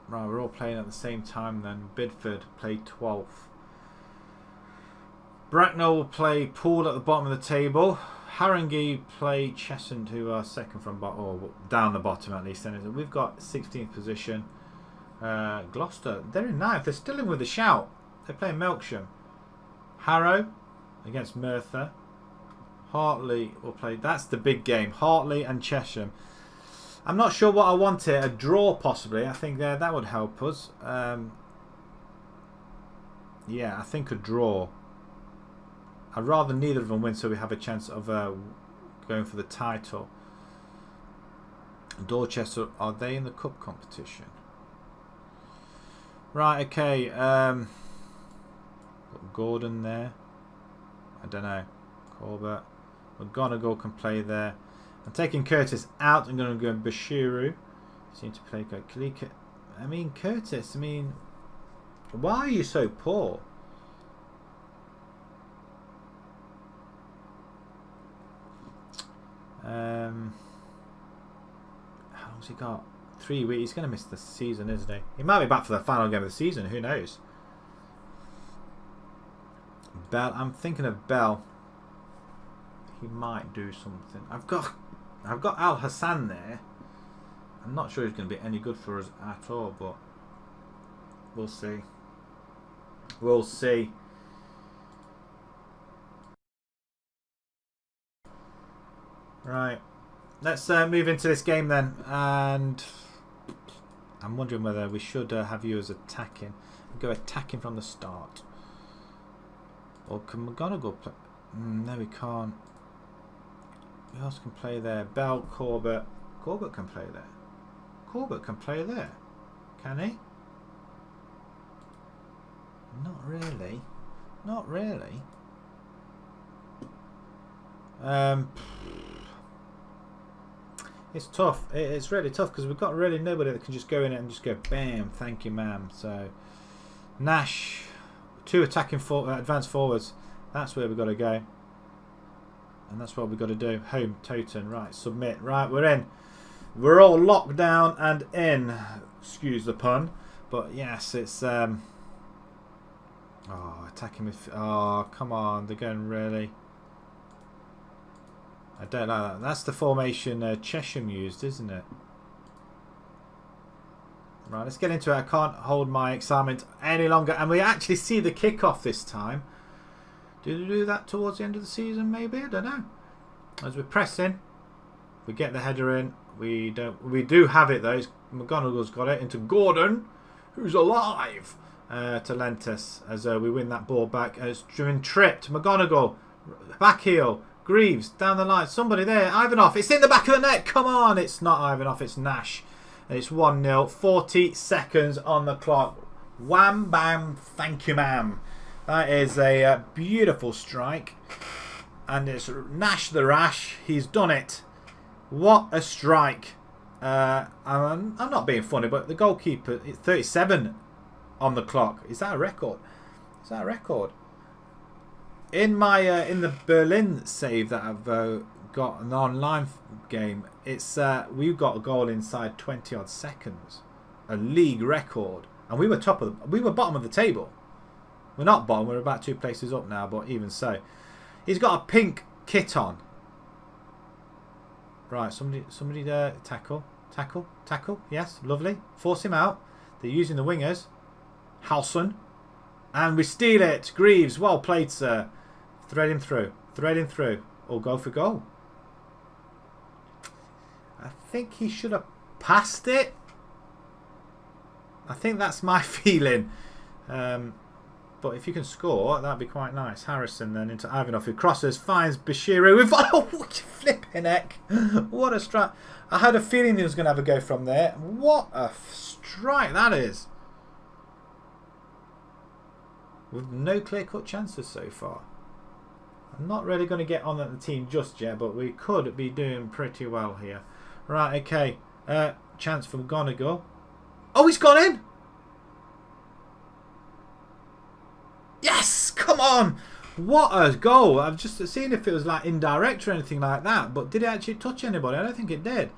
Right, we're all playing at the same time then. Bidford play 12th. Bracknell will play Poole at the bottom of the table. Haringey play Cheshunt, who are second from bottom, or down the bottom at least. And we've got 16th position. Gloucester, they're in 9th. They're still in with a shout. They're playing Melksham. Harrow against Merthyr. Hartley will play. That's the big game. Hartley and Chesham. I'm not sure what I want here. A draw possibly. I think that would help us. Yeah, I think a draw. I'd rather neither of them win so we have a chance of going for the title. Dorchester, are they in the cup competition? Right, okay. Got Gordon there. I don't know. Corbett. McGonagall can play there. I'm taking Curtis out. I'm going to go Bashiru. Seem to play Kalika. I mean, Curtis, why are you so poor? How long's he got? 3 weeks. He's going to miss the season, isn't he? He might be back for the final game of the season. Who knows? Bell. I'm thinking of Bell. He might do something. I've got Al Hassan there. I'm not sure he's going to be any good for us at all, but we'll see. We'll see. Right. Let's move into this game then. And I'm wondering whether we should have you as attacking. Go attacking from the start. Or can McGonagall play? No, we can't. Who else can play there? Bell, Corbett. Corbett can play there. Corbett can play there. Can he? Not really. Not really. It's tough. It's really tough because we've got really nobody that can just go in and just go bam, thank you, ma'am. So Nash, 2 attacking advanced forwards. That's where we've got to go, and that's what we've got to do. Home, Toten. Right, submit. Right, we're in. We're all locked down and in. Excuse the pun, but yes, it's oh, attacking with. Oh, come on, they're going really. I don't like that. That's the formation Chesham used, isn't it? Right, let's get into it. I can't hold my excitement any longer. And we actually see the kickoff this time. Did we do that towards the end of the season, maybe? I don't know. As we're pressing, we get the header in. We do have it, though. McGonagall's got it into Gordon, who's alive, to Lentis, as we win that ball back. It's been tripped. McGonagall, back heel. Greaves, down the line. Somebody there. Ivanov. It's in the back of the net. Come on. It's not Ivanov. It's Nash. And it's 1-0. 40 seconds on the clock. Wham, bam. Thank you, ma'am. That is a beautiful strike. And it's Nash the Rash. He's done it. What a strike. I'm not being funny, but the goalkeeper, 37 on the clock. Is that a record? Is that a record? In my in the Berlin save that I've got an online game, it's we got a goal inside 20 odd seconds, a league record, and we were bottom of the table. We're not bottom, we're about 2 places up now, but even so, he's got a pink kit on. Right, somebody there, tackle, yes, lovely, force him out. They're using the wingers, Halson, and we steal it. Greaves, well played, sir. Thread him through. Or go for goal. I think he should have passed it. I think that's my feeling. But if you can score, that'd be quite nice. Harrison then into Ivanov, who crosses, finds Bashiru with oh, flipping heck. What a strike. I had a feeling he was going to have a go from there. What a strike that is. With no clear-cut chances so far. I'm not really going to get on at the team just yet, but we could be doing pretty well here. Right, okay. Chance for McGonagall. Oh, he's gone in! Yes! Come on! What a goal! I've just seen if it was like indirect or anything like that, but did it actually touch anybody? I don't think it did.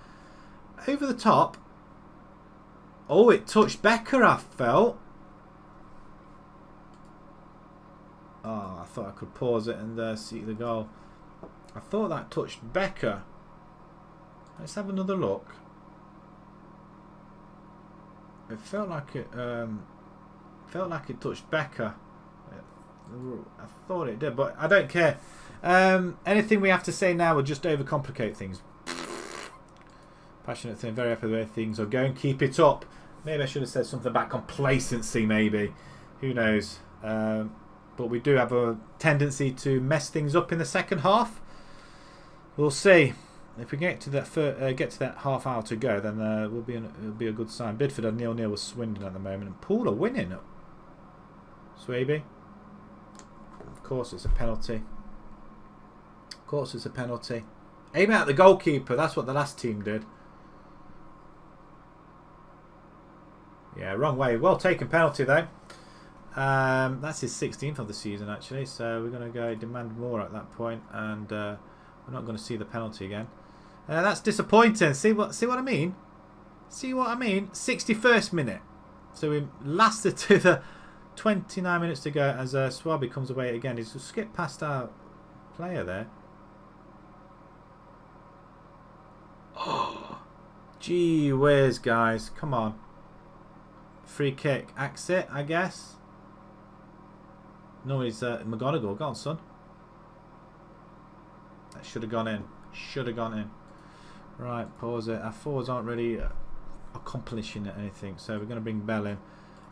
Over the top. Oh, it touched Becker, I felt. Oh, I thought I could pause it and see the goal. I thought that touched Becker. Let's have another look. It felt like it touched Becker. I thought it did, but I don't care. Anything we have to say now will just overcomplicate things. Passionate thing, very happy with the way things are going. Keep it up. Maybe I should have said something about complacency, maybe. Who knows? But we do have a tendency to mess things up in the second half. We'll see. If we get to that half hour to go, then it'll be a good sign. Bidford are 0-0 with Swindon at the moment, and Poole are winning. Swaby. Of course, it's a penalty. Of course, it's a penalty. Aim at the goalkeeper. That's what the last team did. Yeah, wrong way. Well taken penalty though. That's his 16th of the season actually, so we're going to go demand more at that point, and we're not going to see the penalty again. That's disappointing. See what I mean? See what I mean? 61st minute. So we lasted to 29 minutes to go as Swaby comes away again. He's just skipped past our player there. Oh, gee whiz, guys. Come on. Free kick. Axe it, I guess. No, he's McGonagall. Go on, son. That should have gone in. Should have gone in. Right, pause it. Our forwards aren't really accomplishing anything, so we're going to bring Bell in.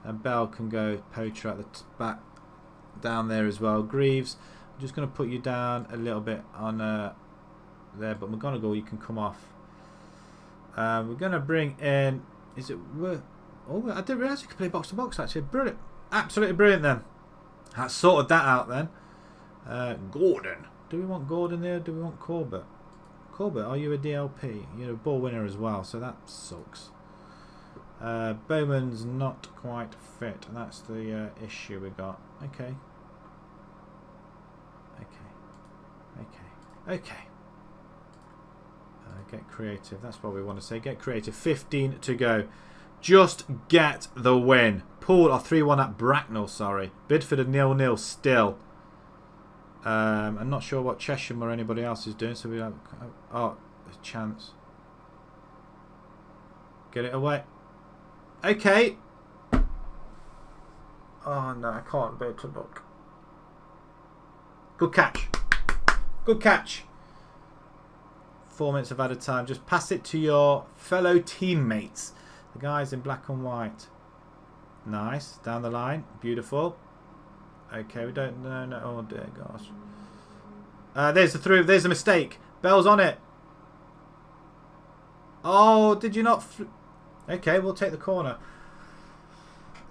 And Bell can go poacher at the back down there as well. Greaves, I'm just going to put you down a little bit on there, but McGonagall, you can come off. We're going to bring in. Is it? Oh, I didn't realise you could play box to box. Actually, brilliant, absolutely brilliant. Then that sorted that out. Then Gordon. Do we want Gordon there? Do we want Corbett? Corbett, are you a DLP? You're a ball winner as well, so that sucks. Bowman's not quite fit. That's the issue we got. Okay. Okay. Get creative. That's what we want to say. Get creative. 15 to go. Just get the win. Poole are 3-1 at Bracknell, sorry. Bidford are 0-0 still. I'm not sure what Chesham or anybody else is doing, so we have a chance. Get it away. Okay. Oh no, I can't bear to look. Good catch. Good catch. 4 minutes of added time. Just pass it to your fellow teammates. The guys in black and white. Nice. Down the line. Beautiful. Okay, we don't know. No, oh dear gosh. There's the through. There's the mistake. Bell's on it. Oh, did you not? Okay, we'll take the corner.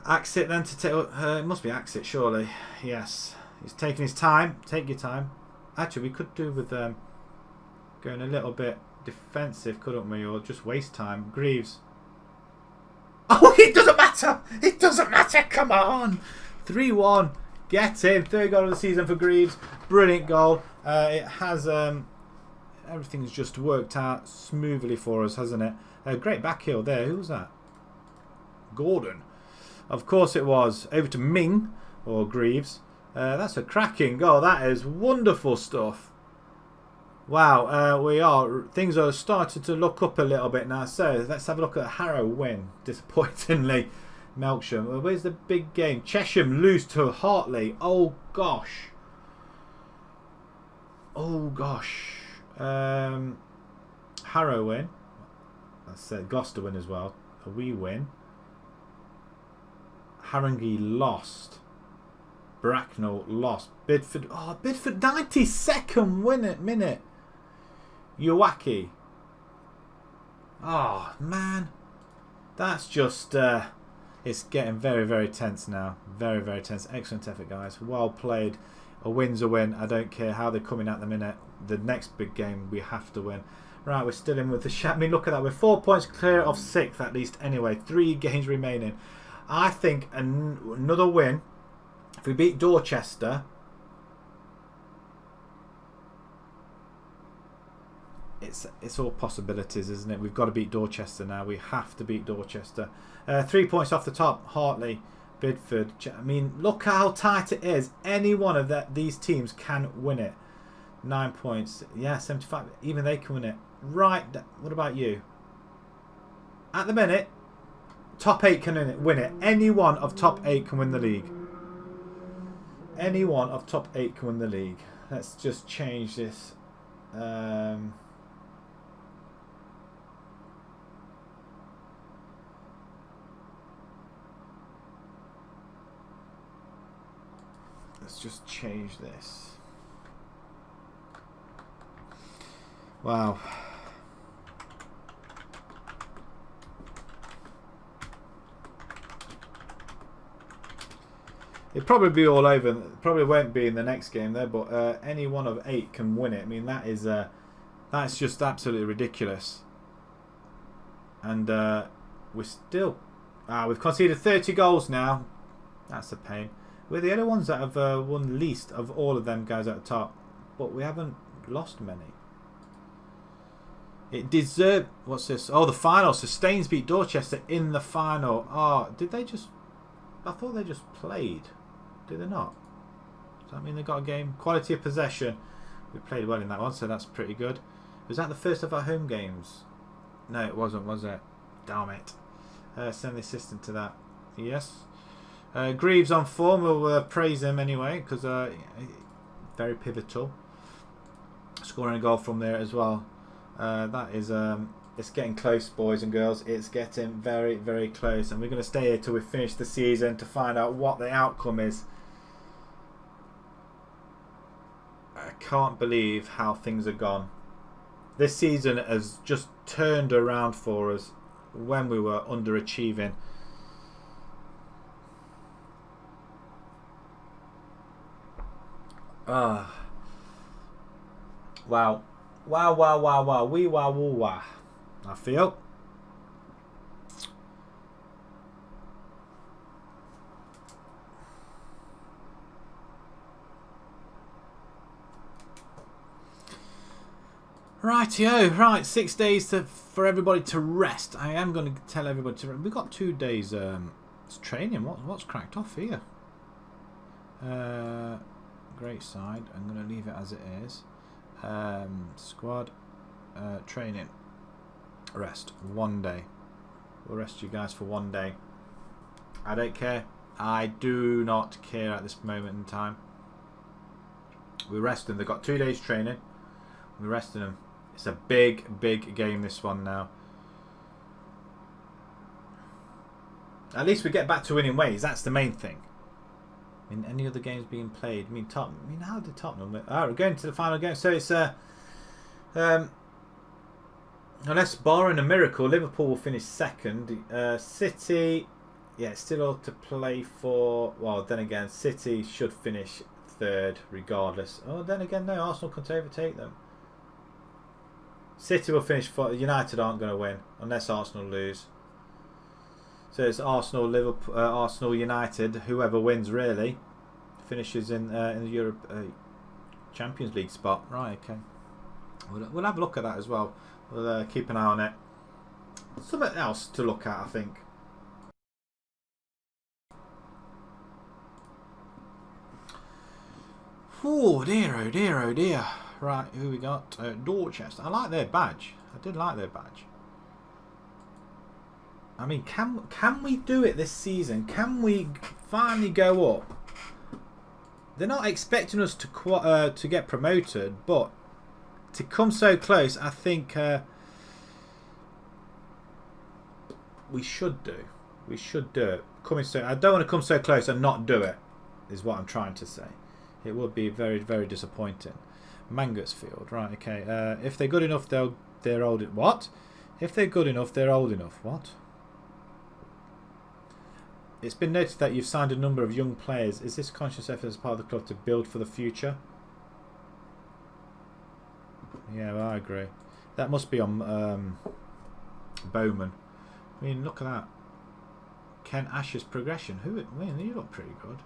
Axe it then to take. It must be axe it, surely. Yes, he's taking his time. Take your time. Actually, we could do with going a little bit defensive, couldn't we? Or just waste time. Greaves. Oh, it doesn't matter. It doesn't matter. Come on. 3-1. Get in. Third goal of the season for Greaves. Brilliant goal. It has everything's just worked out smoothly for us, hasn't it? Great back heel there. Who was that? Gordon. Of course it was. Over to Ming or Greaves. That's a cracking goal. That is wonderful stuff. Wow. Things are starting to look up a little bit now. So let's have a look at Harrow win. Disappointingly. Melksham. Where's the big game? Chesham lose to Hartley. Oh gosh. Oh gosh. Harrow win. That's Gloucester win as well. A wee win. Haringey lost. Bracknell lost. Bidford. Oh, Bidford 92nd minute. Uwaki. Oh man. That's just it's getting very, very tense now. Very, very tense. Excellent effort, guys. Well played. A win's a win. I don't care how they're coming at the minute. The next big game we have to win. Right, we're still in with the I mean, look at that. We're 4 points clear of 6th at least anyway. 3 games remaining. I think another win. If we beat Dorchester, it's all possibilities, isn't it? We've got to beat Dorchester now. We have to beat Dorchester. 3 points off the top. Hartley, Bidford. I mean, look how tight it is. Any one of these teams can win it. 9 points. Yeah, 75. Even they can win it. Right. What about you? At the minute, top 8 can win it. Any one of top 8 can win the league. Any one of top 8 can win the league. Let's just change this. Let's just change this. Wow. It'd probably be all over. Probably won't be in the next game there, but any one of 8 can win it. I mean, that's just absolutely ridiculous. And we're still we've conceded 30 goals now. That's a pain. We're the only ones that have won least of all of them guys at the top, but we haven't lost many. It deserved. What's this? Oh, the final. So Staines beat Dorchester in the final. Oh, did they just? I thought they just played. Do they not? Does that mean they got a game? Quality of possession. We played well in that one, so that's pretty good. Was that the first of our home games? No, it wasn't, was it? Damn it. Send the assistant to that. Yes. Greaves on form. We'll praise him anyway, because very pivotal. Scoring a goal from there as well. That is... it's getting close, boys and girls. It's getting very, very close. And we're going to stay here till we finish the season to find out what the outcome is. I can't believe how things are gone. This season has just turned around for us when we were underachieving. Wow. Wow, wow, wow, wow. Wee wow, woo, wow. I feel. Rightio, right, 6 days for everybody to rest. I am going to tell everybody to rest. We've got 2 days training. What's cracked off here? Great side. I'm going to leave it as it is. Squad training. Rest 1 day. We'll rest you guys for 1 day. I don't care. I do not care at this moment in time. We rest them. They've got 2 days training. We're resting them. It's a big, big game, this one now. At least we get back to winning ways. That's the main thing. I mean, any other games being played? I mean, how did Tottenham? Oh, we're going to the final game. So it's unless barring a miracle, Liverpool will finish second. City, yeah, still all to play for. Well, then again, City should finish third regardless. Oh, then again, no, Arsenal can't overtake them. City will finish fourth. United aren't going to win unless Arsenal lose. So it's Arsenal, Liverpool, Arsenal, United. Whoever wins really finishes in the Europe Champions League spot. Right, okay. We'll have a look at that as well. We'll keep an eye on it. Something else to look at, I think. Oh dear, oh dear, oh dear. Right, who we got? Dorchester. I like their badge. I did like their badge. I mean, can we do it this season? Can we finally go up? They're not expecting us to get promoted, but to come so close, I think we should do. We should do it. Coming so, I don't want to come so close and not do it. Is what I'm trying to say. It would be very, very disappointing. Mangotsfield, right? Okay. If they're good enough, they're old. What? If they're good enough, they're old enough. What? It's been noted that you've signed a number of young players. Is this conscious effort as part of the club to build for the future? Yeah, well, I agree. That must be on Bowman. I mean, look at that. Ken Ash's progression. I mean, he looked pretty good.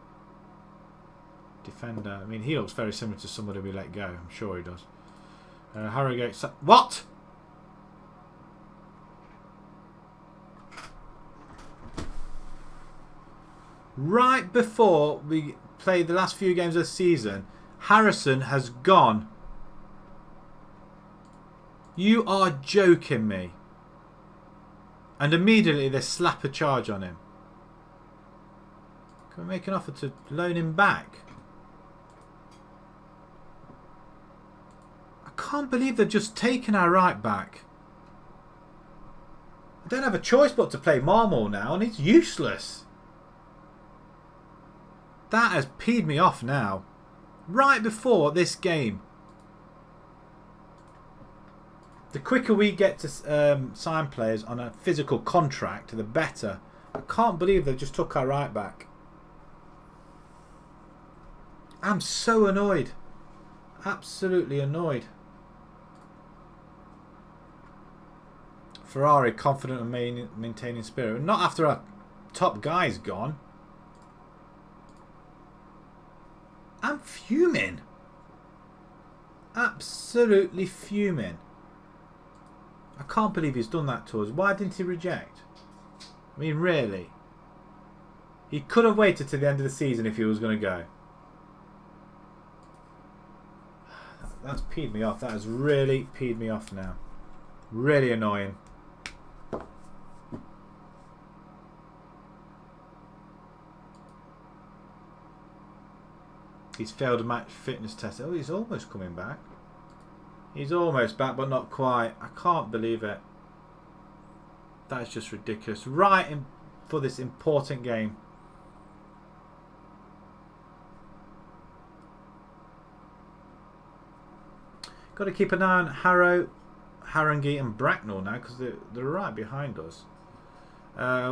Defender. I mean, he looks very similar to somebody we let go. I'm sure he does. Harrogate. What? Right before we played the last few games of the season, Harrison has gone. You are joking me. And immediately they slap a charge on him. Can we make an offer to loan him back? I can't believe they've just taken our right back. I don't have a choice but to play Marmol now, and he's useless. That has peed me off now. Right before this game. The quicker we get to sign players on a physical contract, the better. I can't believe they just took our right back. I'm so annoyed. Absolutely annoyed. Ferrari confident of maintaining spirit. Not after our top guy's gone. I'm fuming. Absolutely fuming. I can't believe he's done that to us. Why didn't he reject? I mean, really? He could have waited to the end of the season if he was going to go. That's peed me off. That has really peed me off now. Really annoying. He's failed a match fitness test. Oh, he's almost coming back. He's almost back, but not quite. I can't believe it. That is just ridiculous. Right in for this important game. Got to keep an eye on Harrow, Haringey and Bracknell now because they're right behind us.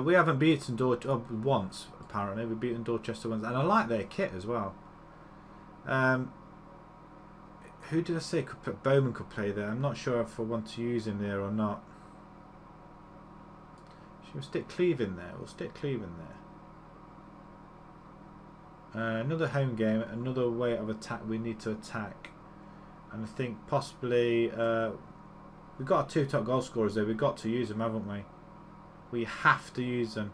We haven't beaten Dorchester once, apparently. We've beaten Dorchester once. And I like their kit as well. Who did I say Bowman could play there? I'm not sure if I want to use him there or not. Should we stick Cleve in there? We'll stick Cleve in there. Another home game, another way of attack we need to attack. And I think possibly we've got our 2 top goal scorers there. We've got to use them, haven't we? We have to use them.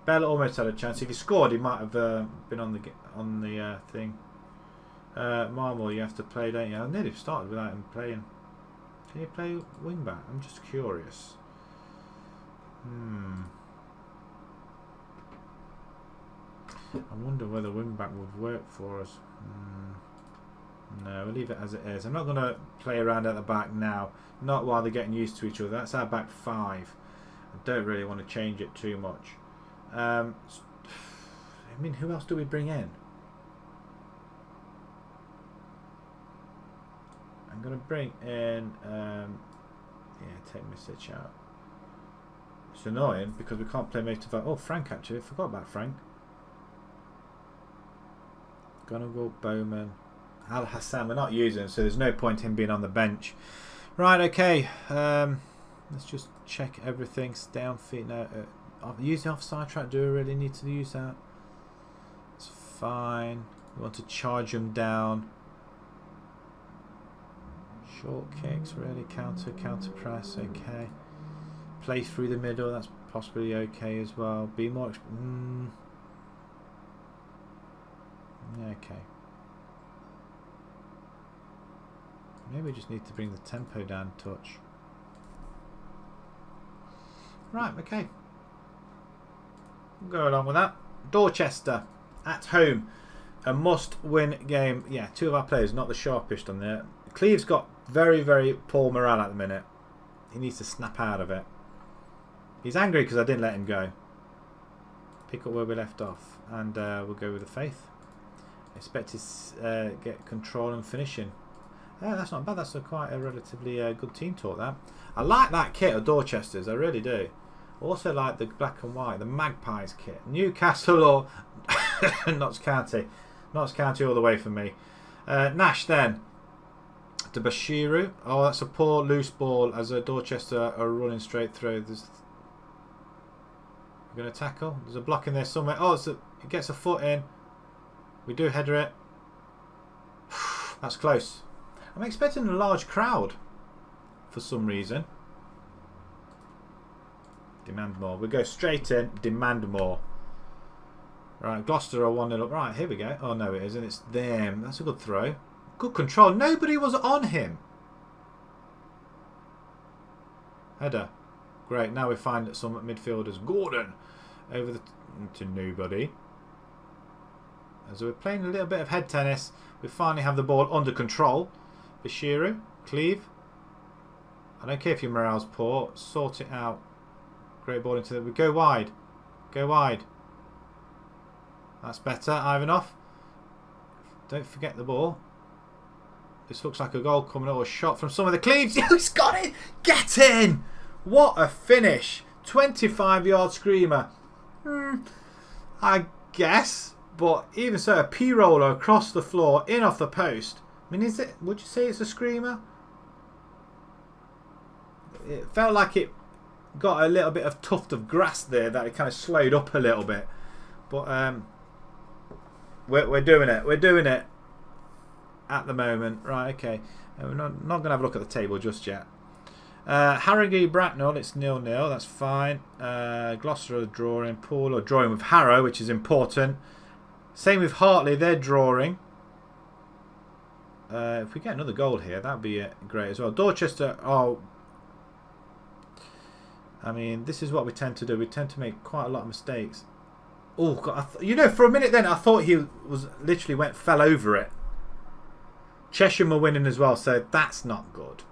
Bell almost had a chance. If he scored, he might have been on the thing. Marmor, you have to play, don't you? I nearly started without him playing. Can you play wing back? I'm just curious. I wonder whether wing back would work for us. No, we'll leave it as it is. I'm not going to play around at the back now. Not while they're getting used to each other. That's our back 5. I don't really want to change it too much. I mean, who else do we bring in? I'm going to bring in... yeah, take Misic out. It's annoying because we can't play most of our... Oh, Frank actually. I forgot about Frank. Gonna go Bowman. Al Hassan, we're not using him, so there's no point him being on the bench. Right, okay. Let's just check everything. Stay on feet now. Use the offside track. Do we really need to use that? It's fine. We want to charge them down. Short kicks, really. Counter press. Okay. Play through the middle. That's possibly okay as well. Be more. Yeah, okay. Maybe we just need to bring the tempo down a touch. Right, okay. We'll go along with that. Dorchester at home. A must-win game. Yeah, 2 of our players not the sharpest on there. Cleve's got very, very poor morale at the minute. He needs to snap out of it. He's angry because I didn't let him go. Pick up where we left off. And we'll go with the Faith. Expect to get control and finishing. Yeah, that's not bad. That's quite a relatively good team talk, that. I like that kit of Dorchester's. I really do. Also like the black and white, the Magpies kit. Newcastle or Notts County. Notts County all the way for me. Nash then. To Bashiru. Oh, that's a poor loose ball as a Dorchester are running straight through. We're going to tackle. There's a block in there somewhere. Oh, it gets a foot in. We do header it. That's close. I'm expecting a large crowd for some reason. Demand more. We go straight in. Demand more. Right, Gloucester are 1-0 up. Right, here we go. Oh, no, it isn't. It's them. That's a good throw. Good control. Nobody was on him. Header. Great. Now we find some midfielders. Gordon over to nobody. As we're playing a little bit of head tennis, we finally have the ball under control. Bashiru, Cleve. I don't care if your morale's poor. Sort it out. Great ball into the... We go wide. Go wide. That's better. Ivanov. Don't forget the ball. This looks like a goal coming up. A shot from some of the Cleves. He's got it. Get in. What a finish. 25-yard screamer. I guess. But even so, a P-roller across the floor, in off the post. I mean, is it? Would you say it's a screamer? It felt like it got a little bit of tuft of grass there that it kind of slowed up a little bit. But we're doing it. We're doing it at the moment. Right, okay. We're not going to have a look at the table just yet. Harrogate Bracknell, it's 0-0. That's fine. Gloucester are drawing. Poole are drawing with Harrow, which is important. Same with Hartley, they're drawing. If we get another goal here, that'd be great as well. Dorchester, oh, I mean, this is what we tend to do. We tend to make quite a lot of mistakes. Oh, God, you know, for a minute then, I thought he was literally fell over it. Cheshire were winning as well, so that's not good.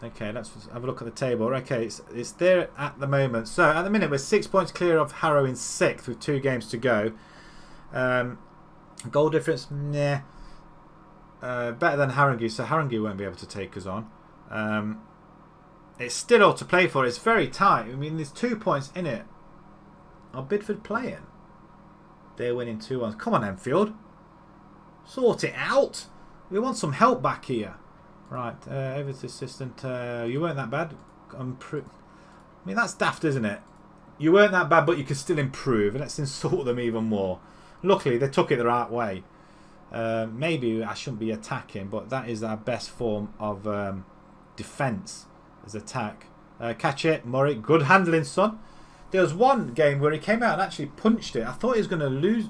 Okay, let's have a look at the table. Okay, it's there at the moment. So at the minute, we're 6 points clear of Harrow in 6th with 2 games to go. Goal difference, nah. Better than Harrogate, so Harrogate won't be able to take us on. It's still all to play for. It's very tight. I mean, there's 2 points in it. Are Bidford playing? They're winning 2-1. Come on, Enfield. Sort it out. We want some help back here. Right, over to assistant. You weren't that bad. I mean, that's daft, isn't it? You weren't that bad, but you can still improve. Let's insult them even more. Luckily, they took it the right way. Maybe I shouldn't be attacking, but that is our best form of defence as attack. Catch it, Murray. Good handling, son. There was one game where he came out and actually punched it. I thought he was going to lose.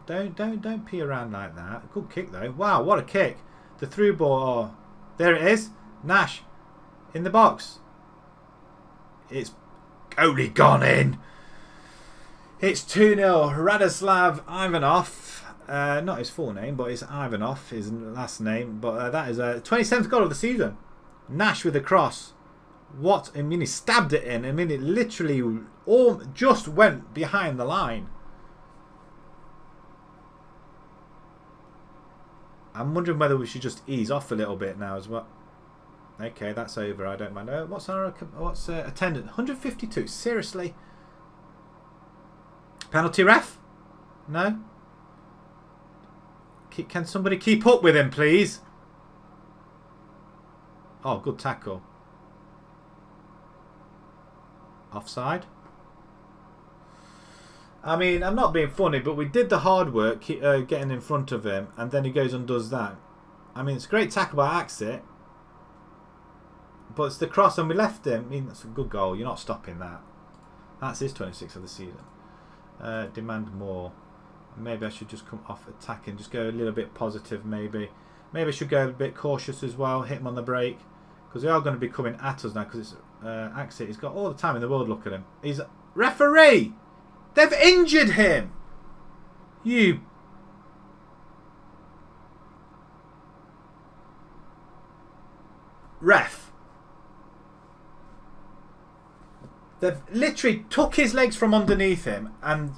Don't pee around like that. Good kick, though. Wow, what a kick. The through ball. Oh, there it is. Nash in the box. It's only gone in. It's 2-0. Radoslav Ivanov. Not his full name, but it's Ivanov, his last name. But that is a 27th goal of the season. Nash with a cross. What? I mean, he stabbed it in. I mean, it literally just went behind the line. I'm wondering whether we should just ease off a little bit now as well. Okay, that's over. I don't mind. What's attendance? 152. Seriously? Penalty ref? No? Can somebody keep up with him, please? Oh, good tackle. Offside? I mean, I'm not being funny, but we did the hard work getting in front of him, and then he goes and does that. I mean, it's a great tackle by Axit, but it's the cross, and we left him. I mean, that's a good goal. You're not stopping that. That's his 26th of the season. Demand more. Maybe I should just come off attacking, just go a little bit positive, maybe. Maybe I should go a bit cautious as well, hit him on the break, because they are going to be coming at us now, because it's Axit. He's got all the time in the world, look at him. He's referee! They've injured him! You... Ref. They've literally took his legs from underneath him and...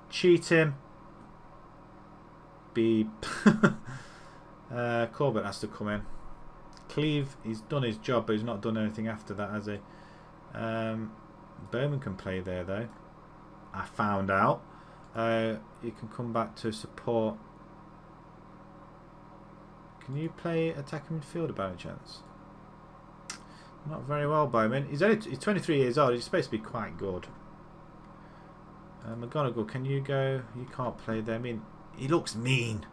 cheat him. Beep. Corbett has to come in. Cleve, he's done his job, but he's not done anything after that, has he? Bowman can play there, though. I found out. You can come back to support. Can you play attacking midfielder by any chance? Not very well, Bowman. He's 23 years old. He's supposed to be quite good. McGonagall, can you go? You can't play there. I mean, he looks mean.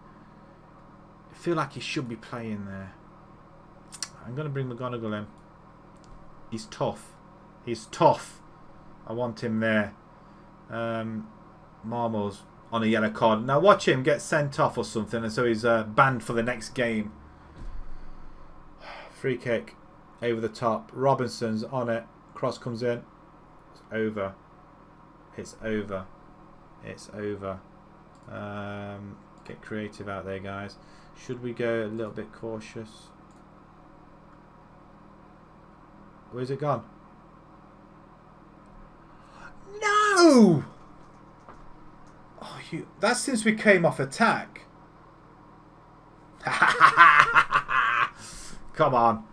I feel like he should be playing there. I'm going to bring McGonagall in. He's tough. He's tough. I want him there. Marmor's on a yellow card. Now watch him get sent off or something, and so he's banned for the next game. Free kick. Over the top. Robinson's on it. Cross comes in. It's over. It's over. It's over. Get creative out there, guys. Should we go a little bit cautious? Where's it gone? No! Oh, that's since we came off attack. Come on.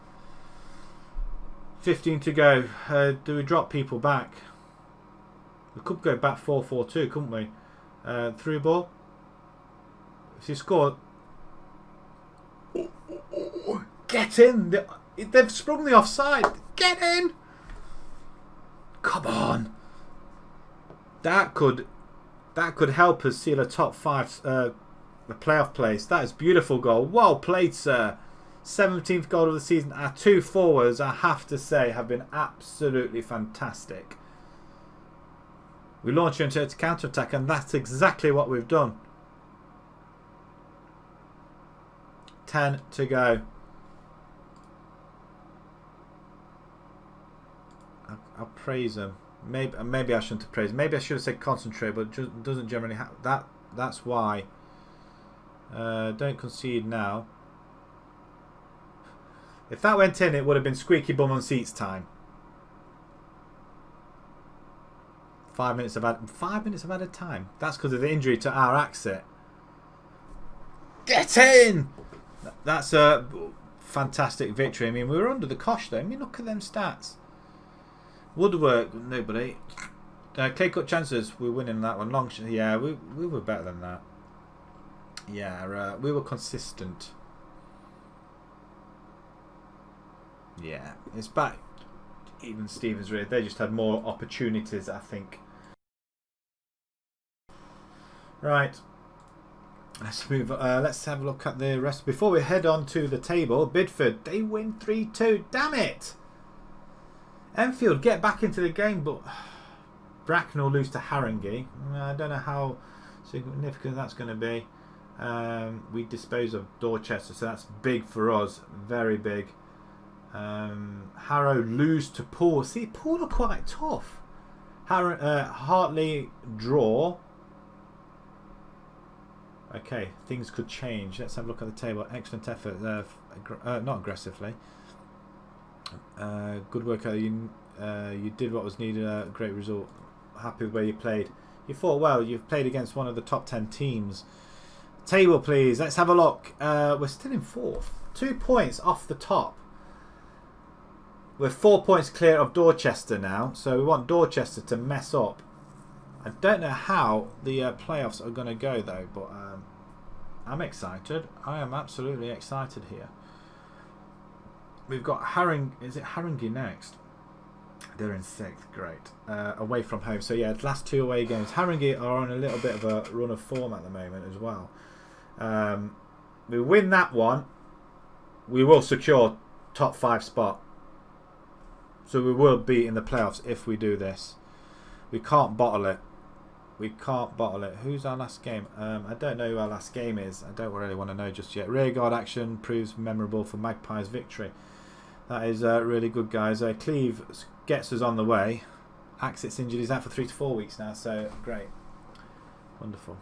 15 to go. Do we drop people back? We could go back 4-4-2, couldn't we? Through ball. If you score... Get in! They've sprung the offside. Get in! Come on. That could That could help us seal a top 5 the playoff place. That is beautiful goal. Well played, sir. 17th goal of the season. Our 2 forwards, I have to say, have been absolutely fantastic. We launch into a counter-attack, and that's exactly what we've done. 10 to go. I'll praise him. Maybe I shouldn't have praised him. Maybe I should have said concentrate, but it doesn't generally have that. That's why. Don't concede now. If that went in, it would have been squeaky bum on seats time. 5 minutes of added time. That's because of the injury to our exit. Get in! That's a fantastic victory. I mean, we were under the cosh though. I mean, look at them stats. Woodwork, nobody. Clay cut chances, we're winning that one. Long, yeah, we were better than that. Yeah, we were consistent. Yeah, it's back. Even Stevens, really, they just had more opportunities, I think. Right. Let's move. Let's have a look at the rest before we head on to the table. Bidford, they win 3-2. Damn it! Enfield get back into the game, but Bracknell lose to Haringey. I don't know how significant that's going to be. We dispose of Dorchester, so that's big for us. Very big. Harrow lose to Poole. See, Poole are quite tough. Hartley draw. Okay, things could change. Let's have a look at the table. Excellent effort. Not aggressively. Good work. You did what was needed. Great result. Happy with where you played. You fought well. You've played against one of the top 10 teams. Table, please. Let's have a look. We're still in 4th. 2 points off the top. We're 4 points clear of Dorchester now. So we want Dorchester to mess up. I don't know how the playoffs are going to go though, but I'm excited. I am absolutely excited here. We've got is it Haringey next? They're in 6th, great. Away from home. So yeah, the last 2 away games. Haringey are on a little bit of a run of form at the moment as well. We win that one, we will secure top 5 spot. So we will be in the playoffs if we do this. We can't bottle it. We can't bottle it. Who's our last game? I don't know who our last game is. I don't really want to know just yet. Rearguard action proves memorable for Magpies' victory. That is really good, guys. Cleve gets us on the way. Axett's injured. He's out for 3 to 4 weeks now, so great. Wonderful.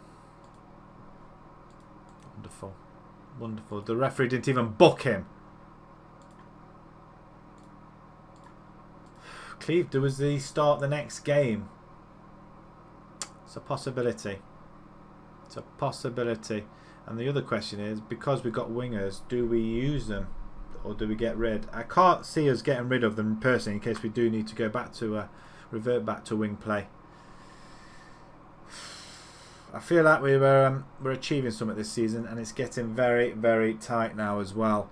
Wonderful. Wonderful. The referee didn't even book him. Cleve, does he start the next game? It's a possibility. It's a possibility. And the other question is, because we've got wingers, do we use them or do we get rid? I can't see us getting rid of them personally in case we do need to go back to revert back to wing play. I feel like we're achieving something this season, and it's getting very, very tight now as well.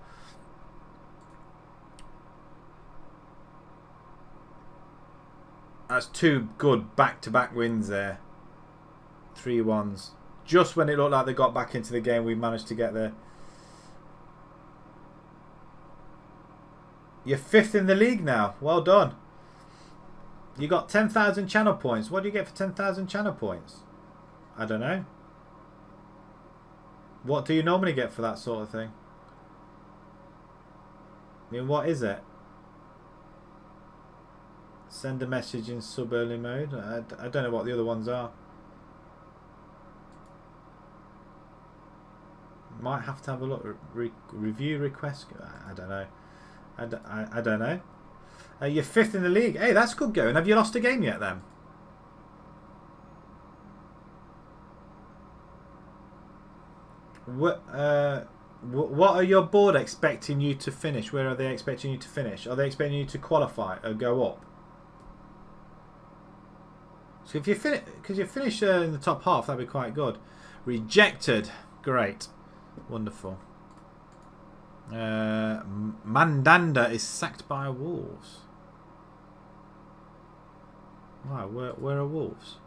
That's 2 good back-to-back wins there. 3-1s. Just when it looked like they got back into the game, we managed to get there. You're 5th in the league now. Well done. You got 10,000 channel points. What do you get for 10,000 channel points? I don't know. What do you normally get for that sort of thing? I mean, what is it? Send a message in sub-early mode. I don't know what the other ones are. Might have to have a look. Review request. I don't know. I don't know. You're 5th in the league. Hey, that's good going. Have you lost a game yet then? What are your board expecting you to finish? Where are they expecting you to finish? Are they expecting you to qualify or go up? So if you finish in the top half, that'd be quite good. Rejected. Great. Wonderful. Mandanda is sacked by Wolves. Wow, where are Wolves?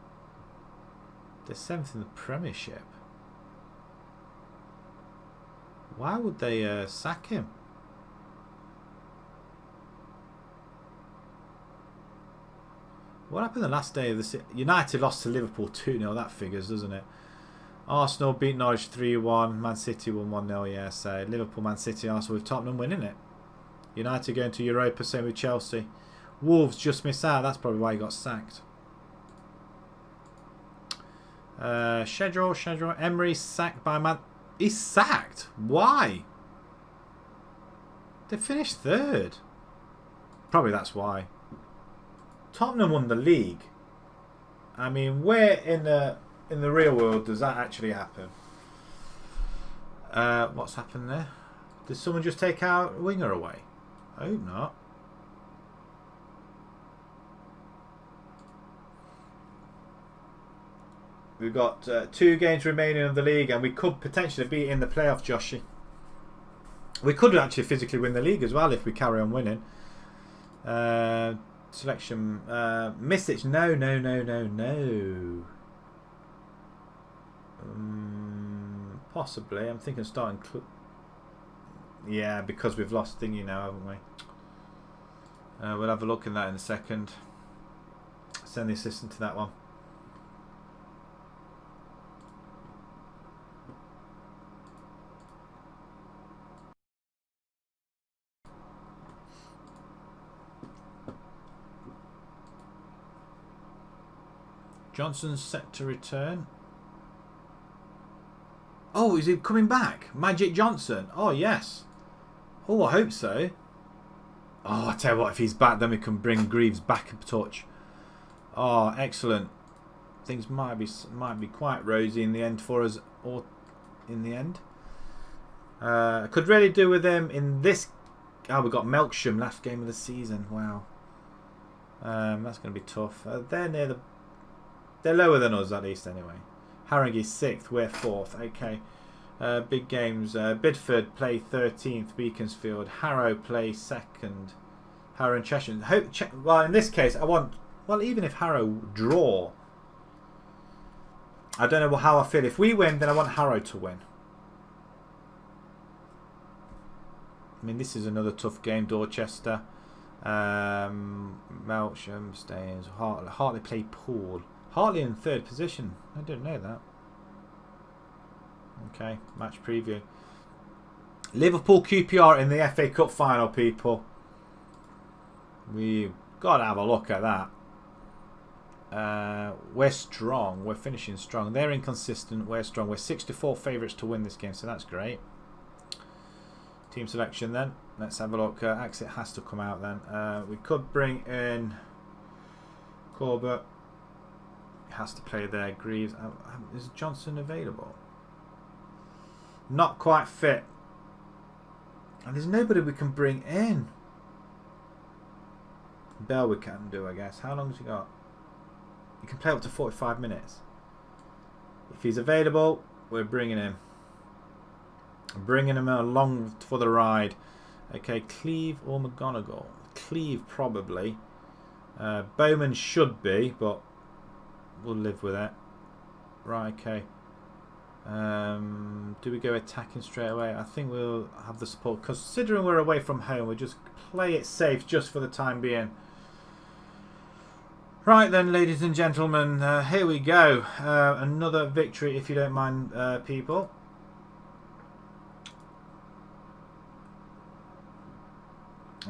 They're 7th in the Premiership. Why would they sack him? What happened the last day of the season? United lost to Liverpool 2-0. That figures, doesn't it? Arsenal beat Norwich 3-1. Man City won 1-0. Yeah, so Liverpool, Man City, Arsenal with Tottenham winning it. United going to Europa, same with Chelsea. Wolves just missed out. That's probably why he got sacked. Schedule. Emery sacked by Man. He's sacked? Why? They finished 3rd. Probably that's why. Tottenham won the league. I mean, where in the real world does that actually happen? What's happened there? Did someone just take our winger away? I hope not. We've got 2 games remaining of the league, and we could potentially be in the playoff, Joshy. We could actually physically win the league as well if we carry on winning. Selection. Misic. No. Possibly. I'm thinking starting. Yeah, because we've lost thingy now, haven't we? We'll have a look at that in a second. Send the assistant to that one. Johnson's set to return. Oh, is he coming back? Magic Johnson. Oh, yes. Oh, I hope so. Oh, I tell you what, if he's back, then we can bring Greaves back a touch. Oh, excellent. Things might be quite rosy in the end for us, or in the end. Could really do with them in this. Oh, we got Melksham last game of the season. Wow. That's going to be tough. They're near the. They're lower than us at least anyway. Haringey's 6th, we're 4th. Okay. Big games. Bidford play 13th, Beaconsfield. Harrow play 2nd. Harrow and Cheshire. Well, in this case, I want. Well, even if Harrow draw, I don't know how I feel. If we win, then I want Harrow to win. I mean, this is another tough game. Dorchester. Melksham, Staines. Hartley play Poole. Hartley in 3rd position. I didn't know that. Okay, match preview. Liverpool QPR in the FA Cup final, people. We've got to have a look at that. We're strong. We're finishing strong. They're inconsistent. We're strong. We're 6-4 favourites to win this game, so that's great. Team selection then. Let's have a look. Axit has to come out then. We could bring in Corbett. Has to play there. Greaves. Is Johnson available? Not quite fit. And there's nobody we can bring in. Bell we can do, I guess. How long has he got? He can play up to 45 minutes. If he's available, we're bringing him. Bringing him along for the ride. Okay, Cleve or McGonigal? Cleve probably. Bowman should be, but we'll live with it. Right, okay. Do we go attacking straight away? I think we'll have the support. Considering we're away from home, we'll just play it safe just for the time being. Right then, ladies and gentlemen, here we go. Another victory, if you don't mind, people.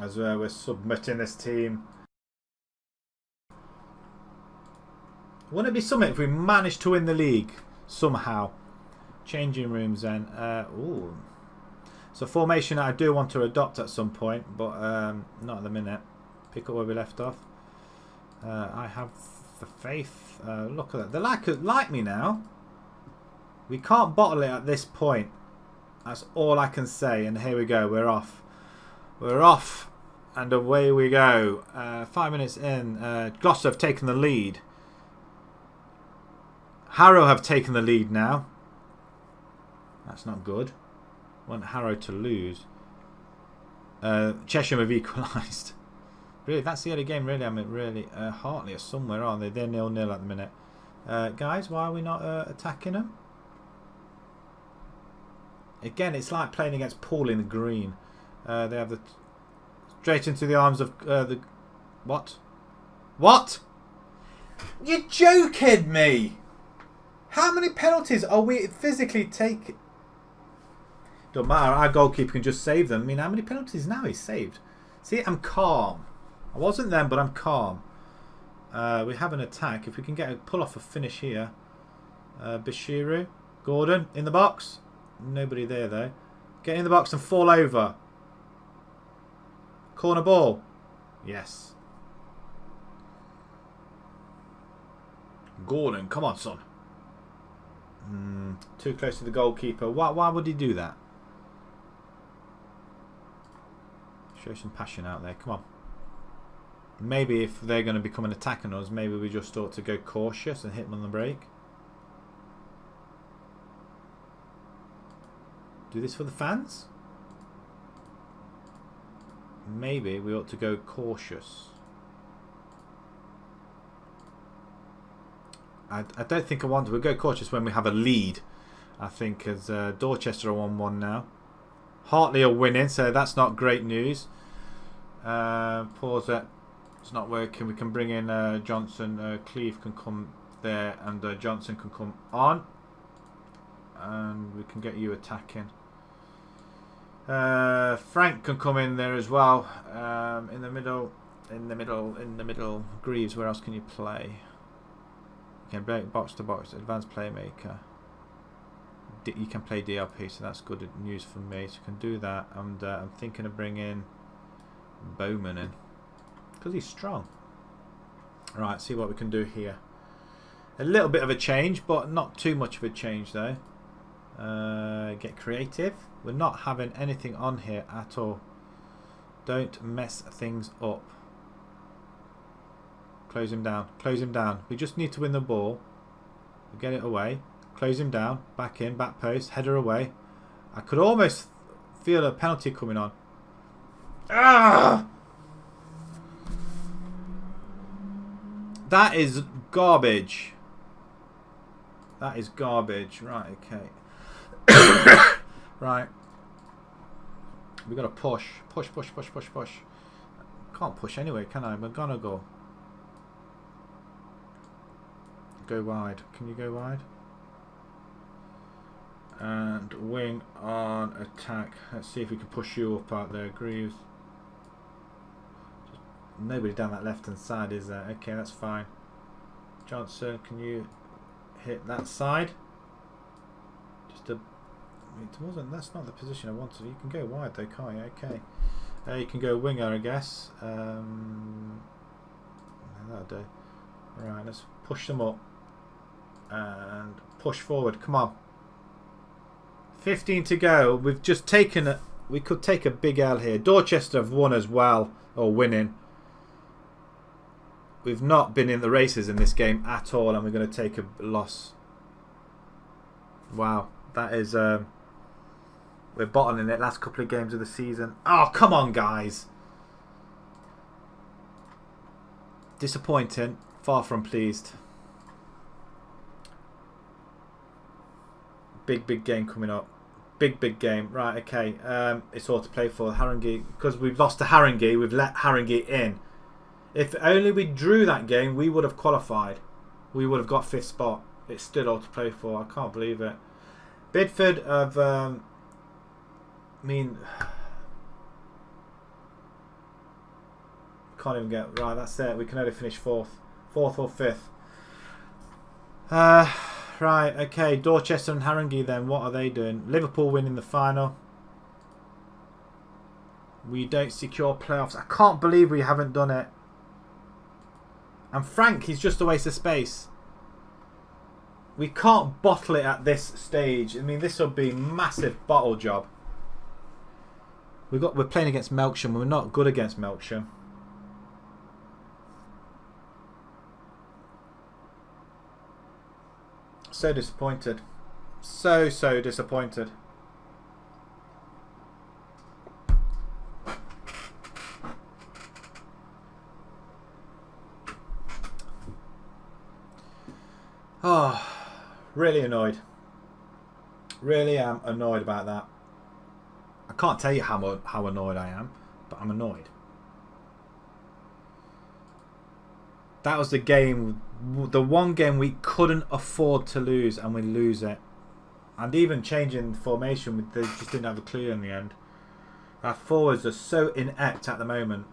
As we're submitting this team. Wouldn't it be something if we managed to win the league somehow? Changing rooms then. Ooh. It's a formation that I do want to adopt at some point, but not at the minute. Pick up where we left off. I have the faith. Look at that. They like me now. We can't bottle it at this point. That's all I can say. And here we go. We're off. We're off. And away we go. 5 minutes in. Gloucester have taken the lead. Harrow have taken the lead now. That's not good. Want Harrow to lose. Cheshire have equalised. Really, that's the only game, really. I mean, really. Hartley are somewhere, aren't they? They're 0-0 at the minute. Guys, why are we not attacking them? Again, it's like playing against Paul in the green. They have the straight into the arms of the what? What? You're joking me! How many penalties are we physically taking? Don't matter. Our goalkeeper can just save them. I mean, how many penalties now he's saved? See, I'm calm. I wasn't then, but I'm calm. We have an attack. If we can get a pull off a finish here. Bashiru, Gordon in the box. Nobody there though. Get in the box and fall over. Corner ball. Yes. Gordon, come on, son. Too close to the goalkeeper. Why would he do that? Show some passion out there. Come on. Maybe if they're going to become an attack on us, maybe we just ought to go cautious and hit them on the break. Do this for the fans? Maybe we ought to go cautious. I don't think I want to. We'll go cautious when we have a lead. I think as Dorchester are 1-1 now. Hartley are winning, so that's not great news. Pause it. It's not working. We can bring in Johnson. Cleve can come there, and Johnson can come on. And we can get you attacking. Frank can come in there as well. In the middle. Greaves, where else can you play? You can break box to box, advanced playmaker. You can play DLP, so that's good news for me. So you can do that. And I'm thinking of bringing Bowman in because he's strong. Right, see what we can do here. A little bit of a change, but not too much of a change though. Get creative. We're not having anything on here at all. Don't mess things up. Close him down. Close him down. We just need to win the ball. Get it away. Close him down. Back in. Back post. Header away. I could almost feel a penalty coming on. Ah! That is garbage. That is garbage. Right, okay. Right. We've got to push. Push. Can't push anyway, can I? We're gonna go. Go wide. Can you go wide? And wing on attack. Let's see if we can push you up out there, Greaves. Nobody down that left hand side, is there? Okay, that's fine. Johnson, can you hit that side? Just a. It wasn't. That's not the position I wanted. You can go wide though, can't you? Okay. You can go winger, I guess. That'll do. Right, let's push them up and push forward. Come on. 15 to go. We've just taken it. We could take a big L here. Dorchester have won as well, or winning. We've not been in the races in this game at all, and we're going to take a loss. Wow, that is. We're bottoming it. Last couple of games of the season. Oh, come on, guys. Disappointing. Far from pleased. Big game coming up. Big game. Right, okay. It's all to play for. Haringey, because we've lost to Haringey, we've let Haringey in. If only we drew that game, we would have qualified. We would have got 5th spot. It's still all to play for. I can't believe it. Bidford have... I mean... Can't even get... Right, that's it. We can only finish 4th. 4th or 5th. Right, okay. Dorchester and Haringey then. What are they doing? Liverpool winning the final. We don't secure playoffs. I can't believe we haven't done it. And Frank, he's just a waste of space. We can't bottle it at this stage. I mean, this will be a massive bottle job. We're playing against Melksham. We're not good against Melksham. So disappointed. So disappointed. Oh, really annoyed. Really am annoyed about that. I can't tell you how annoyed I am, but I'm annoyed. That was the game, the one game we couldn't afford to lose, and we lose it. And even changing formation, they just didn't have a clue in the end. Our forwards are so inept at the moment.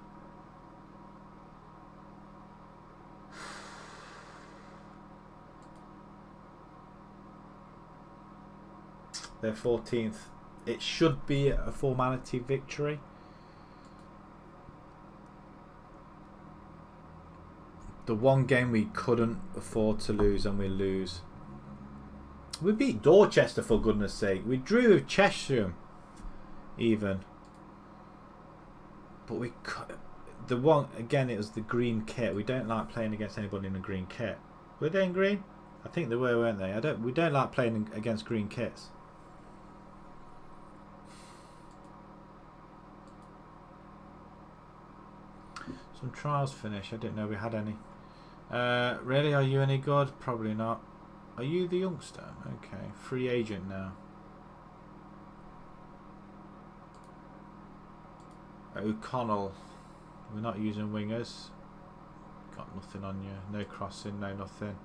They're 14th. It should be a formality victory. The one game we couldn't afford to lose, and we lose. We beat Dorchester, for goodness sake. We drew with Cheshire even. But we the one again, it was the green kit. We don't like playing against anybody in a green kit. Were they in green? I think they were, weren't they? We don't like playing against green kits. Some trials finish. I didn't know we had any. Really, are you any good? Probably not. Are you the youngster? Okay, free agent now. O'Connell. We're not using wingers. Got nothing on you. No crossing, no nothing.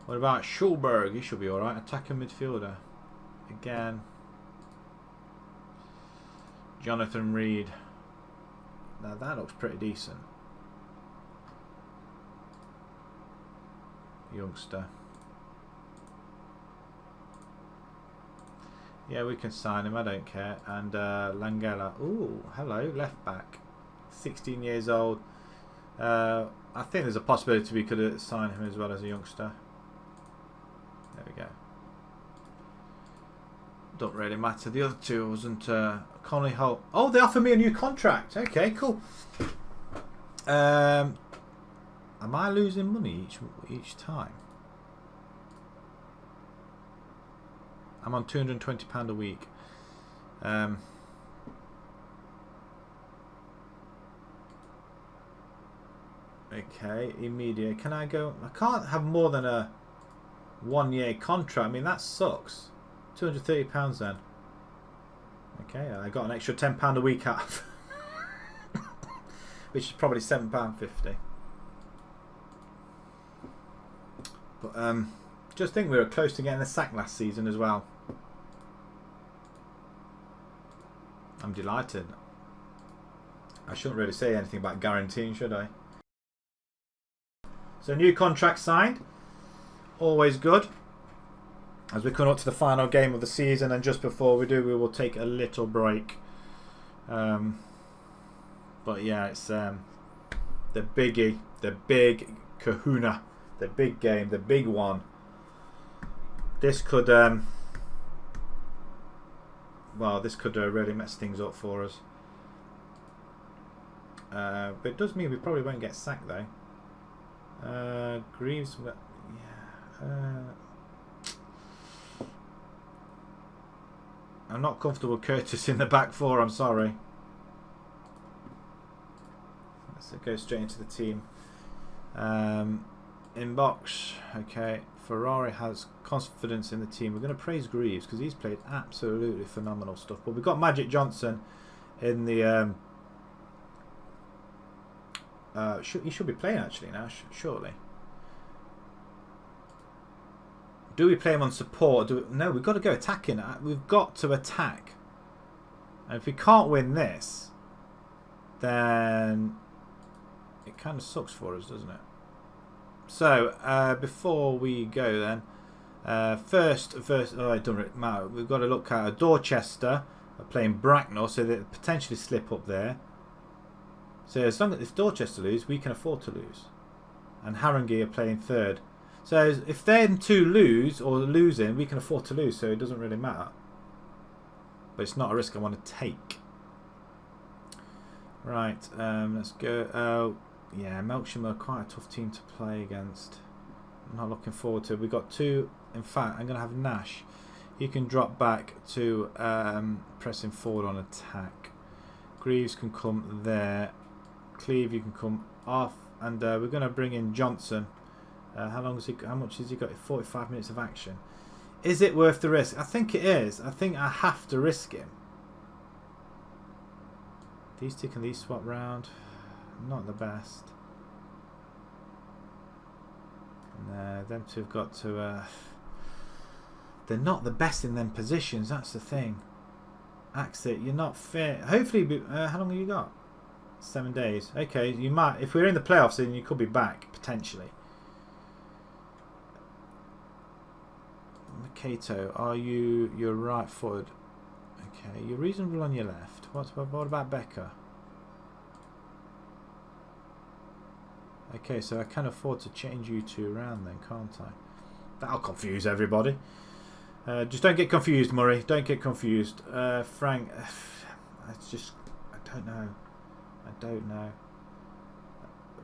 What about Schulberg? He should be alright. Attacking midfielder. Again. Jonathan Reed. Now that looks pretty decent. Youngster. Yeah, we can sign him. I don't care. And Langella. Ooh, hello, left back. 16 years old. I think there's a possibility we could sign him as well as a youngster. There we go. Don't really matter. The other two wasn't Colney Heath. Oh, they offered me a new contract. Okay, cool. Am I losing money each time? I'm on £220 a week. Okay, immediate. Can I go? I can't have more than a 1-year contract. I mean, that sucks. £230 then. Okay, I got an extra £10 a week out of which is probably £7.50. But just think we were close to getting the sack last season as well. I'm delighted. I shouldn't really say anything about guaranteeing, should I? So new contract signed. Always good. As we come up to the final game of the season, and just before we do, we will take a little break. But yeah, it's the biggie, the big kahuna, the big game, the big one. This could, well, this could really mess things up for us. But it does mean we probably won't get sacked though. Greaves, yeah. I'm not comfortable with Curtis in the back four, I'm sorry. Let's go straight into the team. Inbox, okay. Ferrari has confidence in the team. We're going to praise Greaves because he's played absolutely phenomenal stuff. But we've got Magic Johnson in the... he should be playing actually now, surely. Do we play him on support? No, we've got to go attacking. We've got to attack. And if we can't win this, then it kind of sucks for us, doesn't it? So, before we go then, first, oh, it doesn't matter. We've got to look at Dorchester playing Bracknell, so they potentially slip up there. So as long as if Dorchester lose, we can afford to lose. And Haringey are playing third. So if them two lose or losing, we can afford to lose, so it doesn't really matter. But it's not a risk I want to take. Right, let's go. Oh, yeah, Melksham are quite a tough team to play against. I'm not looking forward to it. We've got two. In fact, I'm going to have Nash. He can drop back to pressing forward on attack. Greaves can come there. Cleve, you can come off. And we're going to bring in Johnson. How much has he got? 45 minutes of action. Is it worth the risk? I think it is. I think I have to risk him. These two, can these swap round? Not the best. No, them two have got to... they're not the best in them positions, that's the thing. Exit, you're not fair. Hopefully, how long have you got? 7 days. Okay, you might... If we're in the playoffs, then you could be back, potentially. Kato, are you... You're right-footed. Okay, you're reasonable on your left. What about Becker? Okay, so I can afford to change you two around then, can't I? That'll confuse everybody. Just don't get confused, Murray. Don't get confused. Frank, it's just... I don't know. I don't know.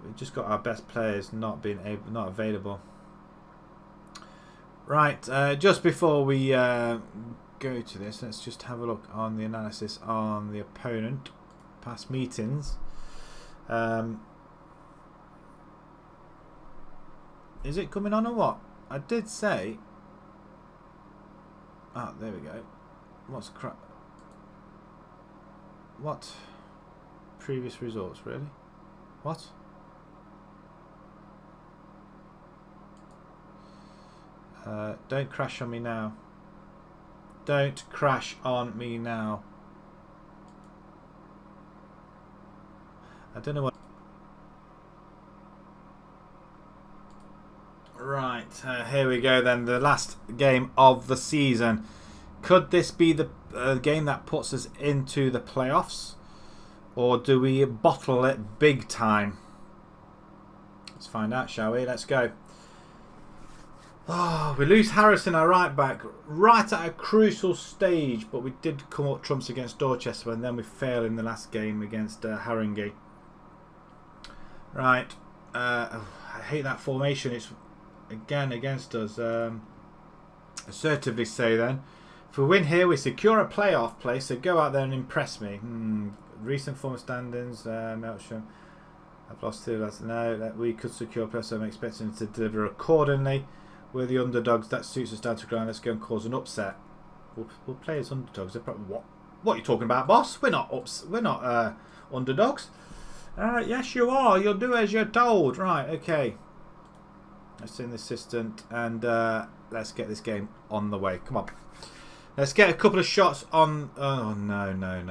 We've just got our best players not available. Right, just before we go to this, let's just have a look on the analysis on the opponent. Past meetings. Is it coming on or what? I did say... Ah, there we go. What's crap? What? Previous results, really? What? Don't crash on me now. Don't crash on me now. I don't know what... Right, here we go then. The last game of the season. Could this be the game that puts us into the playoffs? Or do we bottle it big time? Let's find out, shall we? Let's go. Oh, we lose Harrison, our right back, right at a crucial stage. But we did come up trumps against Dorchester, and then we fail in the last game against Haringey. Right. I hate that formation. It's... Again against us. Assertively say then. If we win here, we secure a playoff place. So go out there and impress me. Recent form standings. Melcham. I've lost two. No, that we could secure a place. So I'm expecting to deliver accordingly. We're the underdogs. That suits us down to ground. Let's go and cause an upset. We'll play as underdogs. What are you talking about, boss? We're not underdogs. Yes, you are. You'll do as you're told. Right. Okay. Let's send the assistant and let's get this game on the way. Come on. Let's get a couple of shots on... Oh, no. No.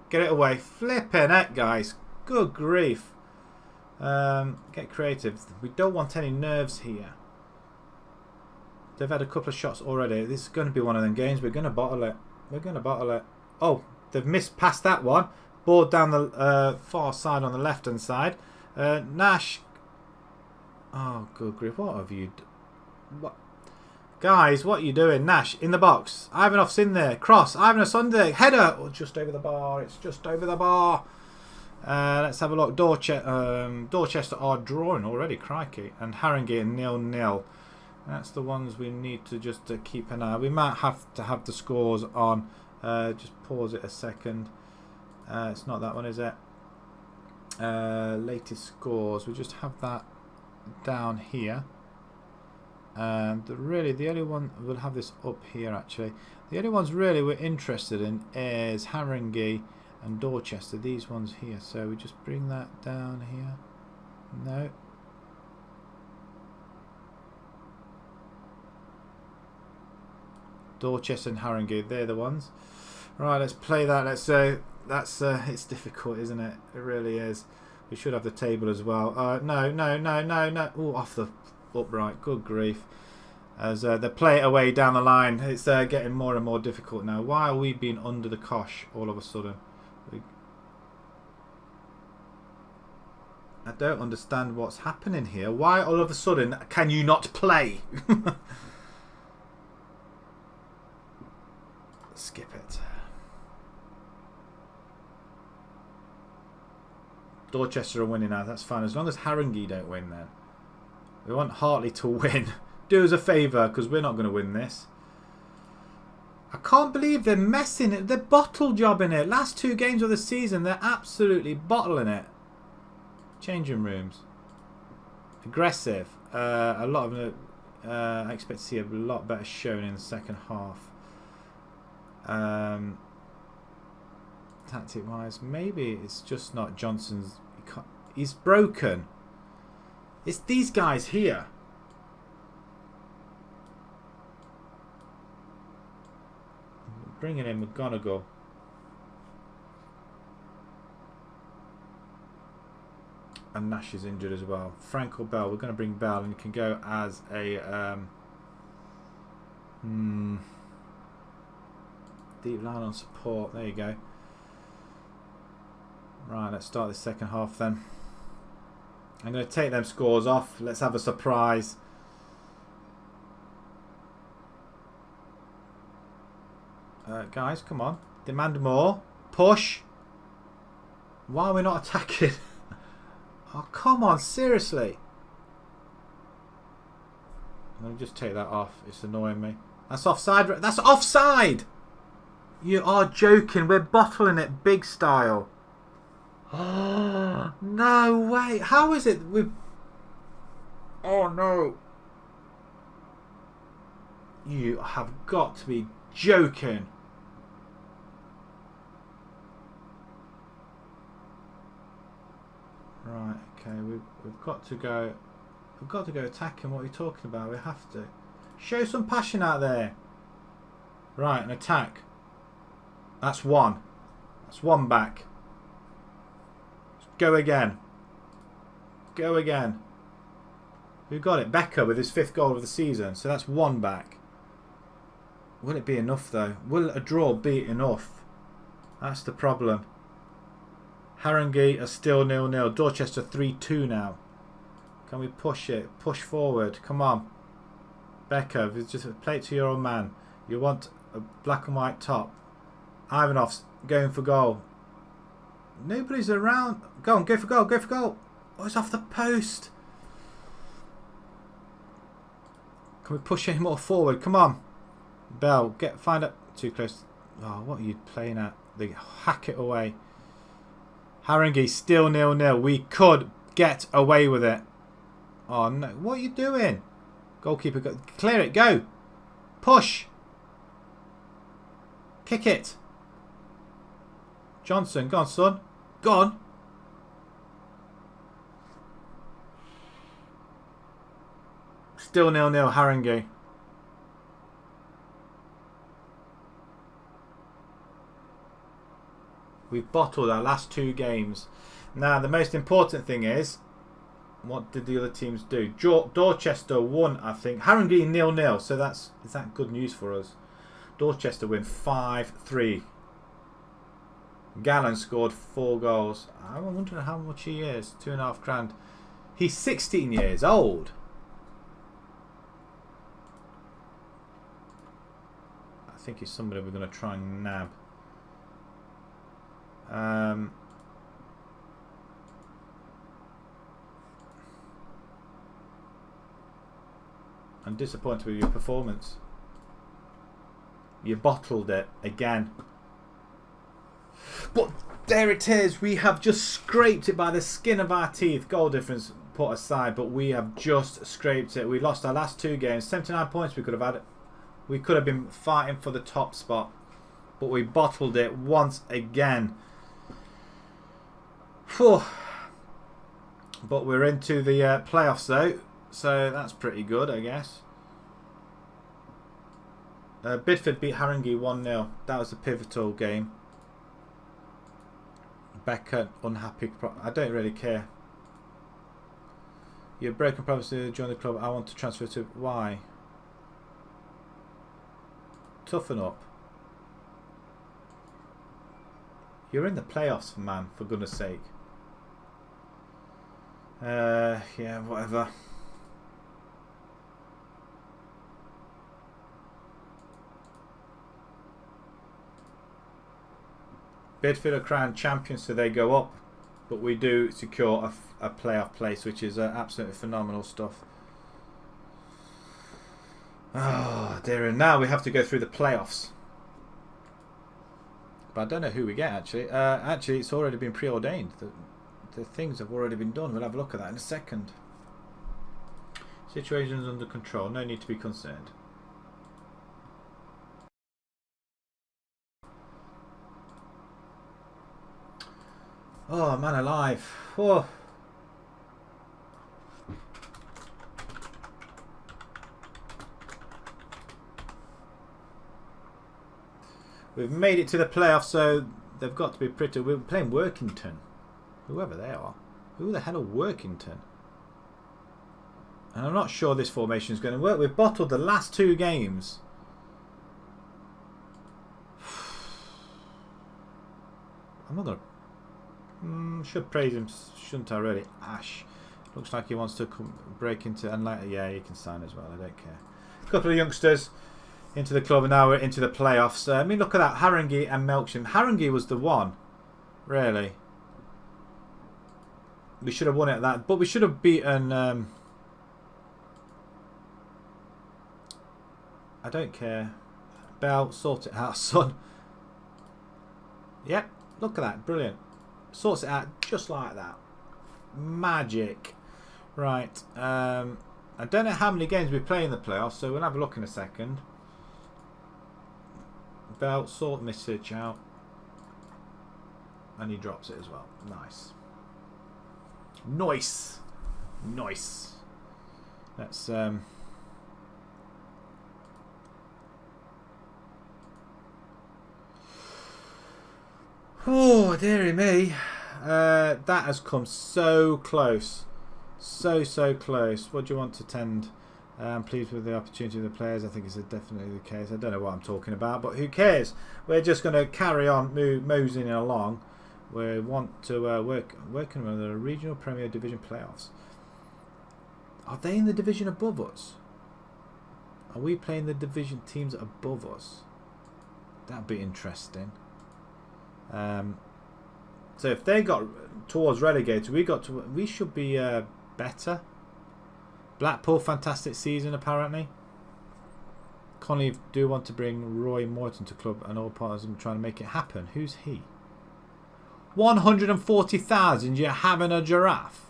Get it away. Flipping heck, guys. Good grief. Get creative. We don't want any nerves here. They've had a couple of shots already. This is going to be one of them games. We're going to bottle it. Oh, they've missed past that one. Ball down the far side on the left-hand side. Nash. Oh, good grief. What have you done? What? Guys, what are you doing? Nash, in the box. Ivanoff's in there. Cross. Ivanoff's on there. Header. Oh, just over the bar. It's just over the bar. Let's have a look. Dorchester are drawing already. Crikey. And Haringey 0-0. That's the ones we need to just keep an eye on. We might have to have the scores on. Just pause it a second. It's not that one, is it? Latest scores. We just have that down here. And really, the only one we'll have this up here. Actually, the only ones really we're interested in is Haringey and Dorchester. These ones here. So we just bring that down here. No. Dorchester and Haringey. They're the ones. Right. Let's play that. Let's say. That's it's difficult, isn't it? It really is. We should have the table as well. No. Oh, off the upright. Good grief. As they play it away down the line, it's getting more and more difficult now. Why are we being under the cosh all of a sudden? I don't understand what's happening here. Why all of a sudden can you not play? Skip it. Dorchester are winning now. That's fine. As long as Haringey don't win then. We want Hartley to win. Do us a favour because we're not going to win this. I can't believe they're messing it. They're bottle jobbing it. Last two games of the season, they're absolutely bottling it. Changing rooms. Aggressive. A lot of them. I expect to see a lot better showing in the second half. Tactic wise, maybe it's just not Johnson's. He's broken. It's these guys here. Bringing in McGonagall. And Nash is injured as well. Frank or Bell? We're going to bring Bell, and he can go as a deep line on support. There you go. Right, let's start the second half then. I'm going to take them scores off. Let's have a surprise. Guys, come on. Demand more. Push. Why are we not attacking? Oh, come on, seriously. I'm going to just take that off. It's annoying me. That's offside. That's offside! You are joking. We're bottling it big style. Oh, no way. How is it? Oh, no. You have got to be joking. Right, okay, we've got to go. We've got to go attacking. What are you talking about? We have to show some passion out there. Right, an attack. That's one. That's one back. Go again. Go again. Who got it? Becker with his 5th goal of the season. So that's one back. Will it be enough though? Will a draw be enough? That's the problem. Haringey are still 0-0. Dorchester 3-2 now. Can we push it? Push forward. Come on. Becker, just play it to your old man. You want a black and white top. Ivanov's going for goal. Nobody's around. Go on, go for goal, go for goal. Oh, it's off the post. Can we push any more forward? Come on. Bell, find it. Too close. Oh, what are you playing at? They hack it away. Haringey still 0-0. We could get away with it. Oh no! What are you doing? Goalkeeper, clear it. Go. Push. Kick it. Johnson, go on, son. Go on. Still 0-0. Haringey. We've bottled our last 2 games. Now, the most important thing is, what did the other teams do? Dorchester won, I think. Haringey 0-0. So is that good news for us? Dorchester win 5-3. Gallen scored 4 goals. I'm wondering how much he is. £2,500. He's 16 years old. I think he's somebody we're going to try and nab. I'm disappointed with your performance. You bottled it again. But there it is. We have just scraped it by the skin of our teeth. Goal difference put aside, but we have just scraped it. We lost our last 2 games. 79 points we could have had. We could have been fighting for the top spot, but we bottled it once again. Whew. But we're into the playoffs though, so that's pretty good, I guess. Bidford beat Haringey 1-0. That was a pivotal game. Becker unhappy. I don't really care. You're broken promise to join the club. I want to transfer to. Why? Toughen up. You're in the playoffs, man, for goodness sake. Yeah, whatever. Bidford are crowned champions, so they go up, but we do secure a playoff place, which is absolutely phenomenal stuff. Oh dear, and now we have to go through the playoffs. But I don't know who we get actually. Actually, it's already been preordained. the things have already been done. We'll have a look at that in a second. Situations under control. No need to be concerned. Oh, man alive. Oh. We've made it to the playoffs, so they've got to be pretty... We're playing Workington. Whoever they are. Who the hell are Workington? And I'm not sure this formation is going to work. We've bottled the last 2 games. I'm not going to... should praise him, shouldn't I really? Ash. Looks like he wants to break into... And like, yeah, he can sign as well. I don't care. A couple of youngsters into the club, and now we're into the playoffs. I mean, look at that. Haringey and Melksham. Haringey was the one. Really. We should have won it at that. But we should have beaten... I don't care. Bell, sort it out, son. Yep. Look at that. Brilliant. Sorts it out just like that. Magic. Right. I don't know how many games we play in the playoffs, so we'll have a look in a second. Bell, sort message out. And he drops it as well. Nice. Nice. Nice. Let's... Oh, dearie me. That has come so close. So close. What do you want to tend? I'm pleased with the opportunity of the players. I think it's definitely the case. I don't know what I'm talking about, but who cares? We're just going to carry on moseying along. We want to working on the regional Premier Division playoffs. Are they in the division above us? Are we playing the division teams above us? That'd be interesting. So if they got towards relegated, we should be better. Blackpool, fantastic season apparently. Colney do want to bring Roy Morton to club, and all partners are trying to make it happen. Who's he? 140,000. You're having a giraffe.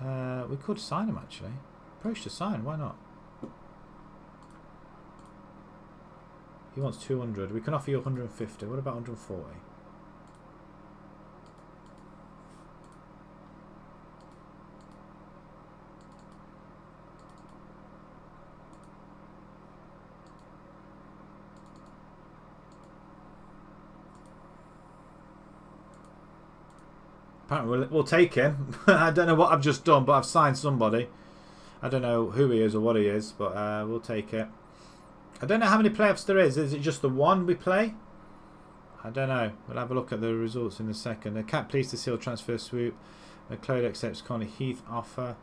We could sign him actually. Approach to sign. Why not? He wants 200. We can offer you 150. What about 140? Apparently we'll take him. I don't know what I've just done, but I've signed somebody. I don't know who he is or what he is, but we'll take it. I don't know how many playoffs there is. Is it just the one we play? I don't know. We'll have a look at the results in a second. The Cat pleased to seal transfer swoop. McLeod accepts Colney Heath offer.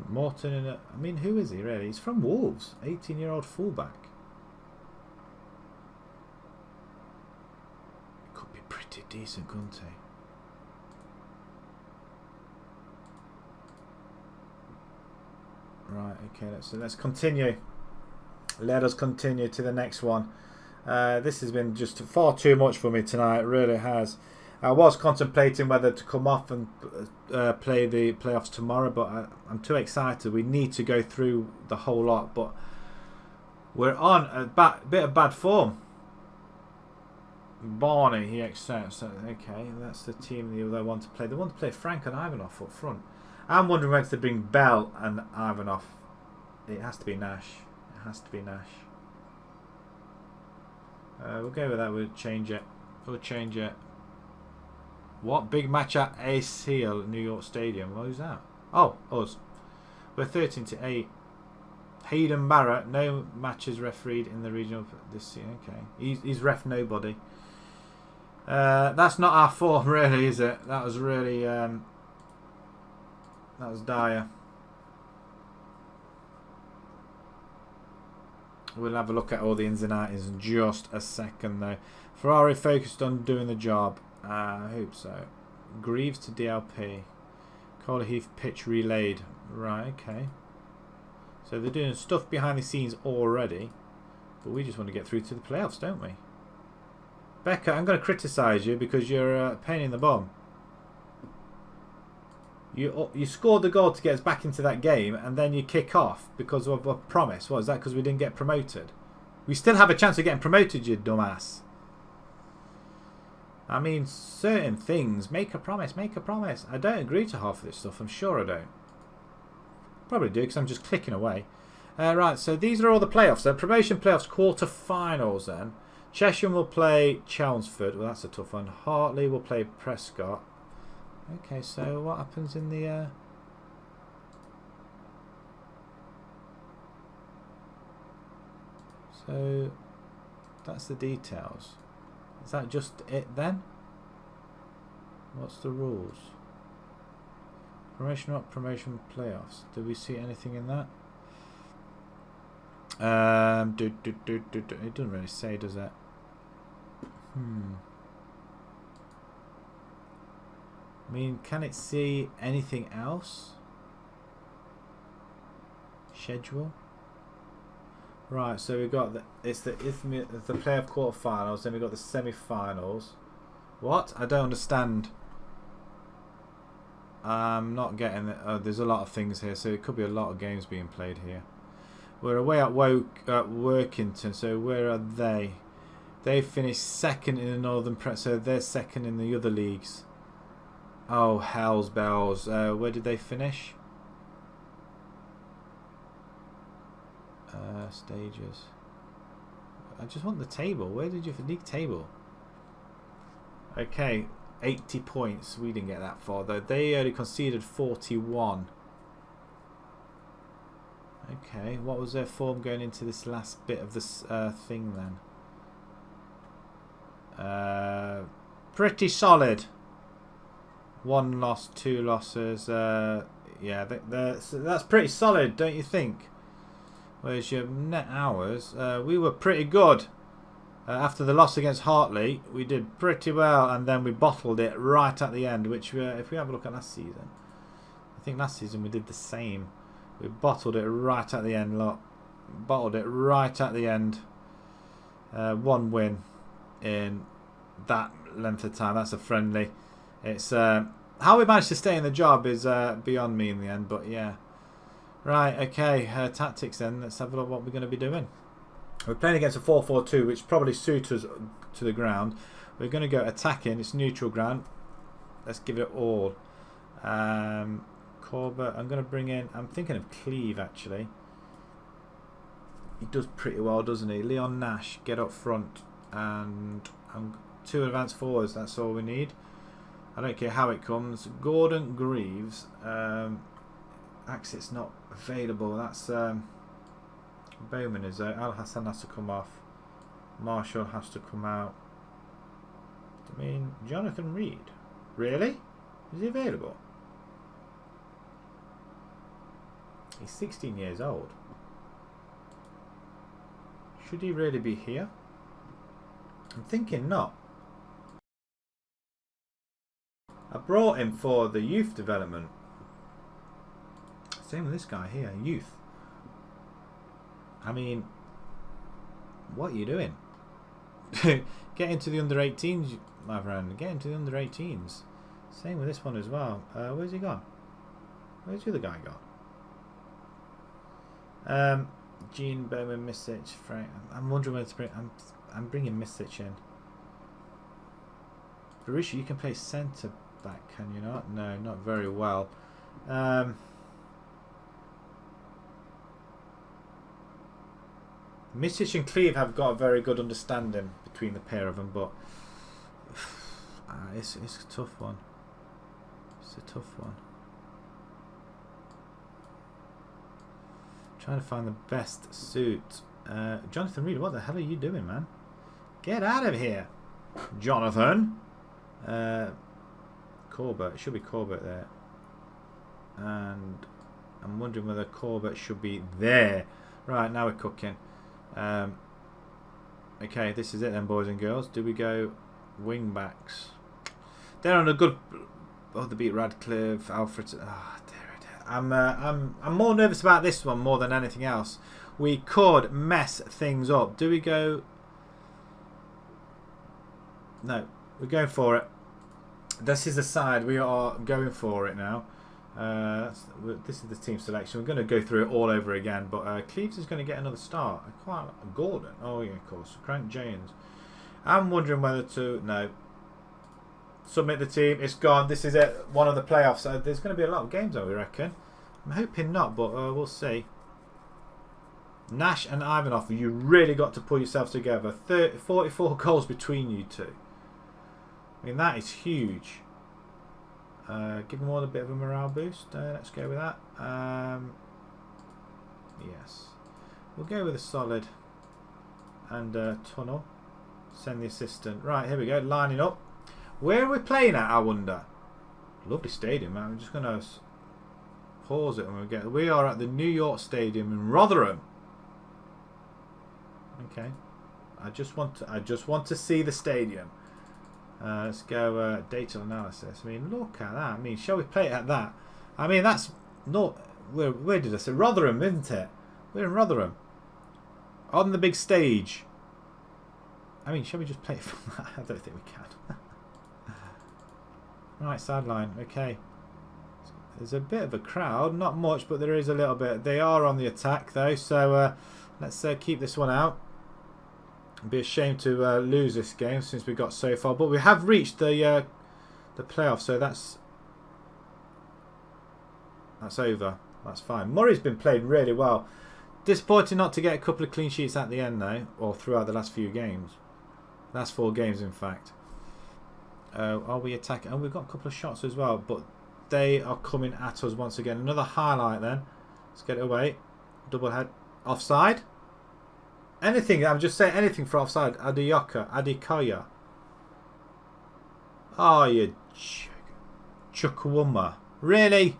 Morton. I mean, who is he really? He's from Wolves. 18-year-old fullback. Could be pretty decent, couldn't he? Right, okay, let's continue. Let us continue to the next one. This has been just far too much for me tonight, it really has. I was contemplating whether to come off and play the playoffs tomorrow, but I'm too excited. We need to go through the whole lot, but we're on a bit of bad form. Barney, he accepts. Okay, that's the team they want to play. They want to play Frank and Ivanov up front. I'm wondering whether to bring Bell and Ivanov. It has to be Nash. It has to be Nash. We'll go with that. We'll change it. We'll change it. What? Big match at Ace Hill, New York Stadium. Who's that? Oh, us. We're 13-8. Hayden Barrett. No matches refereed in the regional this year. Okay. He's ref nobody. That's not our form, really, is it? That was really... that was dire. We'll have a look at all the ins and outs in just a second, though. Ferrari focused on doing the job. I hope so. Greaves to DLP. Colney Heath pitch relayed. Right, okay. So they're doing stuff behind the scenes already. But we just want to get through to the playoffs, don't we? Becca, I'm going to criticise you because you're a pain in the bum. You scored the goal to get us back into that game, and then you kick off because of a promise. What is that? Because we didn't get promoted. We still have a chance of getting promoted, you dumbass. I mean, certain things. Make a promise. Make a promise. I don't agree to half of this stuff. I'm sure I don't. Probably do because I'm just clicking away. Right, so these are all the playoffs. The promotion playoffs quarter-finals then. Cheshire will play Chelmsford. Well, that's a tough one. Hartley will play Prescott. Okay, so what happens in the... So, that's the details. Is that just it then? What's the rules? Promotion up, promotion playoffs. Do we see anything in that? It doesn't really say, does it? I mean, can it see anything else? Schedule. Right, so we've got the playoff quarterfinals, then we've got the semi-finals. What? I don't understand. I'm not getting it. There's a lot of things here, so it could be a lot of games being played here. We're away at Workington, so where are they? They finished second in the Northern so they're second in the other leagues. Oh, hell's bells. Where did they finish? Stages. I just want the table. Where did you league table? Okay, 80 points. We didn't get that far though. They only conceded 41. Okay, what was their form going into this last bit of this thing then? Pretty solid. 1 loss, 2 losses. Yeah, so that's pretty solid, don't you think? Whereas your net hours, we were pretty good. After the loss against Hartley, we did pretty well, and then we bottled it right at the end, which if we have a look at last season, I think last season we did the same. We bottled it right at the end, look. Bottled it right at the end. 1 win in that length of time. That's a friendly. It's how we managed to stay in the job is beyond me in the end, but yeah. Right, okay, tactics then. Let's have a look what we're going to be doing. We're playing against a 4-4-2, which probably suits us to the ground. We're going to go attacking. It's neutral ground. Let's give it all. Corbett, I'm going to bring in... I'm thinking of Cleve, actually. He does pretty well, doesn't he? Leon Nash, get up front. And 2 advanced forwards, that's all we need. I don't care how it comes. Gordon Greaves. Axe's not available. That's Bowman is there. Al Hassan has to come off. Marshall has to come out. I mean, Jonathan Reed. Really? Is he available? He's 16 years old. Should he really be here? I'm thinking not. I brought him for the youth development. Same with this guy here, youth. I mean, what are you doing? Get into the under 18s, my friend. Get into the under 18s. Same with this one as well. Where's he gone? Where's the other guy gone? Gene Bowman, Misic, Frank. I'm wondering whether to bring. I'm bringing Misic in. Barisha, you can play centre back, can you not? No, not very well. Misic and Cleve have got a very good understanding between the pair of them, but it's a tough one. It's a tough one. Trying to find the best suit. Jonathan Reed, what the hell are you doing, man? Get out of here, Jonathan. Corbett, it should be Corbett there. And I'm wondering whether Corbett should be there. Right, now we're cooking. Okay, this is it then, boys and girls. Do we go wing backs? They're on a good... Oh, they beat Radcliffe, Alfred... Oh, I'm more nervous about this one more than anything else. We could mess things up. Do we go... No, we're going for it. This is the side. We are going for it now. This is the team selection. We're going to go through it all over again. But Cleves is going to get another start. Quite Gordon. Oh, yeah, of course. Crank James. I'm wondering whether to... No. Submit the team. It's gone. This is it. One of the playoffs. There's going to be a lot of games, I reckon. I'm hoping not, but we'll see. Nash and Ivanov, you really got to pull yourself together. 44 goals between you two. I mean, that is huge. Give them all a bit of a morale boost. Let's go with that. Yes. We'll go with a solid and tunnel. Send the assistant. Right, here we go. Lining up. Where are we playing at, I wonder? Lovely stadium, man. I'm just going to pause it when we get... We are at the New York Stadium in Rotherham. Okay. I just want to see the stadium. Let's go data analysis. I mean, look at that. I mean, shall we play it at that? I mean, that's not... Where did I say? Rotherham, isn't it? We're in Rotherham. On the big stage. I mean, shall we just play it from that? I don't think we can. Right, sideline. Okay. There's a bit of a crowd. Not much, but there is a little bit. They are on the attack, though. So let's keep this one out. It'd be a shame to lose this game since we got so far. But we have reached the playoffs, so that's over. That's fine. Murray's been playing really well. Disappointing not to get a couple of clean sheets at the end, though, or throughout the last few games. Last 4 games, in fact. Are we attacking? Oh, we've got a couple of shots as well, but they are coming at us once again. Another highlight then. Let's get it away. Double head. Offside? Anything. I'm just saying anything for offside. Adikoya. Oh, you Chukwuma. Really?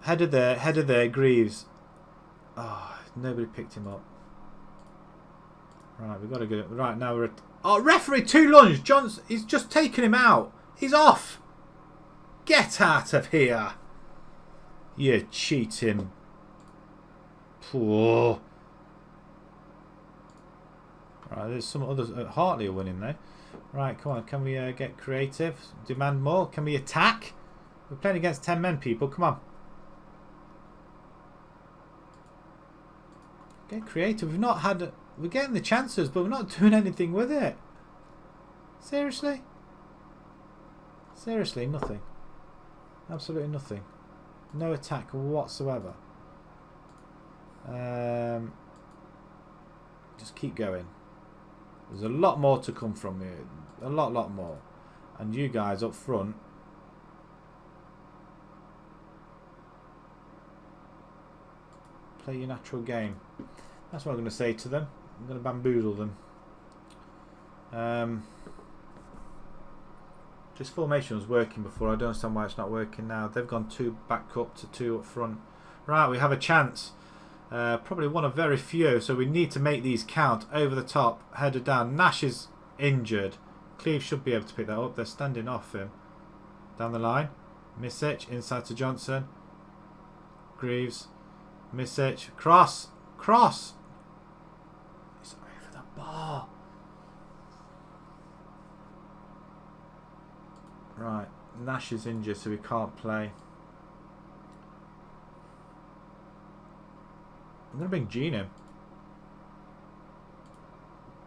Header there. Greaves. Oh, nobody picked him up. Right, we've got to get it. Right, now we're at... Oh, referee, 2 lunge. John's, he's just taken him out. He's off. Get out of here. You cheating. Poor. Right, there's some others. Hartley are winning though. Right, come on. Can we get creative? Demand more. Can we attack? We're playing against 10 men, people. Come on. Get creative. We've not had... We're getting the chances, but we're not doing anything with it. Seriously? Seriously, nothing. Absolutely nothing. No attack whatsoever. Just keep going. There's a lot more to come from here. A lot more. And you guys up front. Play your natural game. That's what I'm going to say to them. I'm going to bamboozle them. This formation was working before. I don't understand why it's not working now. They've gone 2 back up to 2 up front. Right, we have a chance. Probably one of very few, so we need to make these count. Over the top, header down. Nash is injured. Cleve should be able to pick that up. They're standing off him. Down the line. Misic, inside to Johnson. Greaves. Misic. Cross. Cross. It's over the bar. Right. Nash is injured, so we can't play. I'm going to bring Gene in.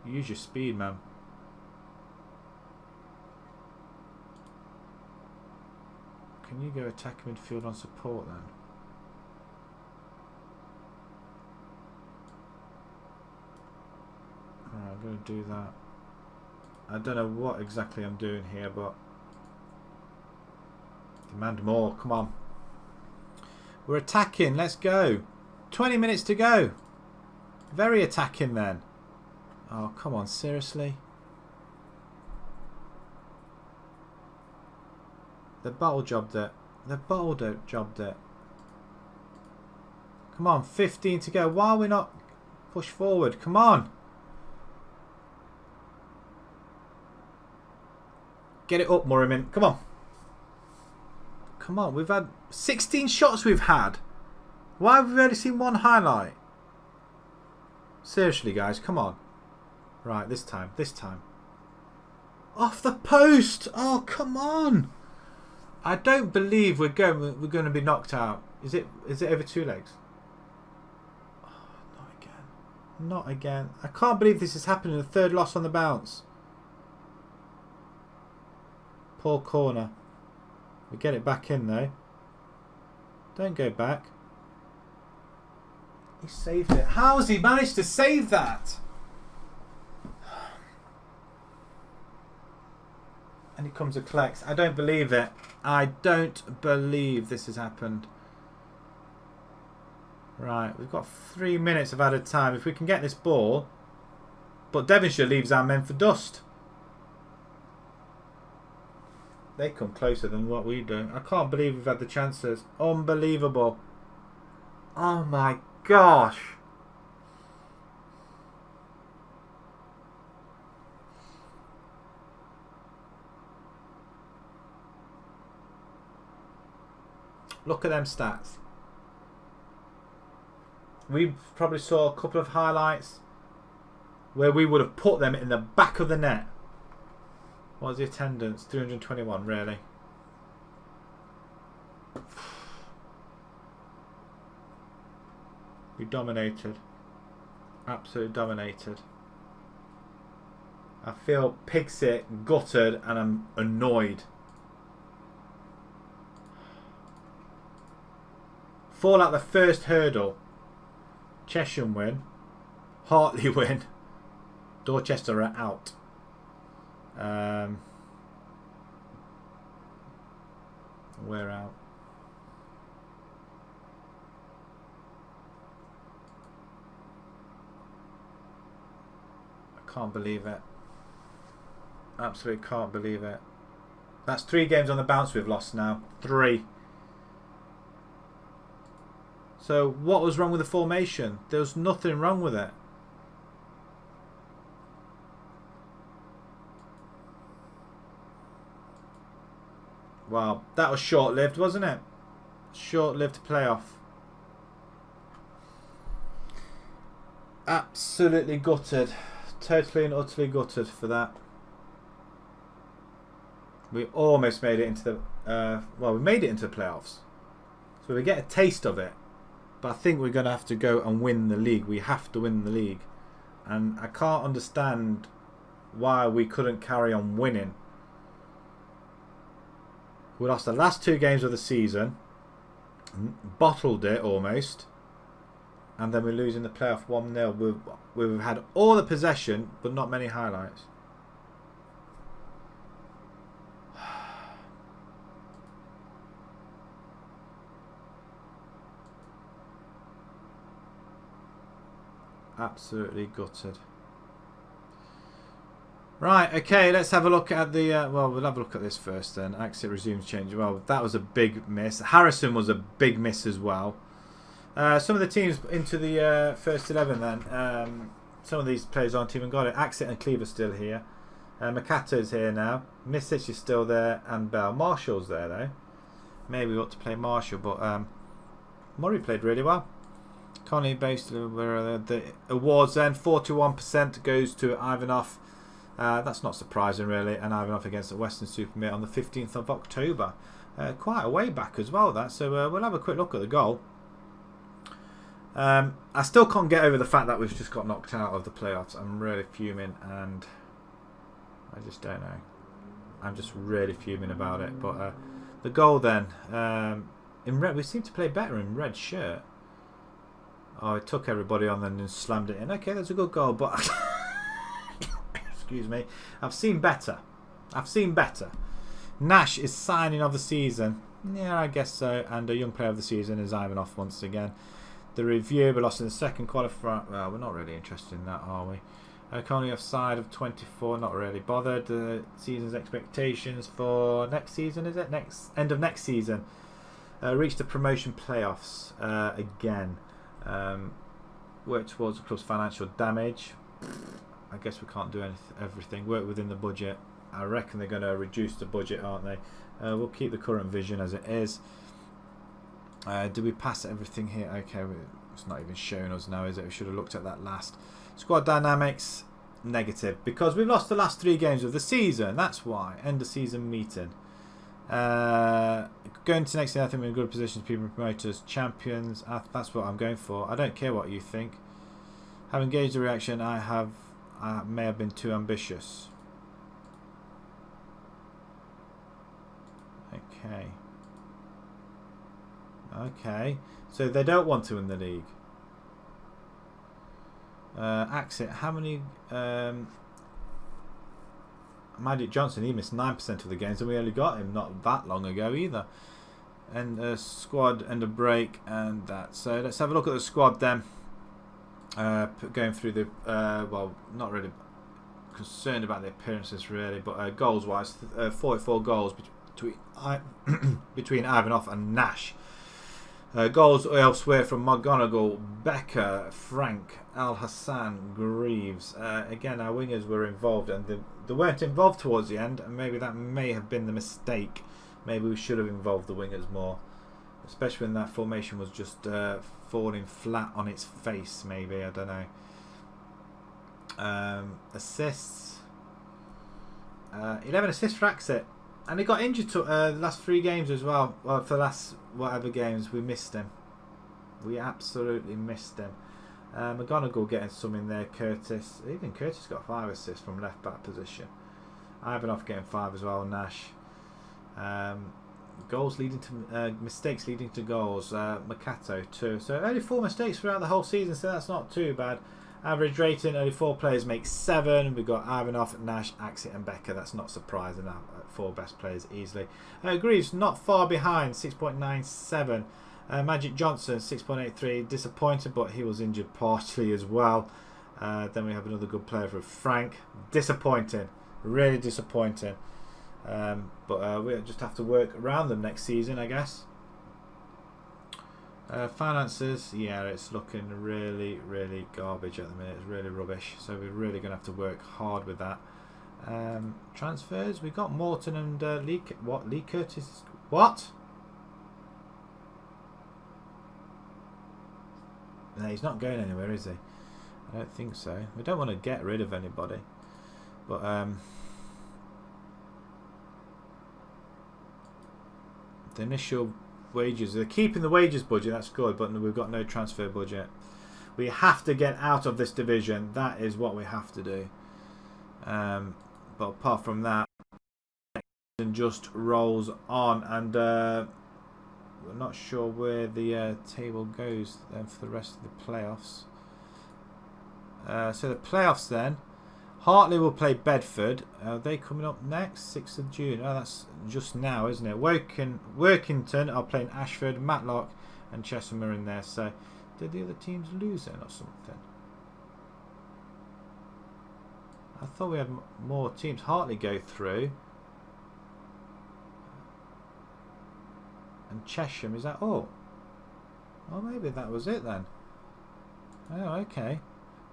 Use your speed, man. Can you go attack midfield on support then? Alright, I'm going to do that. I don't know what exactly I'm doing here, but... Demand more, come on. We're attacking, let's go. 20 minutes to go. Very attacking then. Oh, come on, seriously? The bottle jobbed it. The bottle jobbed it. Come on, 15 to go. Why are we not push forward? Come on. Get it up, Murrayman. Come on. Come on, we've had 16 shots we've had. Why have we only seen 1 highlight? Seriously, guys, come on. Right, this time. Off the post. Oh, come on. I don't believe we're going to be knocked out. Is it over 2 legs? Oh, not again. Not again. I can't believe this is happening. The 3rd loss on the bounce. Poor corner. We get it back in though. Don't go back. He saved it. How has he managed to save that? And he comes and collects. I don't believe it. I don't believe this has happened. Right, we've got 3 minutes of added time. If we can get this ball. But Devonshire leaves our men for dust. They come closer than what we do. I can't believe we've had the chances. Unbelievable. Oh my gosh. Look at them stats. We probably saw a couple of highlights where we would have put them in the back of the net. What was the attendance? 321, really. We dominated. Absolutely dominated. I feel pig-sick, gutted, and I'm annoyed. Fall out the first hurdle. Chesham win. Hartley win. Dorchester are out. We're out. I can't believe it. Absolutely can't believe it. That's 3 games on the bounce we've lost now. 3. So what was wrong with the formation? There was nothing wrong with it. Wow, that was short-lived, wasn't it? Short-lived playoff. Absolutely gutted. Totally and utterly gutted for that. We almost made it into the... well, we made it into the playoffs. So we get a taste of it. But I think we're going to have to go and win the league. We have to win the league. And I can't understand why we couldn't carry on winning. We lost the last 2 games of the season. Bottled it almost. And then we're losing the playoff 1-0. We've had all the possession, but not many highlights. Absolutely gutted. Right, okay, let's have a look at the... well, we'll have a look at this first then. Exit resumes change. Well, that was a big miss. Harrison was a big miss as well. Some of the teams into the first 11 then. Some of these players aren't even got it. Axett and Cleaver still here. Makato's here now. Misic is still there and Bell. Marshall's there though. Maybe we ought to play Marshall, but Murray played really well. Conley based the awards then. 41% goes to Ivanov. That's not surprising really. And Ivanov against the Western-super-Mare on the 15th of October. Quite a way back as well that. So we'll have a quick look at the goal. I still can't get over the fact that we've just got knocked out of the playoffs. I'm really fuming and I just don't know. I'm just really fuming about it. But the goal then. In red, we seem to play better in red shirt. Oh, it took everybody on then and slammed it in. Okay, that's a good goal, but excuse me. I've seen better. I've seen better. Nash is signing of the season. Yeah, I guess so. And a young player of the season is Ivanov once again. The review, we lost in the second qualifier. Well, we're not really interested in that, are we? Conley offside of 24, not really bothered. The season's expectations for next season, is it? End of next season. Reached the promotion playoffs again. Worked towards the club's financial damage. I guess we can't do everything. Work within the budget. I reckon they're going to reduce the budget, aren't they? We'll keep the current vision as it is. Do we pass everything here? Okay, it's not even showing us now, is it? We should have looked at that last. Squad dynamics. negative because we've lost the last 3 games of the season. That's why. End of season meeting. Going to next year, I think we're in a good position to be promoters, champions. That's what I'm going for. I don't care what you think. Have engaged the reaction. I may have been too ambitious. Okay. Okay. So they don't want to win the league. Exit. How many? Magic Johnson, he missed 9% of the games, and we only got him not that long ago either. And squad and a break, and that. So let's have a look at the squad then. Going through the well, not really concerned about the appearances really, but goals wise, 44 goals between Ivanov and Nash. Goals elsewhere from McGonigal, Becker, Frank, Al Hassan, Greaves. Again, our wingers were involved, and they weren't involved towards the end, and maybe that may have been the mistake. Maybe we should have involved the wingers more, especially when that formation was just falling flat on its face. Maybe, I don't know. Assists. 11 assists for Axit. And he got injured to the last 3 games as well. Well, for the last whatever games, we missed him. We absolutely missed him. McGonigal getting some in there. Curtis. Even Curtis got 5 assists from left back position. Ivanov getting 5 as well. Nash. Goals leading to mistakes leading to goals. Makato 2. So only 4 mistakes throughout the whole season. So that's not too bad. Average rating, only 4 players make 7. We've got Ivanov, Nash, Axit and Becker. That's not surprising. 4 best players easily. Greaves not far behind, 6.97. Magic Johnson, 6.83. Disappointed, but he was injured partially as well. Then we have another good player for Frank. Disappointing. Really disappointing. But we just have to work around them next season, I guess. Finances, yeah, it's looking really, really garbage at the minute. It's really rubbish. So we're really going to have to work hard with that. Transfers, we got Morton and Lee. What? Lee Curtis? What? No, he's not going anywhere, is he? I don't think so. We don't want to get rid of anybody, but the initial wages, they're keeping the wages budget, that's good, but we've got no transfer budget. We have to get out of this division. That is what we have to do. But apart from that, it just rolls on, and we're not sure where the table goes then for the rest of the playoffs. So the playoffs then, Hartley will play Bedford. Are they coming up next? 6th of June. Oh, that's just now, isn't it? Workington are playing Ashford, Matlock and Chesham are in there. So did the other teams lose then or something? I thought we had more teams. Hartley go through. And Chesham, is that all? Oh, maybe that was it then. Oh, okay.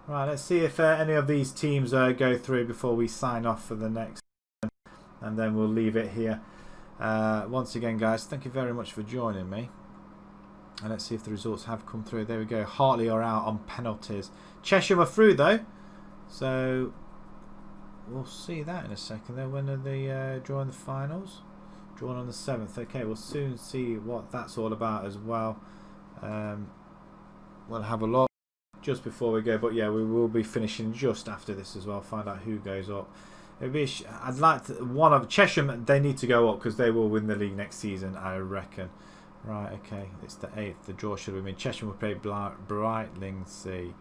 Right, let's see if any of these teams go through before we sign off for the next one, and then we'll leave it here. Once again, guys, thank you very much for joining me. And let's see if the results have come through. There we go. Hartley are out on penalties. Chesham are through, though. So we'll see that in a second. Then when are they drawing the finals? Drawn on the 7th. Okay, we'll soon see what that's all about as well. We'll have a look just before we go, but yeah, we will be finishing just after this as well. Find out who goes up. It'd be I'd like to, one of Chesham. They need to go up because they will win the league next season, I reckon. Right, okay, it's the 8th. The draw should have been Chesham will play Brightlingsea,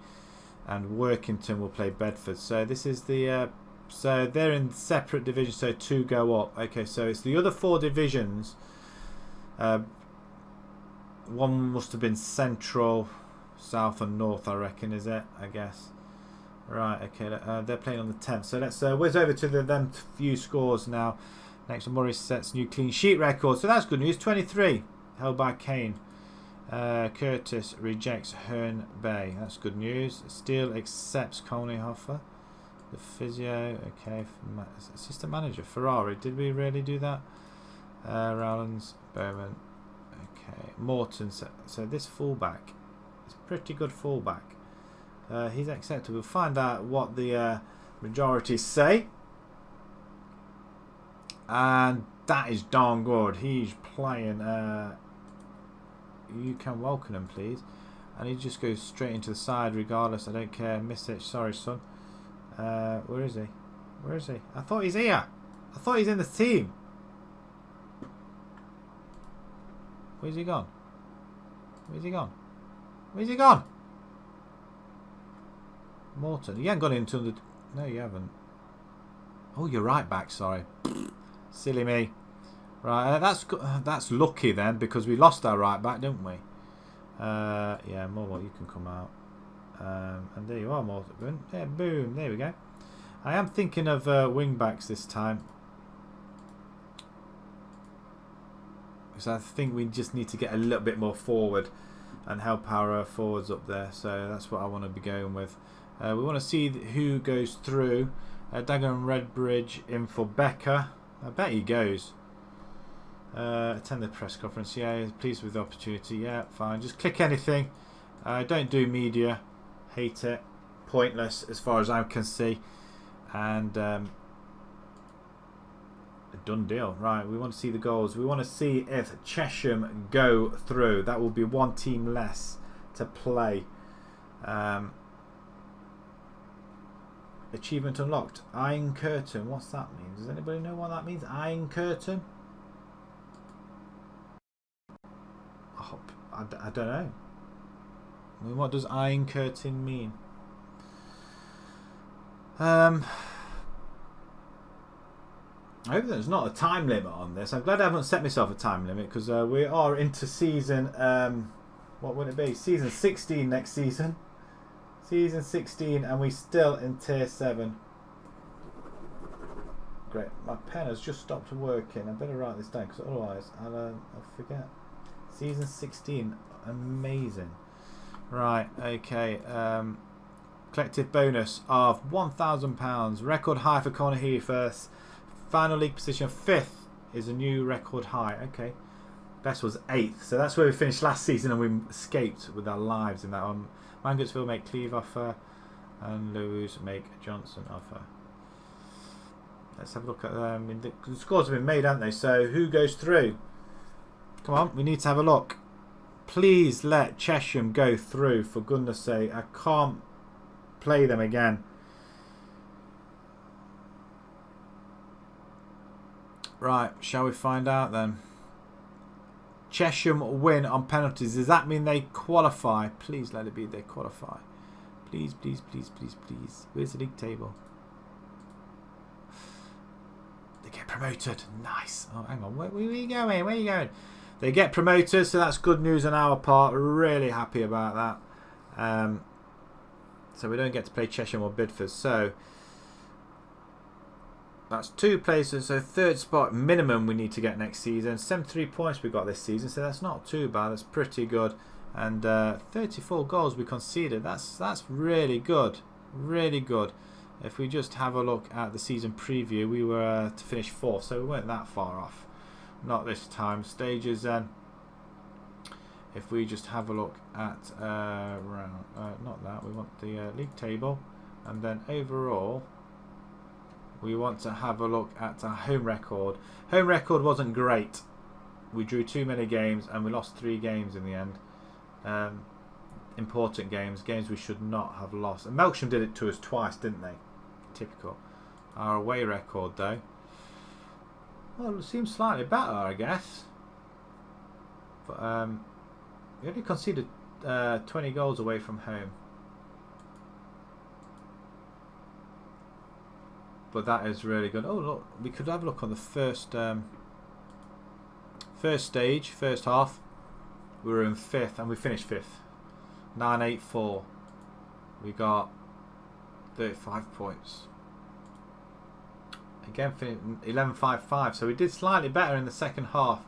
and Workington will play Bedford. So this is the so they're in separate divisions. So 2 go up. Okay, so it's the other 4 divisions. One must have been Central, South and North, I reckon, is it? I guess. Right, okay, they're playing on the 10th. So let's whiz over to them few scores now. Next, Murray sets new clean sheet record. So that's good news. 23, held by Kane. Curtis rejects Herne Bay. That's good news. Steele accepts Colney Hoffer. The physio, okay. Assistant manager, Ferrari. Did we really do that? Rowlands, Bowman. Okay, Morton. So this fullback. It's pretty good fullback. He's accepted. We'll find out what the majority say. And that is darn good. He's playing. You can welcome him, please. And he just goes straight into the side regardless. I don't care. Miss it. Sorry, son. Where is he? Where is he? I thought he's here. I thought he's in the team. Where's he gone? Where's he gone? Where's he gone? Morton. You haven't gone into the... No, you haven't. Oh, you're right back. Sorry. Silly me. Right, that's lucky then, because we lost our right back, didn't we? Yeah, Morwell, you can come out. And there you are, Morton. Yeah, boom. There we go. I am thinking of wing backs this time. Because I think we just need to get a little bit more forward and help our forwards up there. So that's what I want to be going with. We want to see who goes through. Dagenham Redbridge in for Becker. I bet he goes. Attend the press conference. Yeah, pleased with the opportunity. Yeah, fine. Just click anything. Don't do media. Hate it. Pointless as far as I can see. And a done deal. Right, we want to see the goals. We want to see if Chesham go through. That will be one team less to play. Achievement unlocked. Iron Curtain. What's that mean? Does anybody know what that means? Iron Curtain? I don't know. I mean, what does Iron Curtain mean? I hope there's not a time limit on this. I'm glad I haven't set myself a time limit, because we are into season... what would it be? Season 16 next season. Season 16, and we still in tier 7. Great. My pen has just stopped working. I better write this down, because otherwise I'll forget. Season 16. Amazing. Right, okay. Collective bonus of £1,000. Record high for Colney Heath. Final league position 5th is a new record high. Okay. Best was 8th. So that's where we finished last season, and we escaped with our lives in that one. Mangotsville make Cleve offer, and Lewis make Johnson offer. Let's have a look at them. The scores have been made, haven't they? So who goes through? Come on, we need to have a look. Please let Chesham go through, for goodness sake. I can't play them again. Right, shall we find out then? Chesham win on penalties. Does that mean they qualify? Please let it be they qualify. Please, please, please, please, please. Where's the league table? They get promoted. Nice. Oh, hang on. Where are you going? Where are you going? They get promoted, so that's good news on our part. We're really happy about that. So we don't get to play Chesham or Bidford. So that's 2 places. So 3rd spot minimum we need to get next season. 73 points we got this season, so that's not too bad. That's pretty good. And 34 goals we conceded. That's really good. Really good. If we just have a look at the season preview, we were to finish 4th, so we weren't that far off. Not this time. Stages then. If we just have a look at not that, we want the league table, and then overall we want to have a look at our home record. Home record wasn't great. We drew too many games, and we lost 3 games in the end. Important games, games we should not have lost. And Melksham did it to us twice, didn't they? Typical. Our away record though, well, it seems slightly better, I guess. But we only conceded 20 goals away from home. But that is really good. Oh look, we could have a look on the first stage, first half. We were in 5th, and we finished 5th. 984. We got 35 points. Again, 11-5-5. So we did slightly better in the second half.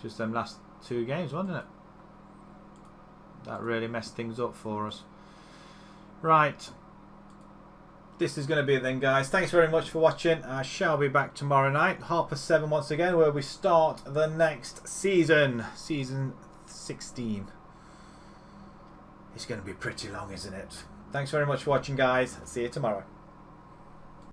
Just them last 2 games, wasn't it? That really messed things up for us. Right. This is going to be it then, guys. Thanks very much for watching. I shall be back tomorrow night, 7:30 once again, where we start the next season. Season 16. It's going to be pretty long, isn't it? Thanks very much for watching, guys. See you tomorrow.